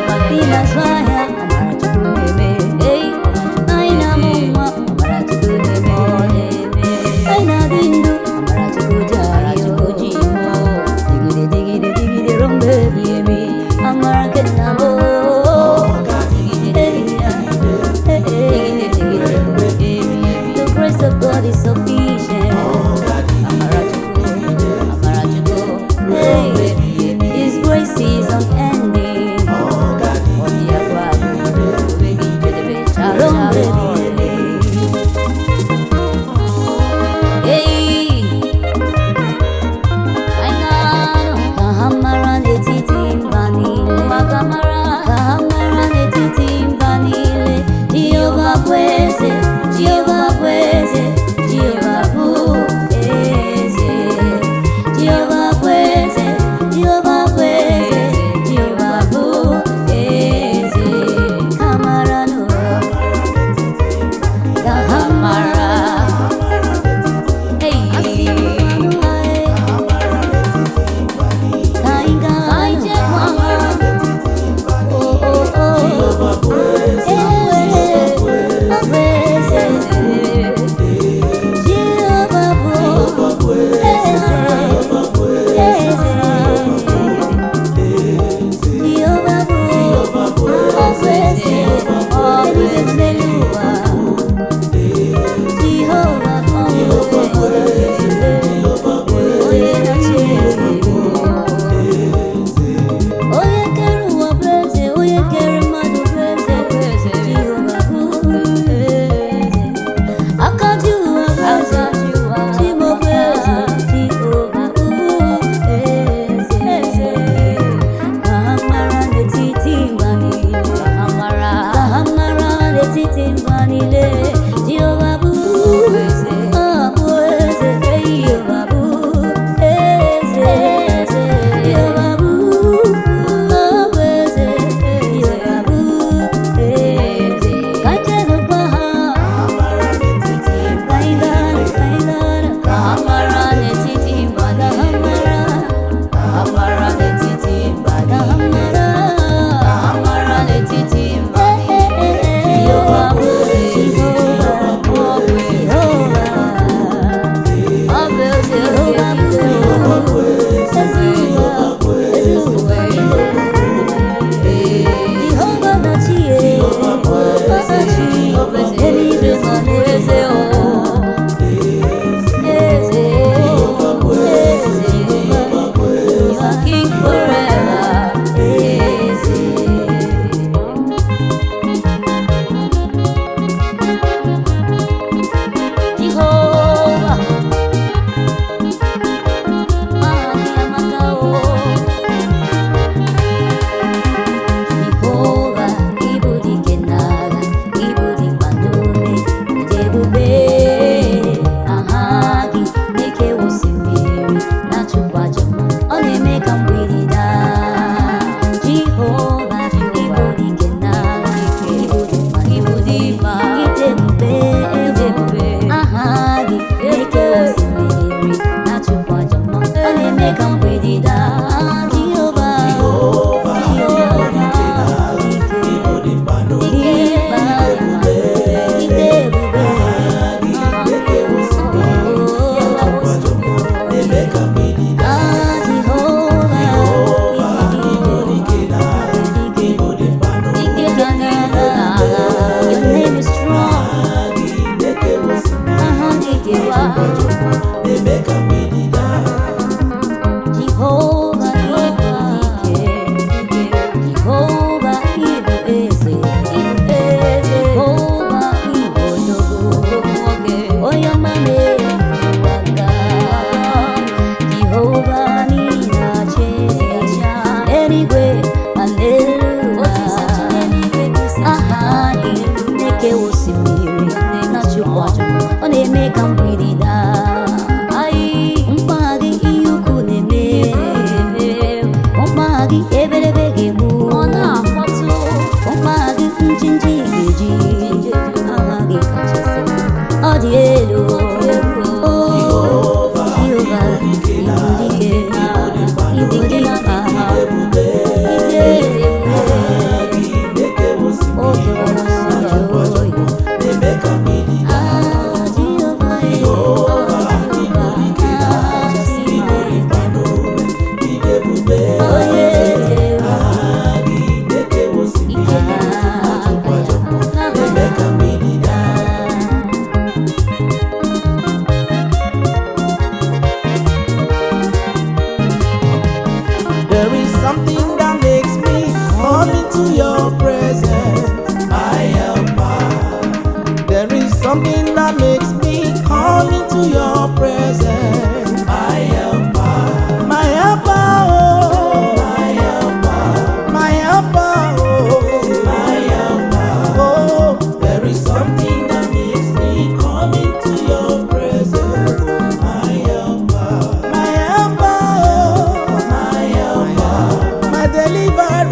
S1: into your presence, my helper. There is something that makes me come into your presence, my helper. My helper, oh, my helper. My helper, oh, my helper. Oh, there is something that makes me come into your presence, my helper. My helper, oh, my helper. My deliverer,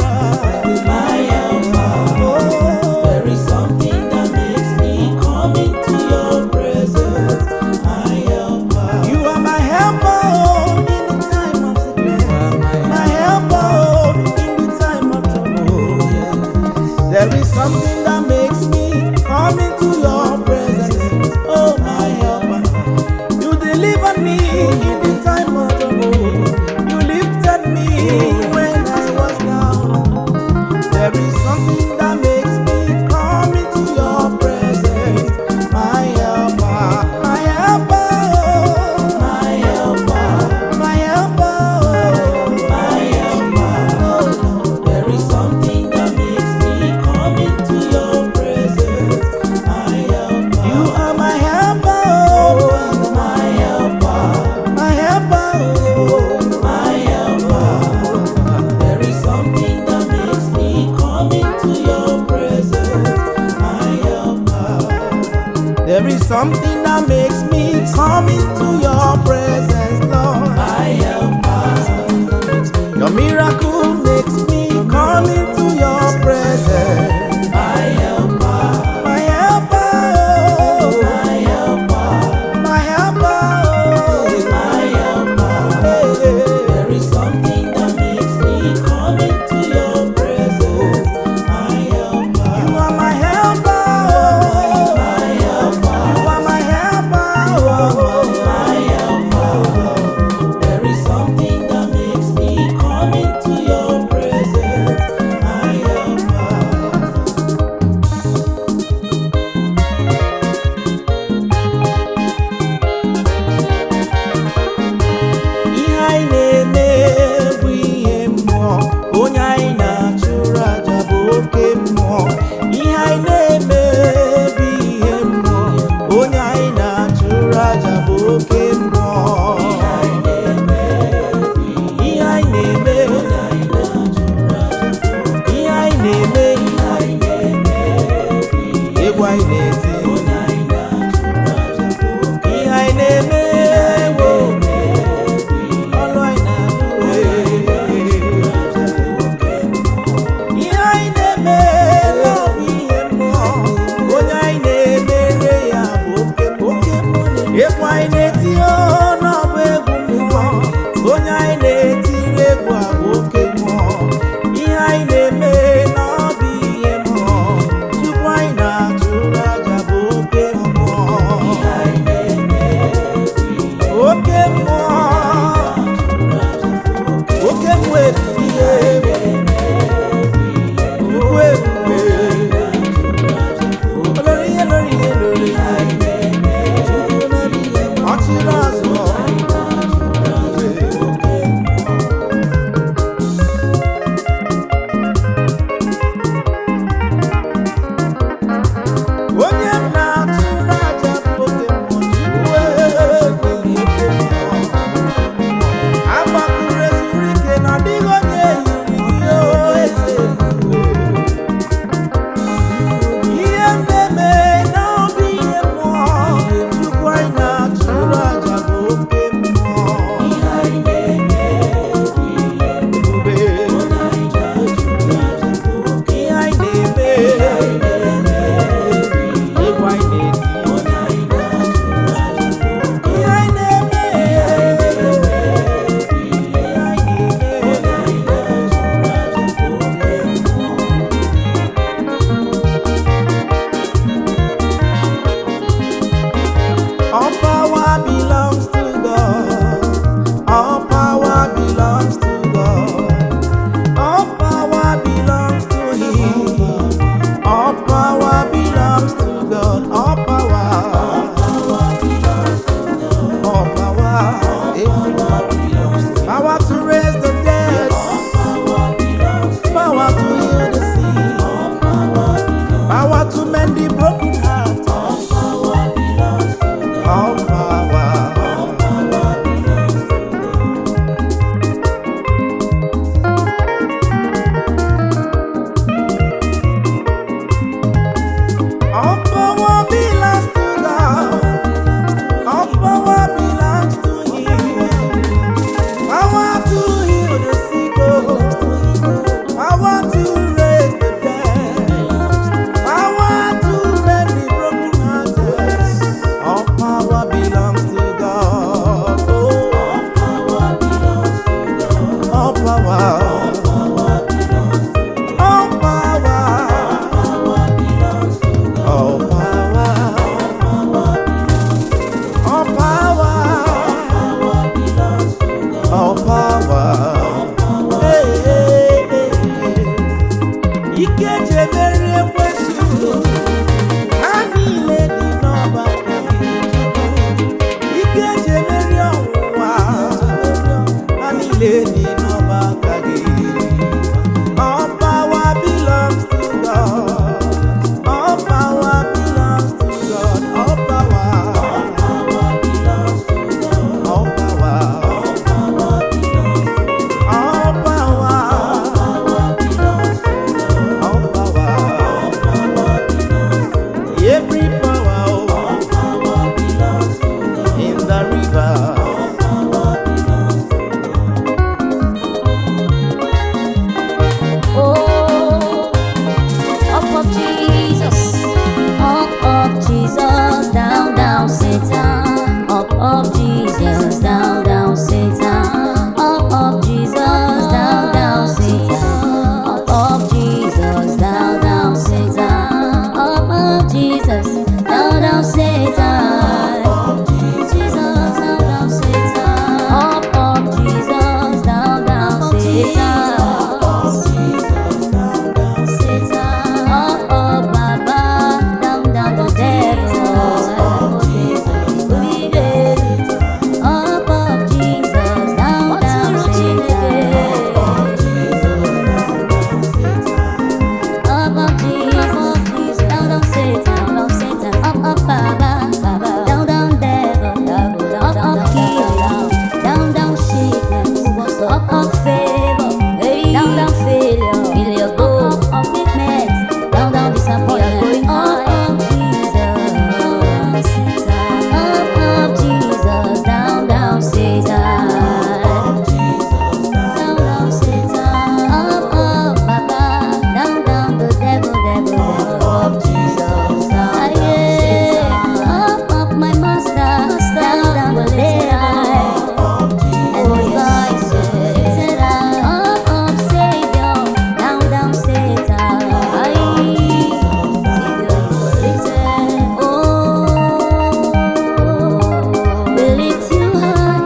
S1: my helper. Oh, there is something that makes me come into your presence, my helper. You are my helper, oh, in the time of sickness. My helper, oh, in the time of trouble. There is something that makes me come into your presence, oh, my helper. You delivered me in the time of trouble. You lifted me when I was down. There is something that makes me come into your presence, my helper. My helper, oh, my helper. My helper, oh, my helper. Oh, there is something that makes me come into your presence, my helper. You are my helper, oh, my helper. My helper, oh, my helper. There is something that makes me come into your presence, my helper. There is something that makes me come into your presence, Lord, my helper. Your miracle makes me come into your presence, my helper. My helper, oh, my helper. My helper, oh, my helper. There is something that makes me come into your presence, my helper. You are my helper, oh, my helper. You are my helper, oh, my helper. There is something that makes me come into your presence, my helper. Ihe anyị na-eme bụ ihe mmụọ, onye anyị na-achụrụ aja bụ oke mmụọ. Ihe anyị na-eme bụ ihe mmụọ, onye anyị na-achụrụ aja bụ oke mmụọ. Ihe anyị na-eme, ihe anyị na-eme, egwu anyị na-eti, ihe anyị na-eme, wo, ọlụ anyị na-alụ, ihe anyị na-eme bụ ihe mmụọ, onye anyị na-emere ya bụ oke mmụọ. Egwu anyị na-eti, ọ bụ egwu mmụọ, onye anyị na-etiri egwu a bụ oke mmụọ. Ihe anyị na-eme na ọ bụ ihe mmụọ, Chukwu anyị na-achụrụ aja ike ji emeri ekwensu ha niile dị n'ọba aka gị. Ike ji emeri ọnwụnwa ha niile dị n'ọba aka gị. All power belongs to God. All power belongs to God. All power. All power belongs to God. All power. All power. All power. Every power. In the river.
S2: Oh, up of Jesus, down, down, Satan. Up of Jesus, down, down, Satan. Up of Jesus, down, down, Satan. Up of Jesus, down, down, Satan. Up of Jesus, down, down, Satan. Jesus, down, down, Satan. Up of Jesus, down, down, Satan. Satan, up, up, Baba, down, down, the devil. Up, up, Jesus, down, down, Satan. Up, up, Jesus, down, down, Satan, up, up, Baba, down, down, devil, up, up, kingdom, down, down, sickness, up, up, favor, down, down, failure, up, up, weakness, down, down, disappointment, up, up, Jesus, up, up, Jesus, down, down, Satan. Down, down, Satan. Up, up, Baba. Down, down, the devil. Up, Jesus. Down, yeah. Up, up, my master. Down, down, the devil. And the voices. Up, up, Savior. Down, down, Satan. Savior, oh, we lift you high.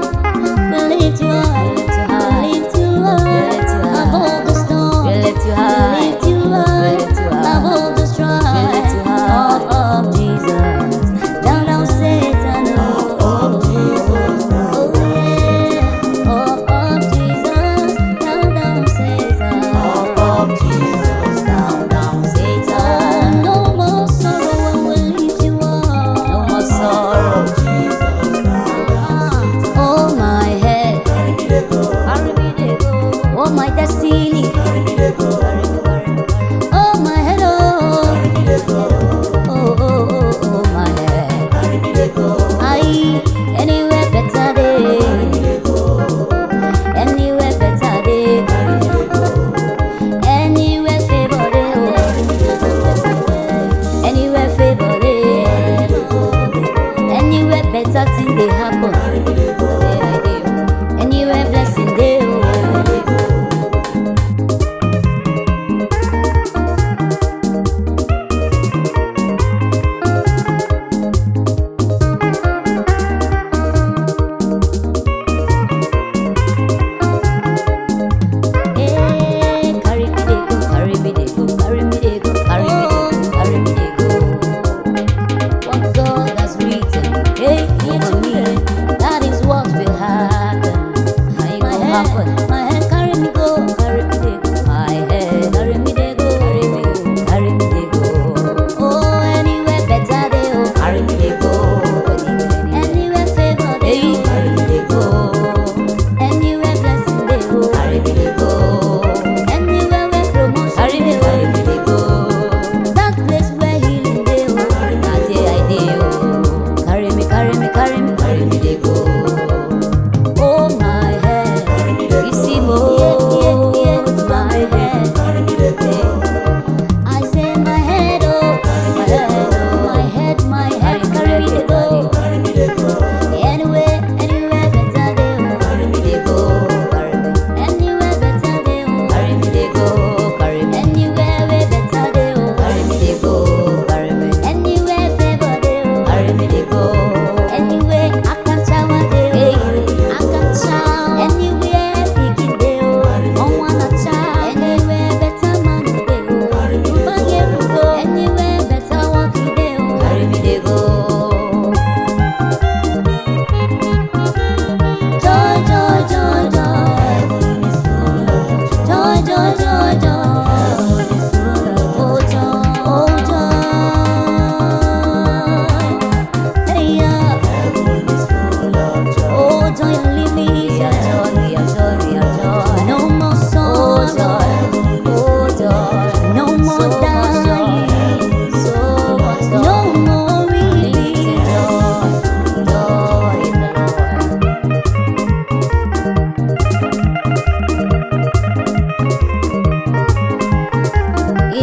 S2: We lift you high. We lift you high. Above the storm. We lift you high. We lift you high. Above the strife. Up, up, Jesus. Down, down, Satan. Oh, Jesus. Oh, yeah. Up, up, Jesus. Down, down, Satan. Up, up, Jesus. Down, down, Satan. No more sorrow when we lift you up. No more sorrow. Oh, my head. Carry me dey go. Oh, my destiny. Oh, my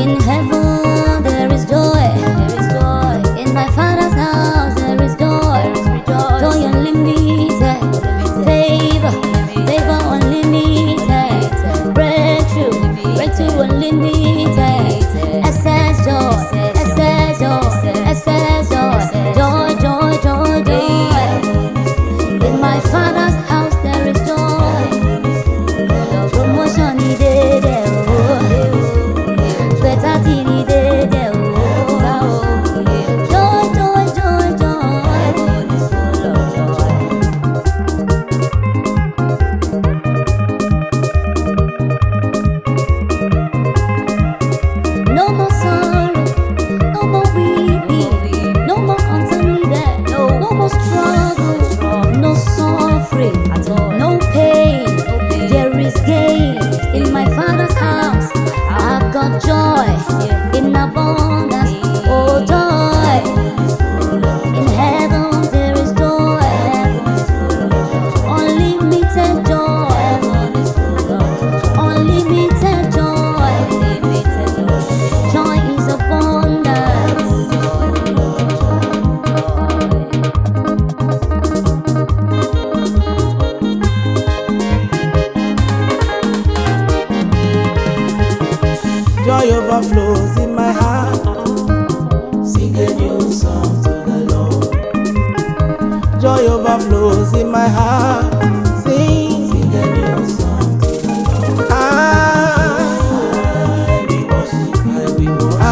S2: In heaven there is joy. In my Father's house there is joy. Joy unlimited. Favor unlimited. Breakthrough unlimited. Excess joy. Joy. In my Father's house there is joy. Promotion needed. Better thing needed. Joy. No more sorrow, no more weeping, no more untimely death, no more struggle, no suffering, no pain. There is gain in my Father's house. I've got joy in abundance. Oh, joy. In heaven there is joy. Unlimited joy. Unlimited joy. Joy is abundance.
S1: Joy overflows in my heart.
S3: Sing a new song to the Lord.
S1: Joy overflows in my heart. Sing.
S3: Sing a new song to the Lord.
S1: I
S3: We worship, we worship,
S1: I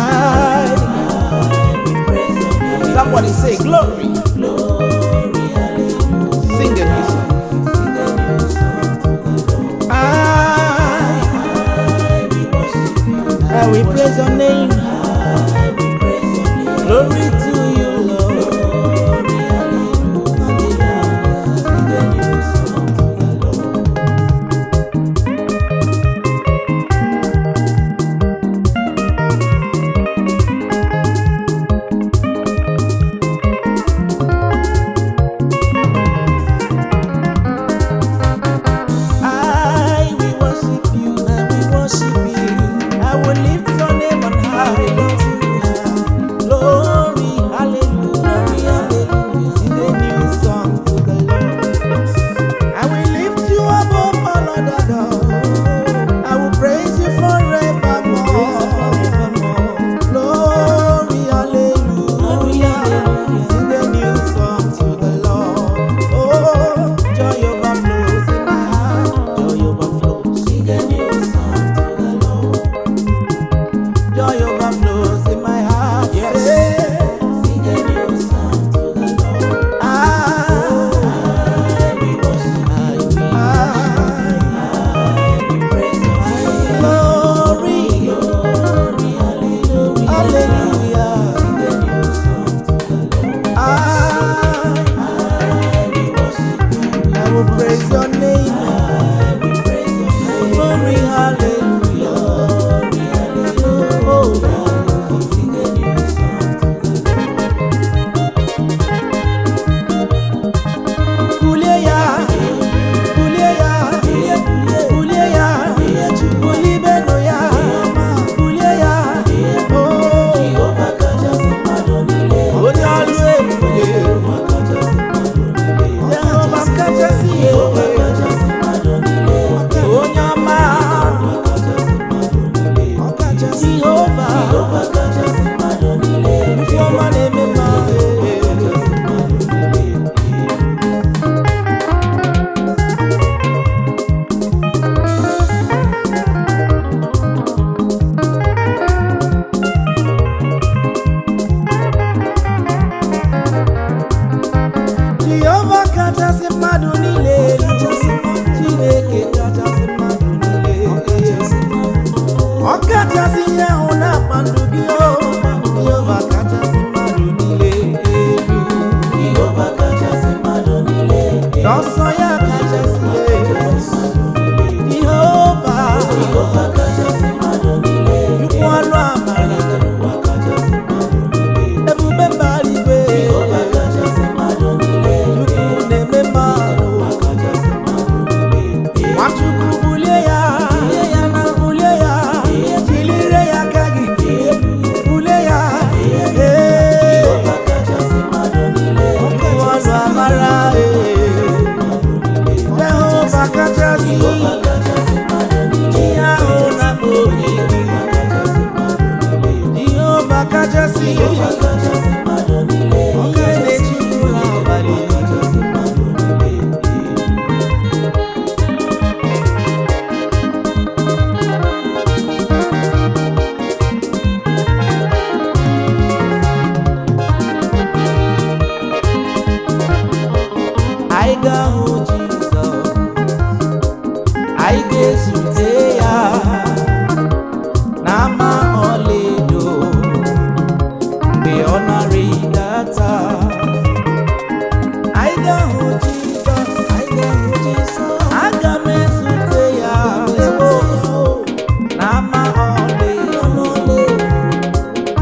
S3: we praise your name.
S1: somebody say glory.
S3: Glory, hallelujah.
S1: Sing a new song.
S3: Sing a new song to the Lord. We worship you,
S1: And we praise your name.
S3: we praise your name.
S1: Glory to you, Lord.
S3: Glory, hallelujah. Sing a new song to the Lord.
S1: I will worship you and we worship you. I will lift your name on high, Lord. Glory, hallelujah, sing a new song to the Lord. I will lift you above all other gods. I will praise you forevermore. Glory, hallelujah, sing a new song to the Lord. Oh, joy overflows in my heart. Joy overflows.
S3: Sing a new song to the Lord.
S1: Joy overflows in my heart. Yes.
S3: Sing a new song to the Lord. We worship you, we praise your name.
S1: Glory.
S3: Glory, hallelujah.
S1: Hallelujah.
S3: Sing a new song to the Lord. We worship you,
S1: I will praise your name.
S3: we praise your name.
S1: Glory, hallelujah. Oh,
S3: Sing a new song to the Lord.
S1: Kuleya, kuleya, kuleya, kulibenoya, kuleya. Oh,
S3: Jehovah kachasị mmadụ niile.
S1: onye ọlụ ebube,
S3: Jehovah kachasị mmadụ niile.
S1: Jehova kachasị
S3: Jehovah
S1: ebe,
S3: kachasị mmadụ niile.
S1: onye ọma,
S3: Jehovah kachasị mmadụ niile.
S1: Jehova,
S3: Jehovah kachasị mmadụ niile.
S1: nke ọma na-eme mma.
S3: Kachasị mmadụ niile.
S1: Jehova kachasị mmadụ niile, Chineke kachasị mmadụ niile. Ọ kachasị ihe ahụ na-akpa ndụ gị o, Jehova kachasị mmadụ niile elu.
S3: Jehovah kachasị mmadụ niile.
S1: N'ọsọ ya kachasị Jehova,
S3: Jehovah kachasị mmadụ niile.
S1: Chukwu ọlụ amara,
S3: Jehovah kachasị mmadụ niile.
S1: ebube mbara igwe,
S3: Jehovah kachasị mmadụ niile.
S1: Chukwu na-eme mmadụ.
S3: Kachasị mmadụ niile.
S1: Nwachukwu bulie ya na bulie ya, jilire ya aka gị kachasị ọka na-eji ụlọ abalị anyị ga-ahụ Jizọs anyị ga-ezute ya n'ama ọlaedo mgbe ọ na-arịdata. Anyị ga-ahụ Jizọs aga m ezute ya n'ama ọlaedo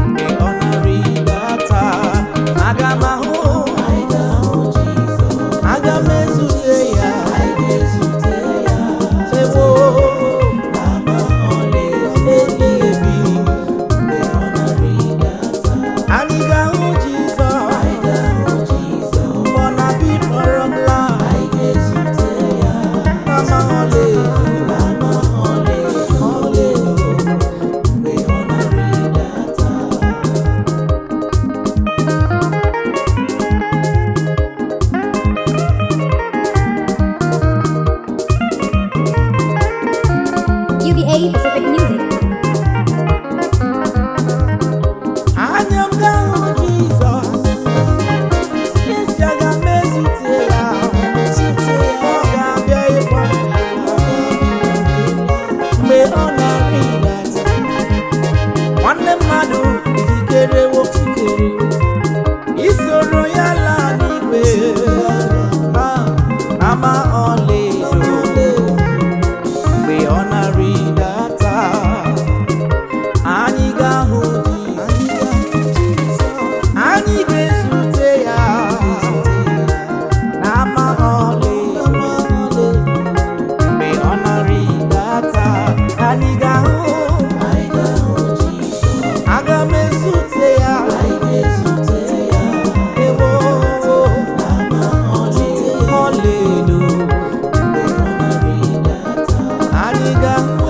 S1: mgbe ọ na-arịdata. Aga m ahụ aga m ezute ya ewo n'ama ọlaedo ebi mgbe ọ na-arịdata. Anyị ga-ahụ Jizọs mgbe ọ na-abịa ịkpọrọ m laa n'ama ọlaedo mgbe ọ na-arịdata.
S2: UBA Pacific Music.
S1: Anya m ga-ahụ Jizọs esi aga m ezute ya ọ ga-abịa ịkpọ m mgbe ọ na-arịdata. Nwanne mmadụ jikere wokikere isoro ya laa n'igwe n'ama ọlaedo mgbe ọ na-arịdata. Anyị ga-ahụ Jizọs anyị ga-ezute ya n'ama ọlaedo mgbe ọ na-arịdata. Anyị ga-ahụ aga m ezute ya ewo ọlaedo mgbe ọ na-arịdata. Anyị ga-ahụ